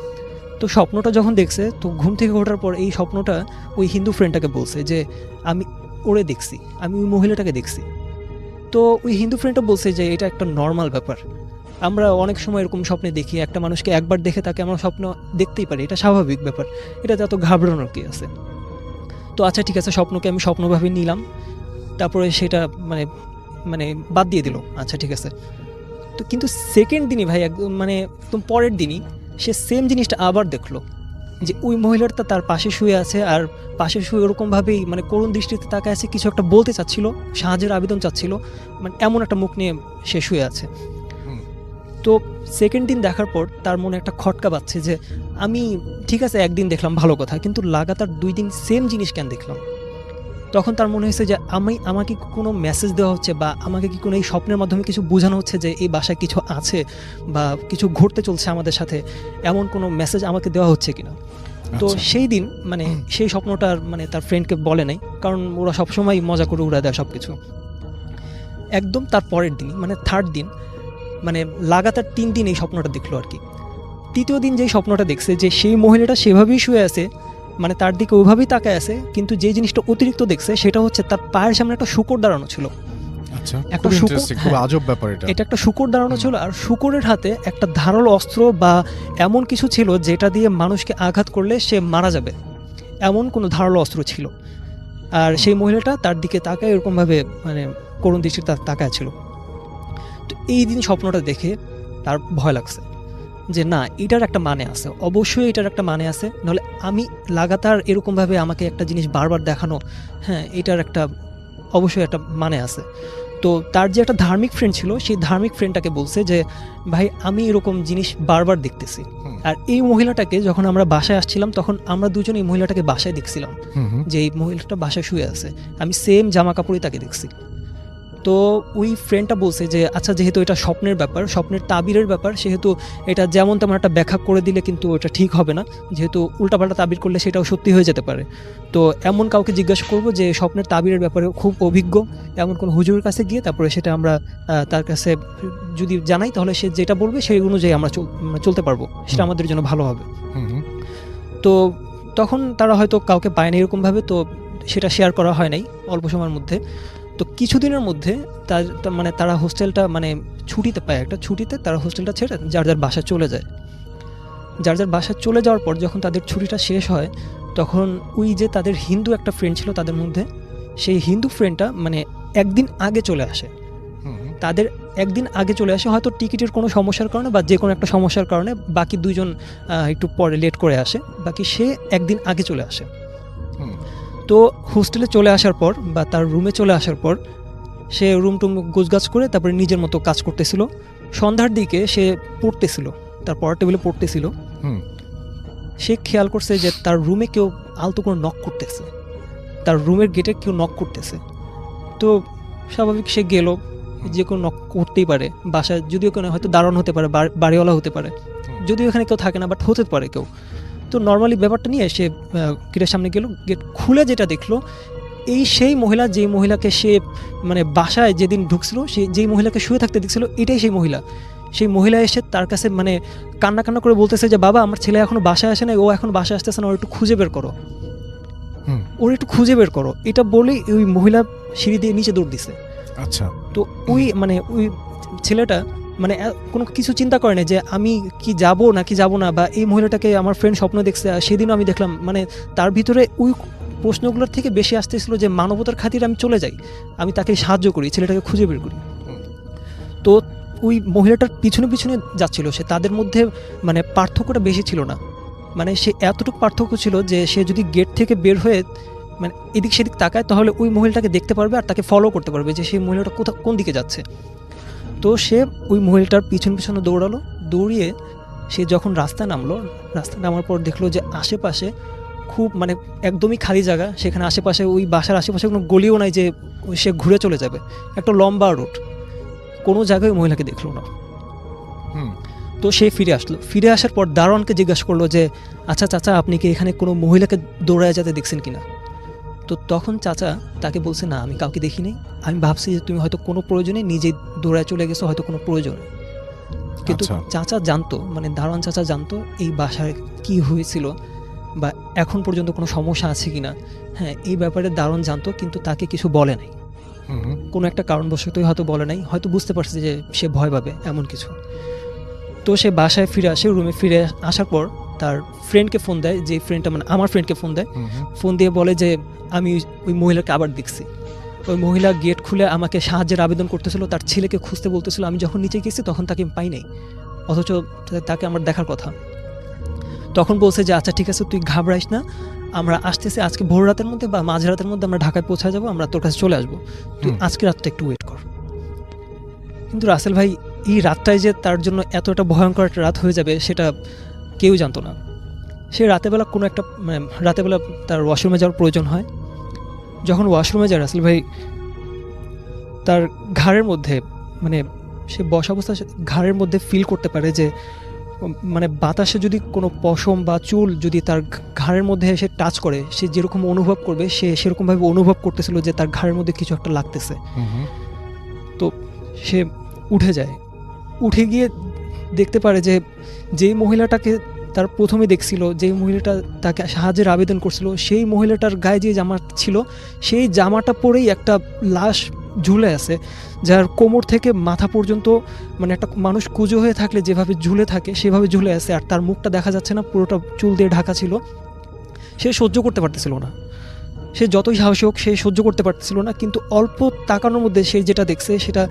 তো স্বপ্নটা যখন দেখছে, তো ঘুম থেকে ওঠার পর এই স্বপ্নটা ওই হিন্দু ফ্রেন্ডটাকে বলছে যে আমি ওরে দেখছি, আমি ওই মহিলাটাকে দেখছি। তো ওই হিন্দু ফ্রেন্ডটা বলছে যে এটা একটা নর্মাল ব্যাপার, আমরা অনেক সময় এরকম স্বপ্নে দেখি, একটা মানুষকে একবার দেখে তাকে আমরা স্বপ্ন দেখতেই পারি, এটা স্বাভাবিক ব্যাপার, এটাতে এত ঘাবড়ানোর কি আছে। তো আচ্ছা ঠিক আছে, স্বপ্নকে আমি স্বপ্নভাবে নিলাম, তারপরে সেটা মানে মানে বাদ দিয়ে দিল, আচ্ছা ঠিক আছে। তো কিন্তু সেকেন্ড দিনই ভাই একদম মানে একদম পরের দিনই সে সেম জিনিসটা আবার দেখলো, যে ওই মহিলাটা তার পাশে শুয়ে আছে, আর পাশে শুয়ে ওরকমভাবেই মানে করুণ দৃষ্টিতে তাকায় আছে, কিছু একটা বলতে চাচ্ছিল, সাহায্যের আবেদন চাচ্ছিল, মানে এমন একটা মুখ নিয়ে সে শুয়ে আছে। তো সেকেন্ড দিন দেখার পর তার মনে একটা খটকা বাজছে যে আমি ঠিক আছে একদিন দেখলাম ভালো কথা, কিন্তু লাগাতার 2 দিন সেম জিনিস কেন দেখলাম। তখন তার মনে হয়েছে যে আমাকে কোনো মেসেজ দেওয়া হচ্ছে, বা আমাকে কি কোনো এই স্বপ্নের মাধ্যমে কিছু বোঝানো হচ্ছে যে এই বাসায় কিছু আছে বা কিছু ঘটতে চলছে আমাদের সাথে, এমন কোনো মেসেজ আমাকে দেওয়া হচ্ছে কিনা। তো সেই দিন মানে সেই স্বপ্নটার মানে তার ফ্রেন্ডকে বলে নাই, কারণ ওরা সবসময় মজা করে উড়া দেয় সব কিছু। একদম তার পরের দিন মানে থার্ড দিন, মানে লাগাতার 3 দিন এই স্বপ্নটা দেখলো আর কি। তৃতীয় দিন যেই স্বপ্নটা দেখছে যে সেই মহিলাটা সেভাবেই শুয়ে আছে, মানে তার দিকে ওইভাবেই তাকায় আছে, কিন্তু যে জিনিসটা অতিরিক্ত দেখছে সেটা হচ্ছে তার পায়ের সামনে একটা শূকর দাঁড়ানো ছিল। আচ্ছা, একটা খুব শূকর, ইন্টারেস্টিং, খুব আজব ব্যাপার এটা। এটা একটা শূকর দাঁড়ানো ছিল, আর শূকরের হাতে একটা ধারালো অস্ত্র বা এমন কিছু ছিল যেটা দিয়ে মানুষকে আঘাত করলে সে মারা যাবে, এমন কোনো ধারালো অস্ত্র ছিল। আর সেই মহিলাটা তার দিকে তাকায় এরকমভাবে মানে করুণ দৃষ্টিতে তাকায় ছিল। তো এই দিন স্বপ্নটা দেখে তার ভয় লাগছে যে না, এটার একটা মানে আছে, অবশ্যই এটার একটা মানে আছে, নাহলে আমি লাগাতার এরকমভাবে আমাকে একটা জিনিস বারবার দেখানো, হ্যাঁ, এটার একটা অবশ্যই একটা মানে আছে। তো তার যে একটা ধার্মিক ফ্রেন্ড ছিল, সেই ধার্মিক ফ্রেন্ডটাকে বলছে যে ভাই আমি এরকম জিনিস বারবার দেখতেছি। আর এই মহিলাটাকে যখন আমরা বাসায় আসছিলাম তখন আমরা দুজন এই মহিলাটাকে বাসায় দেখছিলাম, যে এই মহিলাটা বাসায় শুয়ে আছে, আমি সেম জামা কাপড়ই তাকে দেখছি। তো ওই ফ্রেন্ডটা বলছে যে আচ্ছা যেহেতু এটা স্বপ্নের ব্যাপার, স্বপ্নের তাবিরের ব্যাপার, সেহেতু এটা যেমন তেমন একটা ব্যাখ্যা করে দিলে কিন্তু এটা ঠিক হবে না, যেহেতু উল্টাপাল্টা তাবির করলে সেটাও সত্যি হয়ে যেতে পারে। তো এমন কাউকে জিজ্ঞাসা করবো যে স্বপ্নের তাবিরের ব্যাপারে খুব অভিজ্ঞ, এমন কোনো হুজুরের কাছে গিয়ে তারপরে সেটা আমরা তার কাছে যদি জানাই তাহলে সে যেটা বলবে সেই অনুযায়ী আমরা চলতে পারবো, সেটা আমাদের জন্য ভালো হবে। তো তখন তারা হয়তো কাউকে পায় না এরকমভাবে, তো সেটা শেয়ার করা হয় নাই অল্প সময়ের মধ্যে। তো কিছুদিনের মধ্যে মানে তারা হোস্টেলটা মানে ছুটিতে পায়, একটা ছুটিতে তারা হোস্টেলটা ছেড়ে যার যার বাসায় চলে যায়। যার যার বাসায় চলে যাওয়ার পর যখন তাদের ছুটিটা শেষ হয় তখন ওই যে তাদের হিন্দু একটা ফ্রেন্ড ছিল তাদের মধ্যে, সেই হিন্দু ফ্রেন্ডটা মানে একদিন আগে চলে আসে, তাদের একদিন আগে চলে আসে, হয়তো টিকিটের কোনো সমস্যার কারণে বা যে কোনো একটা সমস্যার কারণে বাকি দুইজন একটু পরে লেট করে আসে, বাকি সে একদিন আগে চলে আসে। তো হোস্টেলে চলে আসার পর বা তার রুমে চলে আসার পর সে রুম টুম গোছগাছ করে তারপরে নিজের মতো কাজ করতেছিল। সন্ধ্যার দিকে সে পড়তেছিল, তার পড়ার টেবিলে পড়তেছিল। হুম। সে খেয়াল করছে যে তার রুমে কেউ আলতো করে নক করতেছে, তার রুমের গেটে কেউ নক করতেছে। তো স্বাভাবিক সে গেল, যে কেউ নক করতেই পারে বাসায়, যদিও কোনো হয়তো দারোয়ান হতে পারে, বাড়িওয়ালা হতে পারে, যদিও এখানে কেউ থাকে না, বাট হতে পারে কেউ। তো নর্মালি ব্যাপারটা নিয়ে সে গেটের সামনে গেল, গেট খুলে যেটা দেখলো এই সেই মহিলা, যেই মহিলাকে সে মানে বাসায় যেদিন ঢুকছিল, সে যেই মহিলাকে শুয়ে থাকতে দেখছিল, এটাই সেই মহিলা। সেই মহিলা এসে তার কাছে মানে কান্না কান্না করে বলতেছে যে বাবা, আমার ছেলে এখনো বাসায় আসে না, ও এখন বাসায় আসতেছে না, ওর একটু খুঁজে বের করো, হুম। ওর একটু খুঁজে বের করো। এটা বলেই ওই মহিলা সিঁড়ি দিয়ে নিচে দৌড় দিছে। আচ্ছা। তো ওই মানে ওই ছেলেটা মানে কোনো কিছু চিন্তা করে না যে আমি কি যাব নাকি যাব না, বা এই মহিলাটাকে আমার ফ্রেন্ড স্বপ্ন দেখছে, সেদিনও আমি দেখলাম। মানে তার ভিতরে ওই প্রশ্নগুলোর থেকে বেশি আসতেছিল যে মানবতার খাতিরে আমি চলে যাই, আমি তাকে সাহায্য করি, ছেলেটাকে খুঁজে বের করি। তো ওই মহিলাটার পিছনে পিছনে যাচ্ছিল সে, তাদের মধ্যে মানে পার্থক্যটা বেশি ছিল না। মানে সে এতটুকু পার্থক্য ছিল যে সে যদি গেট থেকে বের হয়ে মানে এদিক সেদিক তাকায়, তাহলে ওই মহিলাটাকে দেখতে পারবে আর তাকে ফলো করতে পারবে যে সেই মহিলাটা কোন দিকে যাচ্ছে। তো সে ওই মহিলাটার পিছনে পিছনে দৌড়ালো, দৌড়িয়ে সে যখন রাস্তায় নামলো, রাস্তায় নামার পর দেখলো যে আশেপাশে খুব মানে একদমই খালি জায়গা, সেখানে আশেপাশে ওই বাসার আশেপাশে কোনো গলিও নাই যে সে ঘুরে চলে যাবে, একটা লম্বা রোড, কোনো জায়গায় ওই মহিলাকে দেখলো না। হুম। তো সে ফিরে আসলো, ফিরে আসার পর দারোয়ানকে জিজ্ঞাসা করলো যে আচ্ছা চাচা, আপনি কি এখানে কোনো মহিলাকে দৌড়ায় যেতে দেখছেন কিনা? তো তখন চাচা তাকে বলছে না, আমি কাউকে দেখিনি, আমি ভাবছি যে তুমি হয়তো কোনো প্রয়োজনে নিজেই দৌড়ায় চলে গেছো, হয়তো কোনো প্রয়োজনে। কিন্তু আচ্ছা। চাচা জানতো, মানে দারোয়ান চাচা জানতো এই বাসায় কি হয়েছিল বা এখন পর্যন্ত কোনো সমস্যা আছে কিনা। হ্যাঁ, এই ব্যাপারে দারোয়ান জানতো, কিন্তু তাকে কিছু বলে নাই, হুম। কোনো একটা কারণবশতই হয়তো বলে নাই, হয়তো বুঝতে পারছে যে সে ভয় পাবে এমন কিছু। তো সে বাসায় ফিরে আসে, রুমে ফিরে আসার পর তার ফ্রেন্ডকে ফোন দেয়, যে ফ্রেন্ডটা মানে আমার ফ্রেন্ডকে ফোন দেয়, হুম। ফোন দিয়ে বলে যে আমি ওই মহিলাকে আবার দেখছি। ওই মহিলা গেট খুলে আমাকে সাহায্যের আবেদন করতেছিল, তার ছেলেকে খুঁজতে বলতেছিল। আমি যখন নিচে গেছি তখন তাকে পাই নাই, অথচ তাকে আমার দেখার কথা। তখন বলছে যে আচ্ছা ঠিক আছে, তুই ঘাবড়াইস না, আমরা আসতেছি আজকে ভোর রাতের মধ্যে বা মাঝরাতের মধ্যে আমরা ঢাকায় পৌঁছে যাবো, আমরা তোর কাছে চলে আসবো, তুই আজকে রাতটা একটু ওয়েট কর। কিন্তু রাসেল ভাই, এই রাতটাই যে তার জন্য এত একটা ভয়ঙ্কর একটা রাত হয়ে যাবে সেটা কেউ জানতো না। সে রাতেবেলা কোনো একটা মানে রাতেবেলা তার ওয়াশরুমে যাওয়ার প্রয়োজন হয়। যখন ওয়াশরুমে যায় রাসেল ভাই, তার ঘাড়ের মধ্যে মানে সে বসা অবস্থায় ঘাড়ের মধ্যে ফিল করতে পারে যে মানে বাতাসে যদি কোনো পশম বা চুল যদি তার ঘাড়ের মধ্যে এসে টাচ করে, সে যেরকম অনুভব করবে সে সেরকমভাবে অনুভব করতেছিল যে তার ঘাড়ের মধ্যে কিছু একটা লাগতেছে। তো সে উঠে যায়, উঠে গিয়ে দেখতে পারে যে যেই মহিলাটাকে তার প্রথমে দেখছিল, যেই মহিলাটা তাকে সাহায্যের আবেদন করছিল, সেই মহিলাটার গায়ে যে জামা ছিল সেই জামাটা পরেই একটা লাশ ঝুলে আছে, যার কোমর থেকে মাথা পর্যন্ত মানে একটা মানুষ কুঁজো হয়ে থাকলে যেভাবে ঝুলে থাকে সেভাবে ঝুলে আছে, আর তার মুখটা দেখা যাচ্ছে না, পুরোটা চুল দিয়ে ঢাকা ছিল। সে সহ্য করতে পারতেছিল না, সে যতই সাহসী হোক সে সহ্য করতে পারতেছিল না। কিন্তু অল্প তাকানোর মধ্যে সে যেটা দেখছে সেটা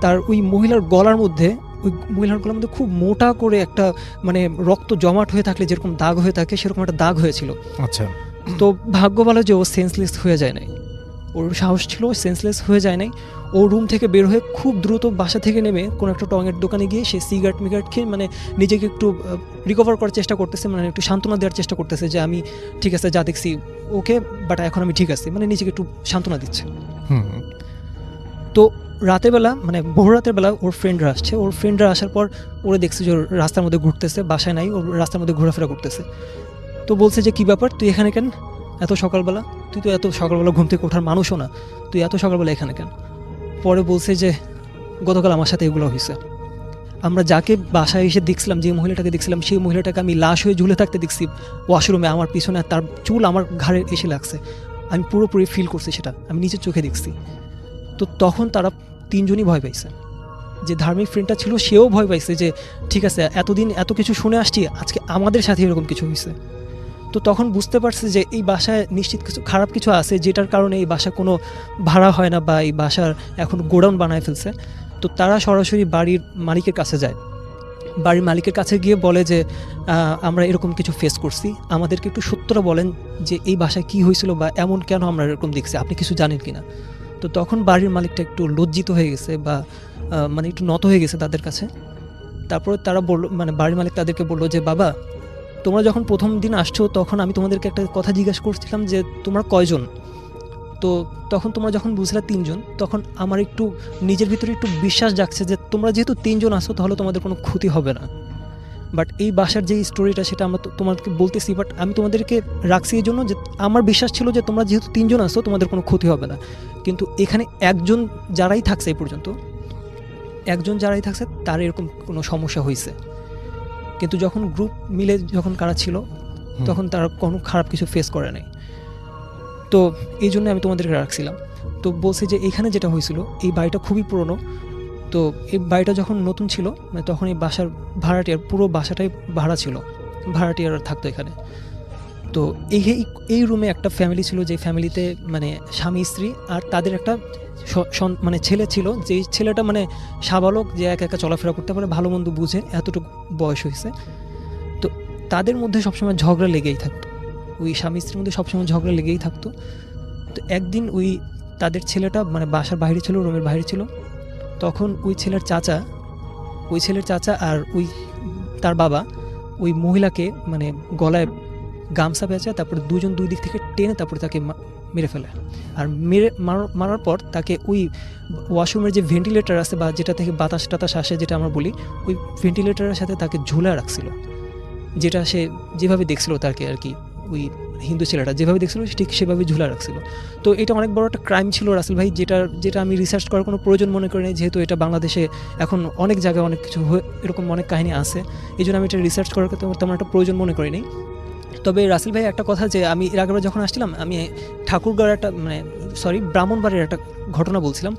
তার ওই মহিলার গলার মধ্যে, ওই মহিলার গলার মধ্যে খুব মোটা করে একটা মানে রক্ত জমাট হয়ে থাকলে যেরকম দাগ হয়ে থাকে সেরকম একটা দাগ হয়েছিল। আচ্ছা। তো ভাগ্য ভালো যে ও সেন্সলেস হয়ে যায় নাই, ওর সাহস ছিল, সেন্সলেস হয়ে যায় নাই। ও রুম থেকে বের হয়ে খুব দ্রুত বাসা থেকে নেমে কোনো একটা টঙের দোকানে গিয়ে সে সিগারেট খেয়ে মানে নিজেকে একটু রিকভার করার চেষ্টা করতেছে, মানে একটু সান্ত্বনা দেওয়ার চেষ্টা করতেছে যে আমি ঠিক আছে, যা দেখছি ওকে, বাট এখন আমি ঠিক আছি, মানে নিজেকে একটু সান্ত্বনা দিচ্ছে। তো রাতের বেলা মানে ভোর রাতের বেলা ওর ফ্রেন্ডরা আসছে, ওর ফ্রেন্ডরা আসার পর ওরা দেখছে যে ওর রাস্তার মধ্যে ঘুরতেছে, বাসায় নাই, ওর রাস্তার মধ্যে ঘোরাফেরা করতেছে। তো বলছে যে কী ব্যাপার, তুই এখানে কেন এত সকালবেলা? তুই তো এত সকালবেলা ঘুম থেকে ওঠার মানুষও না, তুই এত সকালবেলা এখানে কেন? পরে বলছে যে গতকাল আমার সাথে এগুলো হয়েছে, আমরা যাকে বাসায় এসে দেখছিলাম, যে মহিলাটাকে দেখছিলাম, সেই মহিলাটাকে আমি লাশ হয়ে ঝুলে থাকতে দেখছি ওয়াশরুমে আমার পিছনে, তার চুল আমার ঘাড়ে এসে লাগছে, আমি পুরোপুরি ফিল করছি, সেটা আমি নিজের চোখে দেখছি। তো তখন তারা তিনজনই ভয় পাইছে, যে ধার্মিক ফ্রেন্ডটা ছিল সেও ভয় পাইছে যে ঠিক আছে, এতদিন এত কিছু শুনে আসছি, আজকে আমাদের সাথে এরকম কিছু হয়েছে। তো তখন বুঝতে পারছে যে এই বাসায় নিশ্চিত কিছু খারাপ কিছু আছে, যেটার কারণে এই বাসা কোনো ভাড়া হয় না বা এই বাসার এখন গোডাউন বানায় ফেলছে। তো তারা সরাসরি বাড়ির মালিকের কাছে যায়, বাড়ির মালিকের কাছে গিয়ে বলে যে আমরা এরকম কিছু ফেস করছি, আমাদেরকে একটু সত্যটা বলেন যে এই বাসায় কী হয়েছিল বা এমন কেন আমরা এরকম দেখছি, আপনি কিছু জানেন কি না। তো তখন বাড়ির মালিকটা একটু লজ্জিত হয়ে গেছে বা মানে একটু নত হয়ে গেছে তাদের কাছে। তারপরে তারা বললো, মানে বাড়ির মালিক তাদেরকে বললো যে বাবা, তোমরা যখন প্রথম দিন আসছো তখন আমি তোমাদেরকে একটা কথা জিজ্ঞাসা করছিলাম যে তোমরা কয়জন, তো তখন তোমরা যখন বুঝলে 3 জন, তখন আমার একটু নিজের ভিতরে একটু বিশ্বাস জাগছে যে তোমরা যেহেতু 3 জন আসো তাহলে তোমাদের কোনো ক্ষতি হবে না। বাট এই বাসার যে স্টোরিটা সেটা আমরা তোমাদেরকে বলতেছি, বাট আমি তোমাদেরকে রাখছি এই জন্য যে আমার বিশ্বাস ছিল যে তোমরা যেহেতু 3 জন আসো তোমাদের কোনো ক্ষতি হবে না। কিন্তু এখানে একজন যারাই থাকছে এই পর্যন্ত, একজন যারাই থাকছে তার এরকম কোনো সমস্যা হয়েছে, কিন্তু যখন গ্রুপ মিলে যখন কারা ছিল তখন তারা কোনো খারাপ কিছু ফেস করে নাই। তো এই জন্য আমি তোমাদেরকে রাখছিলাম। তো বলছি যে এখানে যেটা হয়েছিল, এই বাড়িটা খুবই পুরনো। তো এই বাড়িটা যখন নতুন ছিল মানে তখন এই বাসার ভাড়াটিয়ার, পুরো বাসাটাই ভাড়া ছিল, ভাড়াটিয়ার থাকতো এখানে। তো এই রুমে একটা ফ্যামিলি ছিল, যে ফ্যামিলিতে মানে স্বামী স্ত্রী আর তাদের একটা মানে ছেলে ছিল, যেই ছেলেটা মানে সাবালক, যে একা একা চলাফেরা করতে পারে, ভালো মন্দ বুঝে, এতটুকু বয়স হয়েছে। তো তাদের মধ্যে সবসময় ঝগড়া লেগেই থাকতো, ওই স্বামী স্ত্রীর মধ্যে সবসময় ঝগড়া লেগেই থাকতো। তো একদিন ওই তাদের ছেলেটা মানে বাসার বাইরে ছিল, রুমের বাইরে ছিল, তখন ওই ছেলের চাচা আর ওই তার বাবা ওই মহিলাকে মানে গলায় গামছা পেঁচে তারপরে দুজন দুই দিক থেকে টেনে তারপরে তাকে মেরে ফেলে। আর মারার পর তাকে ওই ওয়াশরুমের যে ভেন্টিলেটর আছে বা যেটা থেকে বাতাস টাতাস আসে যেটা আমরা বলি, ওই ভেন্টিলেটরের সাথে তাকে ঝুলায় রাখছিল, যেটা সে যেভাবে দেখছিল তাকে আর কি, ওই হিন্দু ছেলেটা যেভাবে দেখছিল ঠিক সেভাবে ঝুলা রাখছিল। তো এটা অনেক বড় একটা ক্রাইম ছিল রাসেল ভাই, যেটা আমি রিসার্চ করার কোনো প্রয়োজন মনে করি না, যেহেতু এটা বাংলাদেশে এখন অনেক জায়গায় অনেক কিছু এরকম অনেক কাহিনী আছে, এই জন্য আমি এটা রিসার্চ করার তেমন একটা প্রয়োজন মনে করি নি। তবে রাসেল ভাই একটা কথা, যে আমি এর আগেবার যখন আসছিলাম আমি ঠাকুরগাঁওয়ের একটা ব্রাহ্মণবাড়ির একটা ঘটনা বলছিলাম,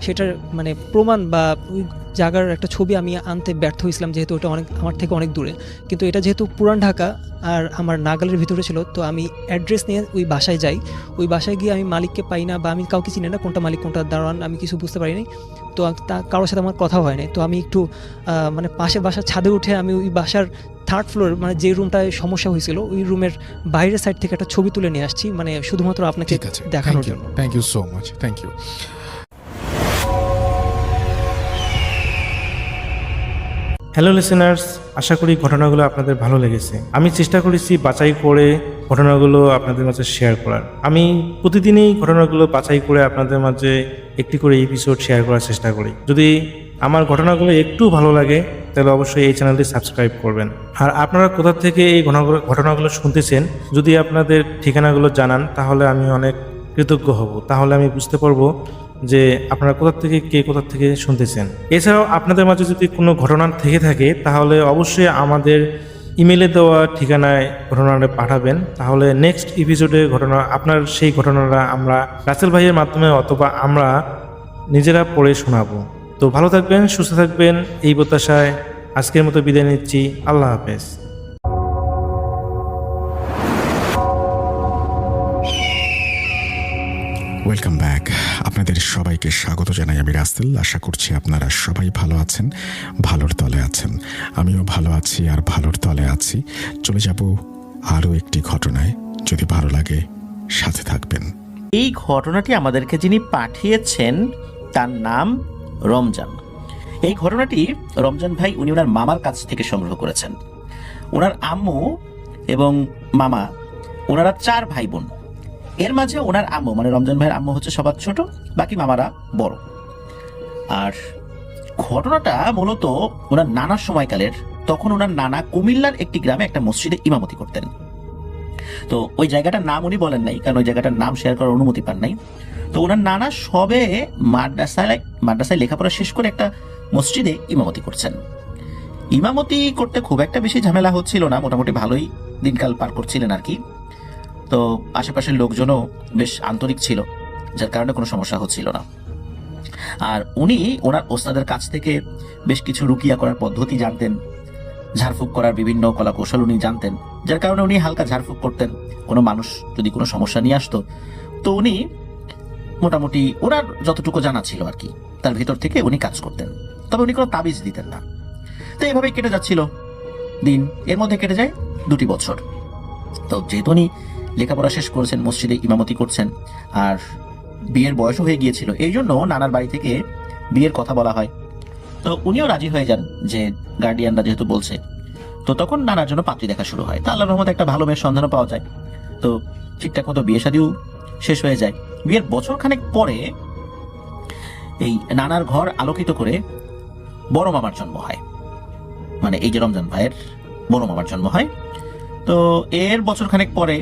সেটার মানে প্রমাণ বা ওই জায়গার একটা ছবি আমি আনতে ব্যর্থ হয়েছিলাম, যেহেতু ওটা আমার থেকে অনেক দূরে। কিন্তু এটা যেহেতু পুরান ঢাকা আর আমার নাগালের ভিতরে ছিল, তো আমি অ্যাড্রেস নিয়ে ওই বাসায় যাই। ওই বাসায় গিয়ে আমি মালিককে পাই না বা আমি কাউকে চিনি না, কোনটা মালিক কোনটা দারোয়ান আমি কিছু বুঝতে পারিনি। তো কারোর সাথে আমার কথা হয় নাই। তো আমি একটু মানে পাশের বাসার ছাদে উঠে আমি ওই বাসার 3rd ফ্লোর মানে যে রুমটায় সমস্যা হয়েছিল ওই রুমের বাইরের সাইড থেকে একটা ছবি তুলে নিয়ে আসছি, মানে শুধুমাত্র আপনাকে ঠিক আছে, দেখানোর জন্য। Thank you so much, thank you. Hello listeners, আশা করি ঘটনাগুলো আপনাদের ভালো লেগেছে। আমি চেষ্টা করেছি বাছাই করে ঘটনাগুলো আপনাদের মাঝে শেয়ার করার। আমি প্রতিদিনই ঘটনাগুলো বাছাই করে আপনাদের মাঝে একটি করে এপিসোড শেয়ার করার চেষ্টা করি। যদি আমার ঘটনাগুলো একটু ভালো লাগে তাহলে অবশ্যই এই চ্যানেলটি সাবস্ক্রাইব করবেন। আর আপনারা কোথা থেকে এই ঘটনাগুলো শুনতেছেন যদি আপনাদের ঠিকানাগুলো জানান তাহলে আমি অনেক কৃতজ্ঞ হব। তাহলে আমি বুঝতে পারবো যে আপনারা কোথা থেকে শুনতেছেন। এছাড়াও আপনাদের মাঝে যদি কোনো ঘটনা থেকে থাকে তাহলে অবশ্যই আমাদের ইমেলে দেওয়া ঠিকানায় ঘটনাটা পাঠাবেন। তাহলে নেক্সট এপিসোডে আপনার সেই ঘটনাটা আমরা রাসেল ভাইয়ের মাধ্যমে অথবা আমরা নিজেরা পড়ে শোনাবো। তো ভালো থাকবেন, সুস্থ থাকবেন, এই প্রত্যাশায় আজকের মতো বিদায় নিচ্ছি। আল্লাহ হাফেজ। Welcome back. আপনাদের সবাইকে স্বাগত জানাই আমি রাসেল। আশা করছি আপনারা সবাই ভালো আছেন, ভালোর তলে আছেন। আমিও ভালো আছি আর ভালোর তলে আছি। চলে যাব আরও একটি ঘটনায়, যদি ভালো লাগে সাথে থাকবেন। এই ঘটনাটি আমাদেরকে যিনি পাঠিয়েছেন তার নাম রমজান। এই ঘটনাটি রমজান ভাই উনি ওনার মামার কাছ থেকে সংগ্রহ করেছেন। ওনার আম্মু এবং মামা ওনারা 4 ভাই বোন। এর মাঝে ওনার আম্মু মানে রমজান ভাইয়ের আম্মু হচ্ছে সবার ছোট, বাকি মামারা বড়। আর ঘটনাটা মূলত ওনার নানার সময়কালের। তখন ওনার নানা কুমিল্লার একটি গ্রামে একটা মসজিদে ইমামতি করতেন। তো ওই জায়গাটার নাম উনি বলেন নাই, কারণ ওই জায়গাটার নাম শেয়ার করার অনুমতি পান নাই। তো ওনার নানা সবে মাদ্রাসায় লেখাপড়া শেষ করে একটা মসজিদে ইমামতি করছেন। ইমামতি করতে খুব একটা বেশি ঝামেলা হচ্ছিল না, মোটামুটি ভালোই দিনকাল পার করছিলেন আর কি। তো আশেপাশের লোকজনও বেশ আন্তরিক ছিল, যার কারণে কোনো সমস্যা হচ্ছিল না। আর উনি ওনার ওস্তাদের কাছ থেকে বেশ কিছু রুকিয়া করার পদ্ধতি জানতেন, ঝাড়ফুঁক করার বিভিন্ন কলা কৌশল উনি জানতেন, যার কারণে উনি হালকা ঝাড়ফুঁক করতেন। কোনো মানুষ যদি কোনো সমস্যা নিয়ে আসতো তো উনি মোটামুটি ওনার যতটুকু জানা ছিল আর কি তার ভিতর থেকে উনি কাজ করতেন। তবে উনি কোনো তাবিজ দিতেন না। তো এইভাবেই কেটে যাচ্ছিল দিন। এর মধ্যে কেটে যায় 2টি বছর। তো যেহেতু উনি লেখাপড়া শেষ করেছেন, মসজিদে ইমামতি করছেন, আর বিয়ের বয়সও হয়ে গিয়েছিল, এই জন্য নানার বাড়ি থেকে বিয়ের কথা বলা হয়। তো উনিও রাজি হয়ে যান যে গার্ডিয়ানরা যেহেতু বলছে। তো তখন নানার জন্য পাত্রী দেখা শুরু হয়। তা আল্লাহর রহমতে একটা ভালো মেয়ের সন্ধানও পাওয়া যায়। তো ঠিকঠাক মতো বিয়ে শাদিও শেষ হয়ে যায়। বিয়ের বছর খানেক পরে এই নানার ঘর আলোকিত করে বড় মামার জন্ম হয়, মানে এই যে রমজান ভাইয়ের বড় মামার জন্ম হয়। তো এর বছর খানেক পরে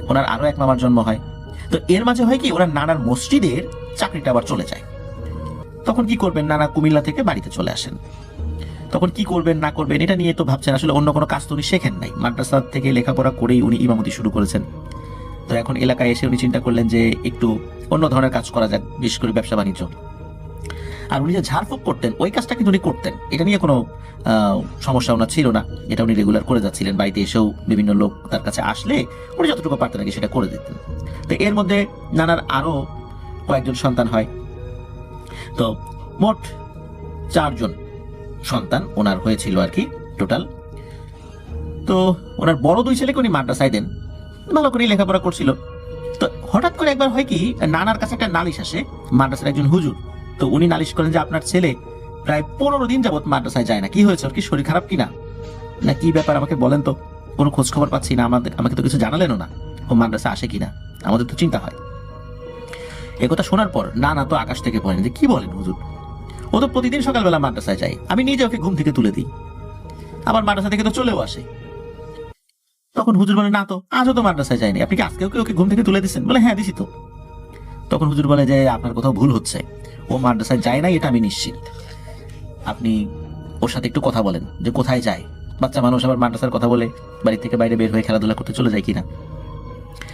ওনার আরো এক মামার জন্ম হয়। তো এর মাঝে হয় কি, ওনার নানার মসজিদের চাকরিটা আবার চলে যায়। তখন কি করবেন, নানা কুমিল্লা থেকে বাড়িতে চলে আসেন। তখন কি করবেন না করবেন এটা নিয়ে তো ভাবছেন, আসলে অন্য কোনো কাজ তো উনি শেখেন নাই, মাদ্রাসা থেকে লেখাপড়া করেই উনি ইমামতি শুরু করেছেন। তো এখন এলাকায় এসে উনি চিন্তা করলেন যে একটু অন্য ধরনের কাজ করা যাক, বিশেষ করে ব্যবসা বাণিজ্য। আর উনি যে ঝাড়ফুঁক করতেন ওই কাজটা কিন্তু উনি করতেন, এটা নিয়ে কোনো সমস্যা ওনার ছিল না। এটা উনি রেগুলার করে যাচ্ছিলেন। বাড়িতে এসেও বিভিন্ন লোক তার কাছে আসলে উনি যতটুকু পারতেন নাকি সেটা করে দিতেন। তো এর মধ্যে নানার আরো কয়েকজন সন্তান হয়। তো মোট 4 জন সন্তান ওনার হয়েছিল আর কি টোটাল। তো ওনার বড় 2 ছেলেকে উনি মাদ্রাসায় দেন, ভালো করে লেখাপড়া করছিল। তো হঠাৎ করে একবার হয় কি, নানার কাছে একটা নালিশ আসে মাদ্রাসার একজন হুজুর। তো উনি নালিশ করেন যে আপনার ছেলে প্রায় 15 দিন যাবত মাদ্রাসায় যায় না, কি হয়েছে, ওর কি শরীর খারাপ কিনা, না কি ব্যাপার আমাকে বলেন তো, কোনো খোঁজ খবর পাচ্ছি না, আমাকে তো কিছু জানালেনও না, ও মাদ্রাসা আসে কিনা, আমাদের তো চিন্তা হয়। একথা শোনার পর নানা তো আকাশ থেকে পড়েন যে কি বলেন হুজুর, ও তো প্রতিদিন সকালবেলা মাদ্রাসায় যায়, আমি নিজে ওকে ঘুম থেকে তুলে দিই, আবার মাদ্রাসা থেকে তো চলেও আসে। তখন হুজুর বলে, না তো আজও তো মাদ্রাসায় যায়নি, আপনি কি আজকে ওকে ঘুম থেকে তুলে দিচ্ছেন? বলে, হ্যাঁ দিছি তো। তখন হুজুর বলে যে আপনার কোথাও ভুল হচ্ছে, ও মাদ্রাসায় যায় না এটা আমি নিশ্চিত, আপনি ওর সাথে একটু কথা বলেন যে কোথায় যায়। বাচ্চা মানুষ আবার মাদ্রাসার কথা বলে বাড়ি থেকে বাইরে বের হয়ে খেলাধুলা করতে চলে যায় কিনা,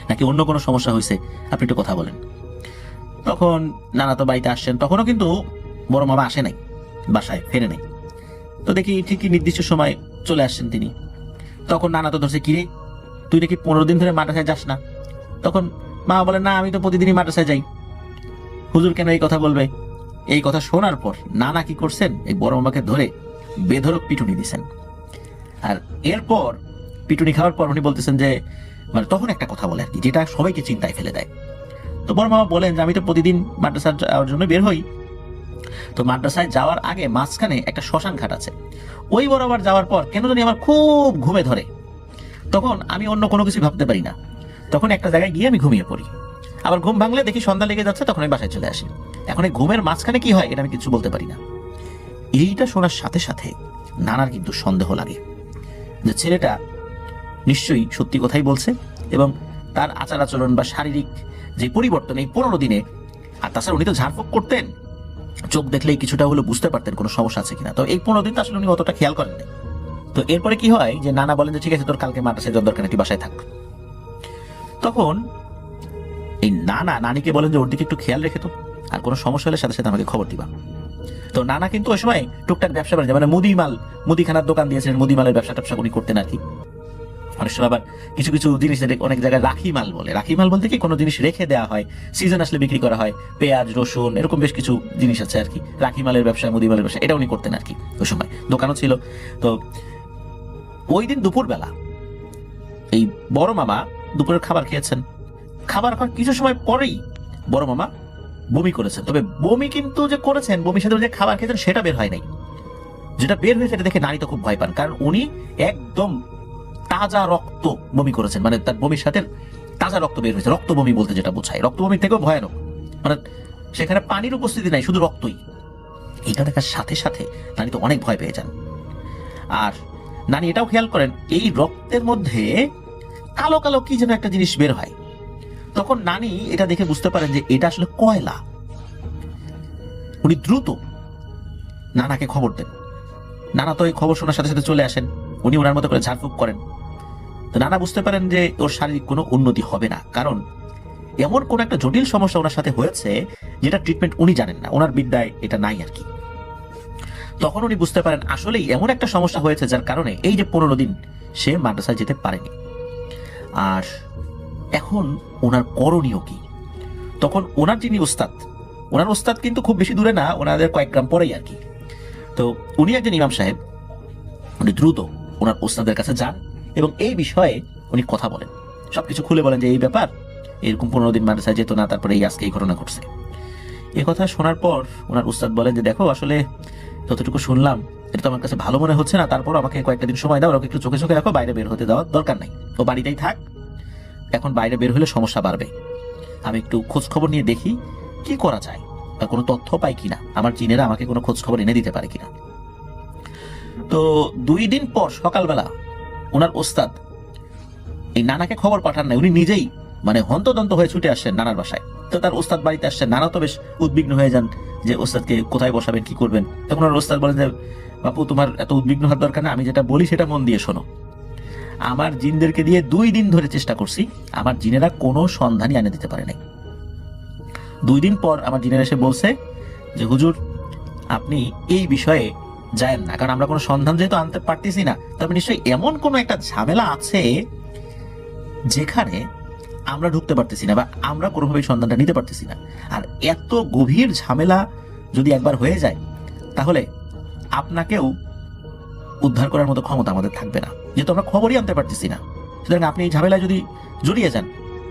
নাকি অন্য কোনো সমস্যা হয়েছে, আপনি একটু কথা বলেন। তখন নানা তো বাড়িতে আসছেন, তখনও কিন্তু বড় মামা আসে নাই, বাসায় ফেরে নাই। তো দেখি ঠিকই নির্দিষ্ট সময় চলে আসছেন তিনি। তখন নানা তো ধরছে, কিরে তুই নাকি 15 দিন ধরে মাদ্রাসায় যাস না? তখন মা বলে, না আমি তো প্রতিদিনই মাদ্রাসায় যাই, হুজুর কেন এই কথা বলবে? এই কথা শোনার পর নানা কি করছেন, এই বড় মামাকে ধরে বেধড়ক পিটুনি দিছেন। আর এরপর পিটুনি খাওয়ার পর উনি বলতেছেন যে, মানে তখন একটা কথা বলে আর কি, যেটা সবাইকে চিন্তায় ফেলে দেয়। তো বড় মামা বলেন যে আমি তো প্রতিদিন মাদ্রাসায় যাওয়ার জন্য বের হই, তো মাদ্রাসায় যাওয়ার আগে মাঝখানে একটা শ্মশান ঘাট আছে, ওই বরাবর যাওয়ার পর কেন জানি আমার খুব ঘুমে ধরে, তখন আমি অন্য কোনো কিছু ভাবতে পারি না, তখন একটা জায়গায় গিয়ে আমি ঘুমিয়ে পড়ি, আবার ঘুম ভাঙলে দেখি সন্ধ্যা লেগে যাচ্ছে, তখন আমি বাসায় চলে আসি। এখন এই ঘুমের মাঝখানে কি হয় এটা আমি কিছু বলতে পারি না। এইটা শোনার সাথে সাথে নানার কিন্তু সন্দেহ লাগে যে ছেলেটা নিশ্চয়ই সত্যি কথাই বলছে, এবং তার আচার আচরণ বা শারীরিক যে পরিবর্তন এই 15 দিনে, আর তাছাড়া উনি তো ঝাড়ফুঁক করতেন, চোখ দেখলেই কিছুটা হলে বুঝতে পারতেন কোনো সমস্যা আছে কিনা। তো এই 15 দিন তো আসলে উনি অতটা খেয়াল করেন না। তো এরপরে কি হয় যে নানা বলেন যে ঠিক আছে তোর কালকে মাদ্রাসায় যাওয়ার দরকার নেই, তুই বাসায় থাক। তখন এই নানা নানিকে বলেন যে ওর দিকে একটু খেয়াল রেখে তো, আর কোনো সমস্যা হলে সাথে সাথে আমাকে খবর দিবা। তো নানা কিন্তু ওই সময় টুকটাক ব্যবসা বাণিজ্য, মানে মুদিখানার দোকান দিয়েছিলেন, মুদিমালের ব্যবসা ট্যাবসা উনি করতেন আর কি। অনেক সময় আবার কিছু কিছু জিনিস অনেক জায়গায় রাখি মাল বলে, রাখি মাল বলতে কি কোনো জিনিস রেখে দেওয়া হয়, সিজন আসলে বিক্রি করা হয়, পেঁয়াজ রসুন এরকম বেশ কিছু জিনিস আছে আর কি, রাখি মালের ব্যবসা মুদিমালের ব্যবসা, এটা উনি করতেন আর কি। ওই সময় দোকানও ছিল। তো ওই দিন দুপুরবেলা এই বড় মামা দুপুরের খাবার খেয়েছেন, খাবার খাওয়ার কিছু সময় পরেই বড় মামা বমি করেছেন। তবে বমি কিন্তু যে করেছেন, বমির সাথে যে খাবার খেয়েছেন সেটা বের হয় নাই, যেটা বের হয়েছে এটা দেখে নানি তো খুব ভয় পান, কারণ উনি একদম তাজা রক্ত বমি করেছেন, মানে তার বমির সাথে তাজা রক্ত বের হয়েছে। রক্ত বমি বলতে যেটা বোঝায়, রক্ত বমির থেকেও ভয়ানক, মানে সেখানে পানির উপস্থিতি নাই, শুধু রক্তই। এটা দেখার সাথে সাথে নানি তো অনেক ভয় পেয়ে যান। আর নানি এটাও খেয়াল করেন এই রক্তের মধ্যে কালো কালো কি যেন একটা জিনিস বের হয়। তখন নানি এটা দেখে বুঝতে পারেন যে এটা আসলে কয়লা। উনি দ্রুত নানাকে খবর দেন। নানা তো এই খবর শোনার সাথে সাথে চলে আসেন, উনি ওনার মতো করে ঝাড়ফুঁক করেন। তো নানা বুঝতে পারেন যে ওর শারীরিক কোনো উন্নতি হবে না, কারণ এমন কোন একটা জটিল সমস্যা ওনার সাথে হয়েছে যেটা ট্রিটমেন্ট উনি জানেন না, ওনার বিদ্যায় এটা নাই আর কি। তখন উনি বুঝতে পারেন আসলেই এমন একটা সমস্যা হয়েছে যার কারণে এই যে 15 দিন সে মাদ্রাসায় যেতে পারেনি। আর এখন ওনার করণীয় কি? তখন ওনার যিনি ওনার ওস্তাদ কিন্তু খুব বেশি দূরে না, ওনাদের কয়েক গ্রাম পরেই আর কি। তো উনি একজন ইমাম সাহেব, উনি দ্রুত ওনার ওস্তাদের কাছে যান এবং এই বিষয়ে উনি কথা বলেন, সবকিছু খুলে বলেন যে এই ব্যাপার, এরকম 15 দিন মাদ্রাসায় যেত না, তারপরে এই আজকে এই ঘটনা ঘটছে। এই কথা শোনার পর ওনার উস্তাদ বলেন যে দেখো, আসলে যতটুকু শুনলাম এটা তো আমার কাছে ভালো মনে হচ্ছে না, তারপর আমাকে কয়েকটা দিন সময় দাও, ওকে একটু চোখে চোখে রাখো, বাইরে বের হতে দেওয়ার দরকার নাই, ও বাড়িতেই থাক, এখন বাইরে বের হলে সমস্যা বাড়বে, আমি একটু খোঁজ খবর নিয়ে দেখি কি করা যায় বা কোনো তথ্য পাই কিনা, আমার জিনেরা আমাকে কোনো খোঁজ খবর এনে দিতে পারে কিনা। তো 2 দিন পর সকালবেলা ওনার ওস্তাদ এই নানাকে খবর পাঠান নাই, উনি নিজেই মানে হন্তদন্ত হয়ে ছুটে আসছেন নানার বাসায়। তো তার ওস্তাদ বাড়িতে আসছেন, নানা তো বেশ উদ্বিগ্ন হয়ে যান যে ওস্তাদকে কোথায় বসাবেন, কি করবেন। তখন ওনার ওস্তাদ বলেন যে বাপু, তোমার এত উদ্বিগ্ন হওয়ার দরকার না, আমি যেটা বলি সেটা মন দিয়ে শোনো। আমার জিনদেরকে দিয়ে 2 দিন ধরে চেষ্টা করছি, আমার জিনেরা কোনো সন্ধানই এনে দিতে পারে নাই। 2 দিন পর আমার জিনেরা এসে বলছে যে হুজুর, আপনি এই বিষয়ে যায়েন না, কারণ আমরা কোনো সন্ধান যেহেতু আনতে পারতেছি না, তবে নিশ্চয়ই এমন কোনো একটা ঝামেলা আছে যেখানে আমরা ঢুকতে পারতেছি না বা আমরা কোনোভাবে সন্ধানটা নিতে পারতেছি না। আর এত গভীর ঝামেলা যদি একবার হয়ে যায়, তাহলে আপনাকেও উদ্ধার করার মতো ক্ষমতা আমাদের থাকবে না, যেহেতু আমরা খবরই আনতে পারতেছি না। সুতরাং আপনি এই ঝামেলায় যদি জড়িয়ে যান,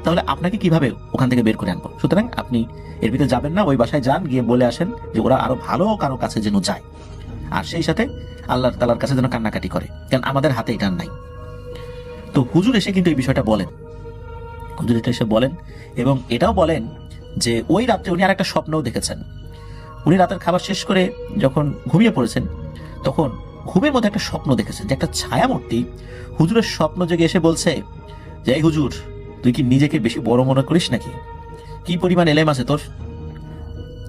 তাহলে আপনাকে কিভাবে ওখান থেকে বের করে আনবো? সুতরাং আপনি এর ভিতরে যাবেন না, ওই বাসায় যান, গিয়ে বলে আসেন যে ওরা আরো ভালো কারো কাছে যেন যায়, আর সেই সাথে আল্লাহ তাআলার কাছে যেন কান্নাকাটি করে, কারণ আমাদের হাতে এটা নাই। তো হুজুর এসে কিন্তু এই বিষয়টা বলেন, হুজুর এটা এসে বলেন এবং এটাও বলেন যে ওই রাত্রে উনি আর একটা স্বপ্নও দেখেছেন। উনি রাতের খাবার শেষ করে যখন ঘুমিয়ে পড়েছেন, তখন ঘুমের মধ্যে একটা স্বপ্ন দেখেছেন যে একটা ছায়ামূর্তি হুজুরের স্বপ্ন জেগে এসে বলছে যে এই হুজুর, তুই কি নিজেকে বেশি বড় মনে করিস নাকি? কি পরিমাণ এলেম আছে তোর?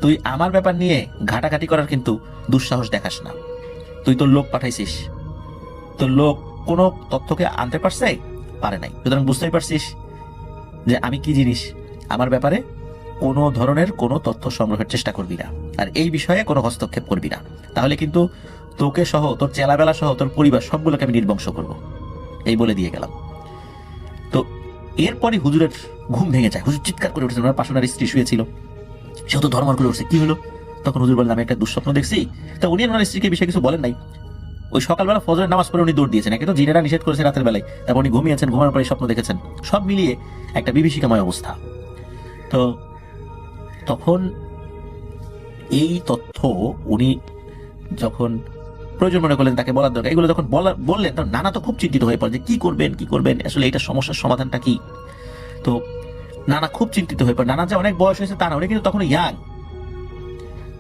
তুই আমার ব্যাপার নিয়ে ঘাটাঘাটি করার কিন্তু দুঃসাহস দেখাস না। তুই তোর লোক পাঠাইছিস, তোর লোক কোনো তথ্যকে আনতে পারছে? পারে নাই। সুতরাং বুঝতেই পারছিস যে আমি কি জিনিস, আমার ব্যাপারে কোনো ধরনের কোনো তথ্য সংগ্রহের চেষ্টা করবি না, আর এই বিষয়ে কোনো হস্তক্ষেপ করবি না, তাহলে কিন্তু তোকে সহ, তোর চেলাবেলা সহ, তোর পরিবার সবগুলোকে আমি নির্বংশ করব, এই বলে দিয়ে গেলাম। তো এরপরে হুজুরের ঘুম ভেঙে যায়, হুজুর চিৎকার করে উঠেছেন, ওনার পাশে ওনার স্ত্রী শুয়েছিল, সেও তো ধর্মর করে উঠছে, কি হলো? তখন হুজুর বললেন আমি একটা দুঃস্বপ্ন দেখছি। তা উনি ওনার স্ত্রীকে বিষয়ে কিছু বলেন নাই। ওই সকালবেলা ফজরের নামাজ পড়ে উনি দৌড় দিয়েছেন, একে তো জিনেরা নিষেধ করেছে রাতের বেলায়, তারপর উনি ঘুমিয়েছেন, ঘুমানোর পরে স্বপ্ন দেখেছেন, সব মিলিয়ে একটা বিভীষিকাময় অবস্থা। তো তখন এই তথ্য উনি যখন প্রয়োজন মনে করলেন তাকে বলার দরকার, এগুলো যখন বললেন, তখন নানা তো খুব চিন্তিত হয়ে পড়ে যে কি করবেন, আসলে এটা সমস্যার সমাধানটা কি। তো নানা খুব চিন্তিত হয়ে পড়ে। নানা যে অনেক বয়স হয়েছে তা না, উনি কিন্তু তখন ইয়াং,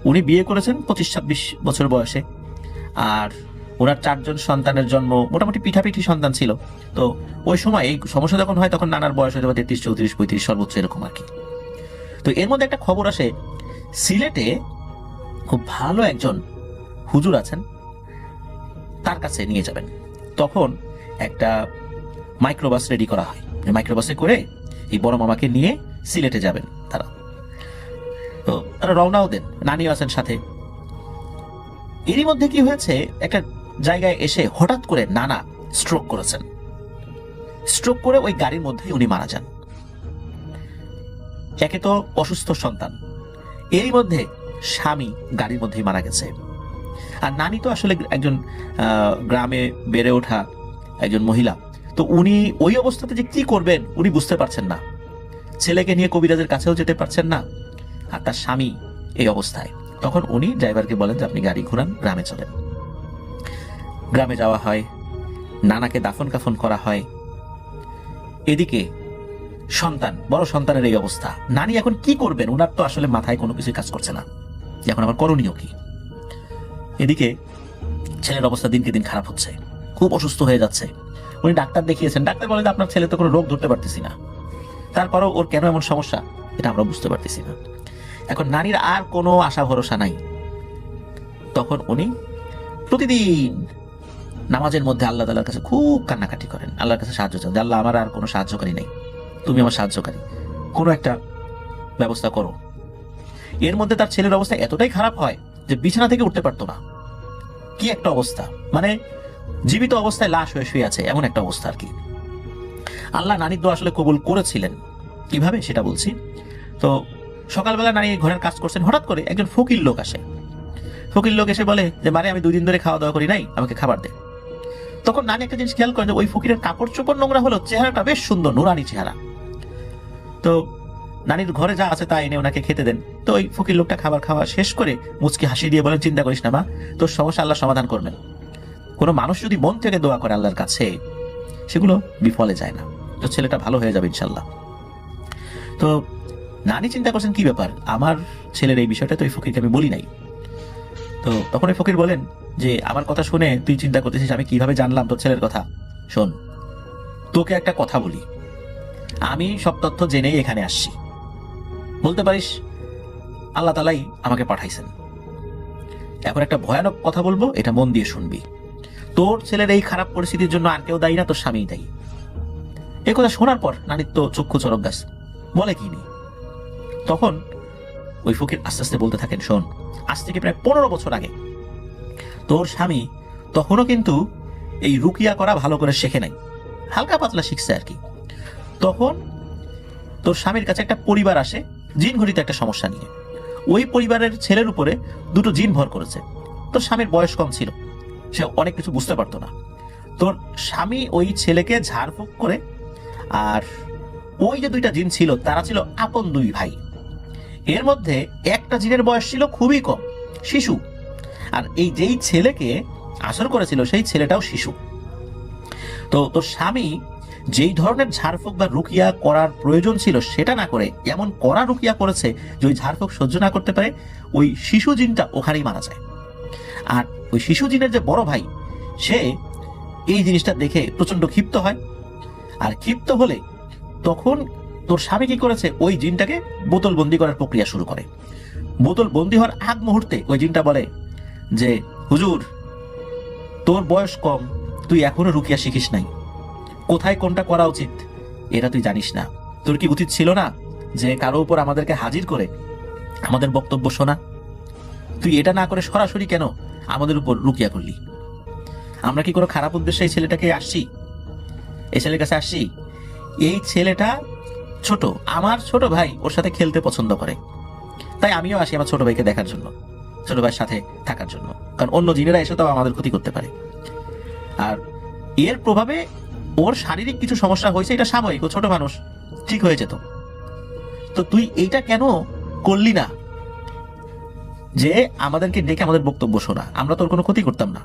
উনি বিয়ে করেছেন 25-26 বছর বয়সে, আর ওনার 4 জন সন্তানের জন্ম, মোটামুটি পিঠাপিঠি সন্তান ছিল। তো ওই সময় এই সমস্যা যখন হয়, তখন নানার বয়স হয়ে যাবে 33, 34, 35 সর্বোচ্চ এরকম আর কি। তো এর মধ্যে একটা খবর আসে, সিলেটে খুব ভালো একজন হুজুর আছেন, তার কাছে নিয়ে যাবেন। তখন একটা মাইক্রোবাস রেডি করা হয়, মাইক্রোবাসে করে এই বড় মামাকে নিয়ে সিলেটে যাবেন তারা। তো তারা রওনাও দেন, নানিও আছেন সাথে। এরই মধ্যে কি হয়েছে, একটা জায়গায় এসে হঠাৎ করে নানা স্ট্রোক করেছেন। স্ট্রোক করে ওই গাড়ির মধ্যেই উনি মারা যান। একে তো অসুস্থ সন্তান, এরই মধ্যে স্বামী গাড়ির মধ্যেই মারা গেছে, আর নানি তো আসলে একজন গ্রামে বেড়ে ওঠা একজন মহিলা। তো উনি ওই অবস্থাতে যে কি করবেন উনি বুঝতে পারছেন না, ছেলেকে নিয়ে কবিরাজের কাছেও যেতে পারছেন না, আর তার স্বামী এই অবস্থায়। তখন উনি ড্রাইভারকে বলেন যে আপনি গাড়ি ঘোরান, গ্রামে চলেন। গ্রামে যাওয়া হয়, নানাকে দাফন কাফন করা হয়। এদিকে সন্তান, বড় সন্তানের এই অবস্থা, নানি এখন কি করবেন, ওনার তো আসলে মাথায় কোনো কিছু কাজ করছে না, এখন আমার করণীয় কি। এদিকে ছেলের অবস্থা দিনকে দিন খারাপ হচ্ছে, খুব অসুস্থ হয়ে যাচ্ছে। উনি ডাক্তার দেখিয়েছেন, ডাক্তার বলে আপনার ছেলে তো কোনো রোগ ধরতে পারতেছি না, তারপরও ওর কেন এমন সমস্যা এটা আমরা বুঝতে পারতেছি না। এখন নানির আর কোনো আশা ভরসা নাই। তখন উনি প্রতিদিন নামাজের মধ্যে আল্লাহ তাআলার কাছে খুব কান্নাকাটি করেন, আল্লাহর কাছে সাহায্য চান, আল্লাহ আমার আর কোনো সাহায্যকারী নেই, তুমি আমার সাহায্যকারী, কোনো একটা ব্যবস্থা করো। এর মধ্যে তার ছেলের অবস্থা এতটাই খারাপ হয় যে বিছানা থেকে উঠতে পারতো না। কি একটা অবস্থা, মানে জীবিত অবস্থায় লাশ হয়ে শুয়ে আছে, এমন একটা অবস্থা আর কি। আল্লাহ নানির দোয়া আসলে কবুল করেছিলেন, কিভাবে সেটা বলছি। তো সকালবেলা নানি ঘরের কাজ করছেন, হঠাৎ করে একজন ফকির লোক আসে। ফকির লোক এসে বলে যে মানে আমি 2 দিন ধরে খাওয়া দাওয়া করি নাই, আমাকে খাবার দে। তখন নানি একটা জিনিস খেয়াল করেন যে ওই ফকিরের কাপড় চোপড় নোংরা হলো, চেহারাটা বেশ সুন্দর, নুরানি চেহারা। তো নানির ঘরে যা আছে তা এনে ওনাকে খেতে দেন। তো ওই ফকির লোকটা খাবার খাওয়া শেষ করে মুচকি হাসি দিয়ে বলেন, চিন্তা করিস না মা, তোর সমস্যা আল্লাহ সমাধান করবেন। কোনো মানুষ যদি মন থেকে দোয়া করে আল্লাহর কাছে, সেগুলো বিফলে যায় না, তো ছেলেটা ভালো হয়ে যাবে ইনশাল্লাহ। তো নানি চিন্তা করছেন কি ব্যাপার, আমার ছেলের এই বিষয়টা তো এই ফকিরকে আমি বলি নাই। তো তখন ওই ফকির বলেন যে আমার কথা শুনে তুই চিন্তা করতেছিস আমি কিভাবে জানলাম তোর ছেলের কথা। শোন, তোকে একটা কথা বলি, আমি সব তথ্য জেনেই এখানে আসছি, বলতে পারিস আল্লাহ তালাই আমাকে পাঠাইছেন। এখন একটা ভয়ানক কথা বলবো, এটা মন দিয়ে শুনবি। তোর ছেলের এই খারাপ পরিস্থিতির জন্য আর কেউ দায়ী না, তোর স্বামীই দায়ী। এই কথা শোনার পর নানির তো চক্ষু চরক গাছ, বলে কি নি। তখন ওই ফকির আস্তে আস্তে বলতে থাকেন, শোন, আজ থেকে প্রায় 15 বছর আগে তোর স্বামী তখনও কিন্তু এই রুকিয়া করা ভালো করে শেখে নাই, হালকা পাতলা শিখছে আর কি। তখন তোর স্বামীর কাছে একটা পরিবার আসে জিন ঘটিত একটা সমস্যা নিয়ে। ওই পরিবারের ছেলের উপরে 2টো জিন ভর করেছে। তোর স্বামীর বয়স কম ছিল, সে অনেক কিছু বুঝতে পারতো না। তোর স্বামী ওই ছেলেকে ঝাড়ফুঁক করে, আর ওই যে 2টা জিন ছিল তারা ছিল আপন 2 ভাই। এর মধ্যে একটা জিনের বয়স ছিল খুবই কম, শিশু, আর এই যেই ছেলেকে আসর করেছিল সেই ছেলেটাও শিশু। তো তোর স্বামী যেই ধরনের ঝাড়ফুঁক বা রুকিয়া করার প্রয়োজন ছিল সেটা না করে এমন কড়া রুকিয়া করেছে যে ওই ঝাড়ফুঁক সহ্য না করতে পারে ওই শিশু জিনটা ওখানেই মারা যায়। আর ওই শিশু জিনের যে বড় ভাই, সে এই জিনিসটা দেখে প্রচন্ড ক্ষিপ্ত হয়। আর ক্ষিপ্ত হলে তখন তোর স্বামী কি করেছে, ওই জিনটাকে বোতল বন্দি করার প্রক্রিয়া শুরু করে। বোতল বন্দি হওয়ার আগ মুহূর্তে ওই জিনটা বলে যে হুজুর, তোর বয়স কম, তুই এখনো রুকিয়া শিখিস নাই, কোথায় কোনটা করা উচিত এটা তুই জানিস না। তোর কি উচিত ছিল না যে কারো উপর আমাদেরকে হাজির করে আমাদের বক্তব্য শোনা? তুই এটা না করে সরাসরি কেন আমাদের উপর রুকিয়া করলি? আমরা কি কোনো খারাপ উদ্দেশ্যে এই ছেলেটাকে আসছি, এই ছেলের কাছে আসছি? এই ছেলেটা ছোট, আমার ছোট ভাই ওর সাথে খেলতে পছন্দ করে, তাই আমিও আসি আমার ছোট ভাইকে দেখার জন্য, ছোট ভাইয়ের সাথে থাকার জন্য, কারণ অন্য জিনেরা এসে তো আমাদের ক্ষতি করতে পারে। আর এর প্রভাবে ওর শারীরিক কিছু সমস্যা হয়েছে, এটা সাময়িক, ও ছোট মানুষ, ঠিক হয়ে যেত। তো তুই এইটা কেন করলি না যে আমাদেরকে ডেকে আমাদের বক্তব্য শোনা, আমরা তোর কোনো ক্ষতি করতাম না।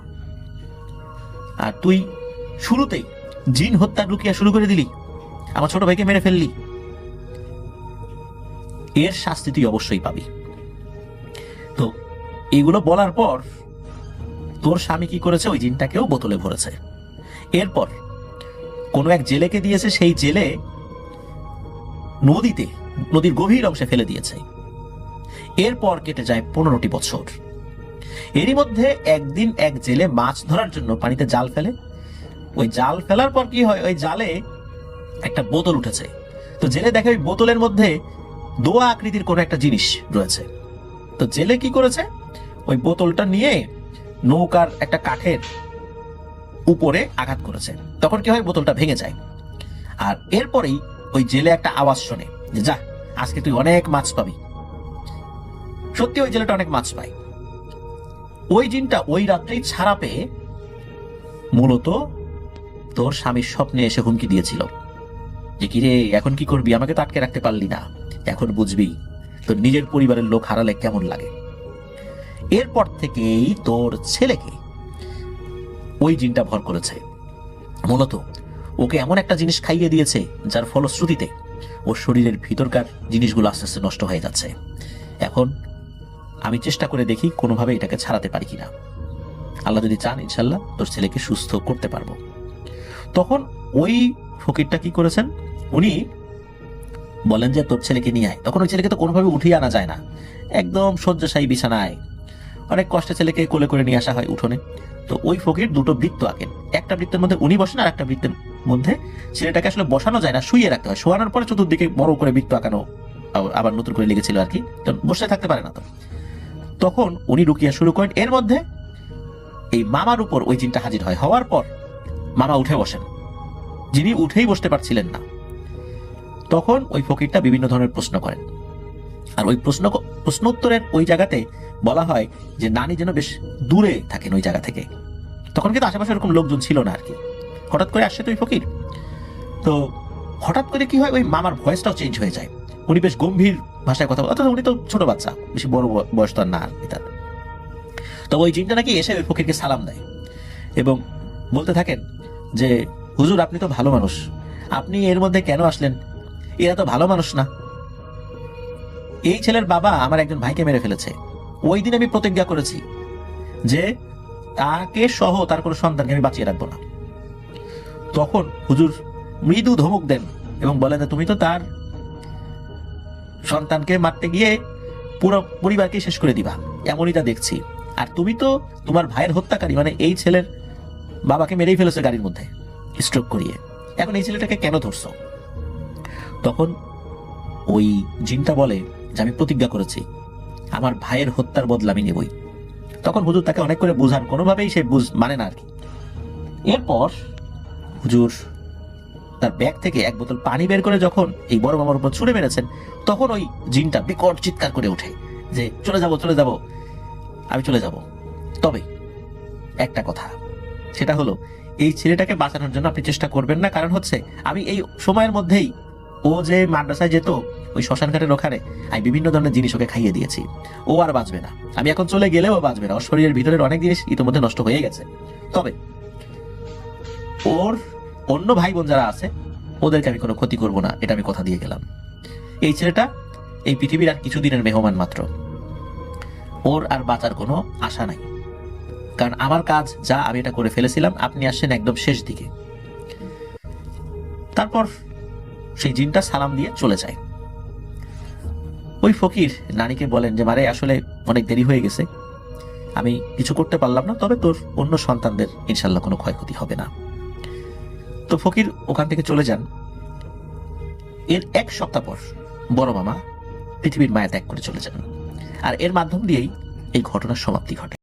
আর তুই শুরুতেই জিন হত্যার রুকিয়া শুরু করে দিলি, আমার ছোট ভাইকে মেরে ফেললি, এর শাস্তি তুই অবশ্যই পাবি। তো এইগুলো বলার পর তোর স্বামী কি করেছে, ওই জিনটাকেও বোতলে ভরেছে। এরপর কোনো এক জেলেকে দিয়েছে, সেই জেলে নদীর গভীর অংশে ফেলে দিয়েছে। এরপর কেটে যায় 15টি বছর। এরই মধ্যে একদিন এক জেলে মাছ ধরার জন্য পানিতে জাল ফেলে। ওই জাল ফেলার পর কি হয়, ওই জালে একটা বোতল উঠেছে। তো জেলে দেখে ওই বোতলের মধ্যে দোয়া আকৃতির কোনো একটা জিনিস রয়েছে। তো জেলে কি করেছে, ওই বোতলটা নিয়ে নৌকার একটা কাঠের উপরে আঘাত করেছে। তখন কি হয়, বোতলটা ভেঙে যায়। আর এরপরেই ওই জেলে একটা আওয়াজ শোনে যে যা, আজকে তুই অনেক মাছ পাবি। সত্যি ওই জেলেটা অনেক মাছ পায়। ওই জিনটা ওই রাত্রেই ছাড়া পেয়ে মূলত তোর স্বামীর স্বপ্নে এসে হুমকি দিয়েছিল যে কিরে, এখন কি করবি, আমাকে তো আটকে রাখতে পারলি না, এখন বুঝবি তোর নিজের পরিবারের লোক হারালে কেমন লাগে। এরপর থেকেই তোর ছেলেকে ওই জিনটা ভর করেছে। মূলত ওকে এমন একটা জিনিস খাইয়ে দিয়েছে যার ফলশ্রুতিতে ওর শরীরের ভিতরকার জিনিসগুলো আস্তে আস্তে নষ্ট হয়ে যাচ্ছে। এখন আমি চেষ্টা করে দেখি কোনোভাবে এটাকে ছাড়াতে পারি কিনা। আল্লাহ যদি চান ইনশাল্লাহ তোর ছেলেকে সুস্থ করতে পারবো। তখন ওই ফকিরটা কি করেছেন, উনি বলেন যে তোর ছেলেকে নিয়ে আয়। তখন ওই ছেলেকে তো কোনোভাবে উঠিয়ে আনা যায় না, একদম শয্যাশায়ী বিছানায়, অনেক কষ্টে ছেলেকে কোলে করে নিয়ে আসা হয় উঠোনে। তো ওই ফকির 2টো বৃত্ত আঁকেন, একটা বৃত্তের মধ্যে উনি বসেন, আর একটা বৃত্তের মধ্যে ছেলেটাকে আসলে বসানো যায় না, শুইয়ে রাখতে হয়। শোয়ানোর পরে চতুর্দিকে বড় করে বৃত্ত আঁকানো আবার নতুন করে লেগেছিল আর কি, বসে থাকতে পারে না। তো তখন উনি রুকিয়া শুরু করেন। এর মধ্যে এই মামার উপর ওই জিনটা হাজির হয়। হওয়ার পর মামা উঠে বসেন, যিনি উঠেই বসতে পারছিলেন না। তখন ওই ফকিরটা বিভিন্ন ধরনের প্রশ্ন করেন। আর ওই প্রশ্ন উত্তরের ওই জায়গাতে বলা হয় যে নানি যেন বেশ দূরে থাকেন ওই জায়গা থেকে। তখন কিন্তু আশেপাশে এরকম লোকজন ছিল না আর কি। হঠাৎ করে আসছে তো ওই ফকির। তো হঠাৎ করে কি হয়, ওই মামার ভয়েসটাও চেঞ্জ হয়ে যায়। উনি বেশ গম্ভীর ভাষায় কথা বলে, অথচ উনি তো ছোট বাচ্চা, বেশি বড় বয়স তো আর না আর কি তার। তো ওই জিনটা নাকি এসে ওই ফকিরকে সালাম দেয় এবং বলতে থাকেন যে হুজুর আপনি তো ভালো মানুষ, আপনি এর মধ্যে কেন আসলেন? এরা তো ভালো মানুষ না। এই ছেলের বাবা আমার একজন ভাইকে মেরে ফেলেছে। ওই দিন আমি প্রতিজ্ঞা করেছি যে তাকে সহ তার কোনো সন্তানকে আমি বাঁচিয়ে রাখবো না। তখন হুজুর মৃদু ধমক দেন এবং বলেন যে তুমি তো তার সন্তানকে মারতে গিয়ে পুরো পরিবারকে শেষ করে দিবা, এমনই তা দেখছি। আর তুমি তো তোমার ভাইয়ের হত্যাকারী, মানে এই ছেলের বাবাকে মেরেই ফেলেছে গাড়ির মধ্যে স্ট্রোক করিয়ে। এখন এই ছেলেটাকে কেন ধরছো? তখন ওই জিনটা বলে যে আমি প্রতিজ্ঞা করেছি আমার ভাইয়ের হত্যার বদলা আমি নেবই। তখন হুজুর তাকে অনেক করে বুঝান, কোনোভাবেই সে মানে না আর কি। এরপর হুজুর তার ব্যাগ থেকে এক বোতল পানি বের করে যখন এই বড় মামার উপর ছুড়ে মেরেছেন, তখন ওই জিনটা বিকট চিৎকার করে ওঠে যে চলে যাব, চলে যাব, আমি চলে যাব। তবে একটা কথা, সেটা হলো এই ছেলেটাকে বাঁচানোর জন্য আপনি চেষ্টা করবেন না। কারণ হচ্ছে আমি এই সময়ের মধ্যেই ও যে মাদ্রাসায় যেত ওই শ্মশান ঘাটের ওখানে, আমি বিভিন্ন ধরনের জিনিস ওকে খাইয়ে দিয়েছি। ও আর বাঁচবে না, আমি এখন চলে গেলেও বাঁচবে না। ওর শরীরের ভিতরের অনেক জিনিস ইতিমধ্যে নষ্ট হয়ে গেছে। তবে ওর অন্য ভাই বোন যারা আছে ওদেরকে আমি কোনো ক্ষতি করব না, এটা আমি কথা দিয়ে গেলাম। এই ছেলেটা এই পৃথিবীর আর কিছুদিনের মেহমান মাত্র, ওর আর বাঁচার কোনো আশা নাই। কারণ আমার কাজ যা আমি এটা করে ফেলেছিলাম, আপনি আসছেন একদম শেষ দিকে। তারপর সেই জিনটা সালাম দিয়ে চলে যায়। ওই ফকির নানিকে বলেন যে মারে আসলে অনেক দেরি হয়ে গেছে, আমি কিছু করতে পারলাম না, তবে তোর অন্য সন্তানদের ইনশাল্লাহ কোনো ক্ষয়ক্ষতি হবে না। তো ফকির ওখান থেকে চলে যান। এর এক সপ্তাহ পর বড় মামা পৃথিবীর মায়া ত্যাগ করে চলে যান। আর এর মাধ্যম দিয়েই এই ঘটনার সমাপ্তি ঘটে।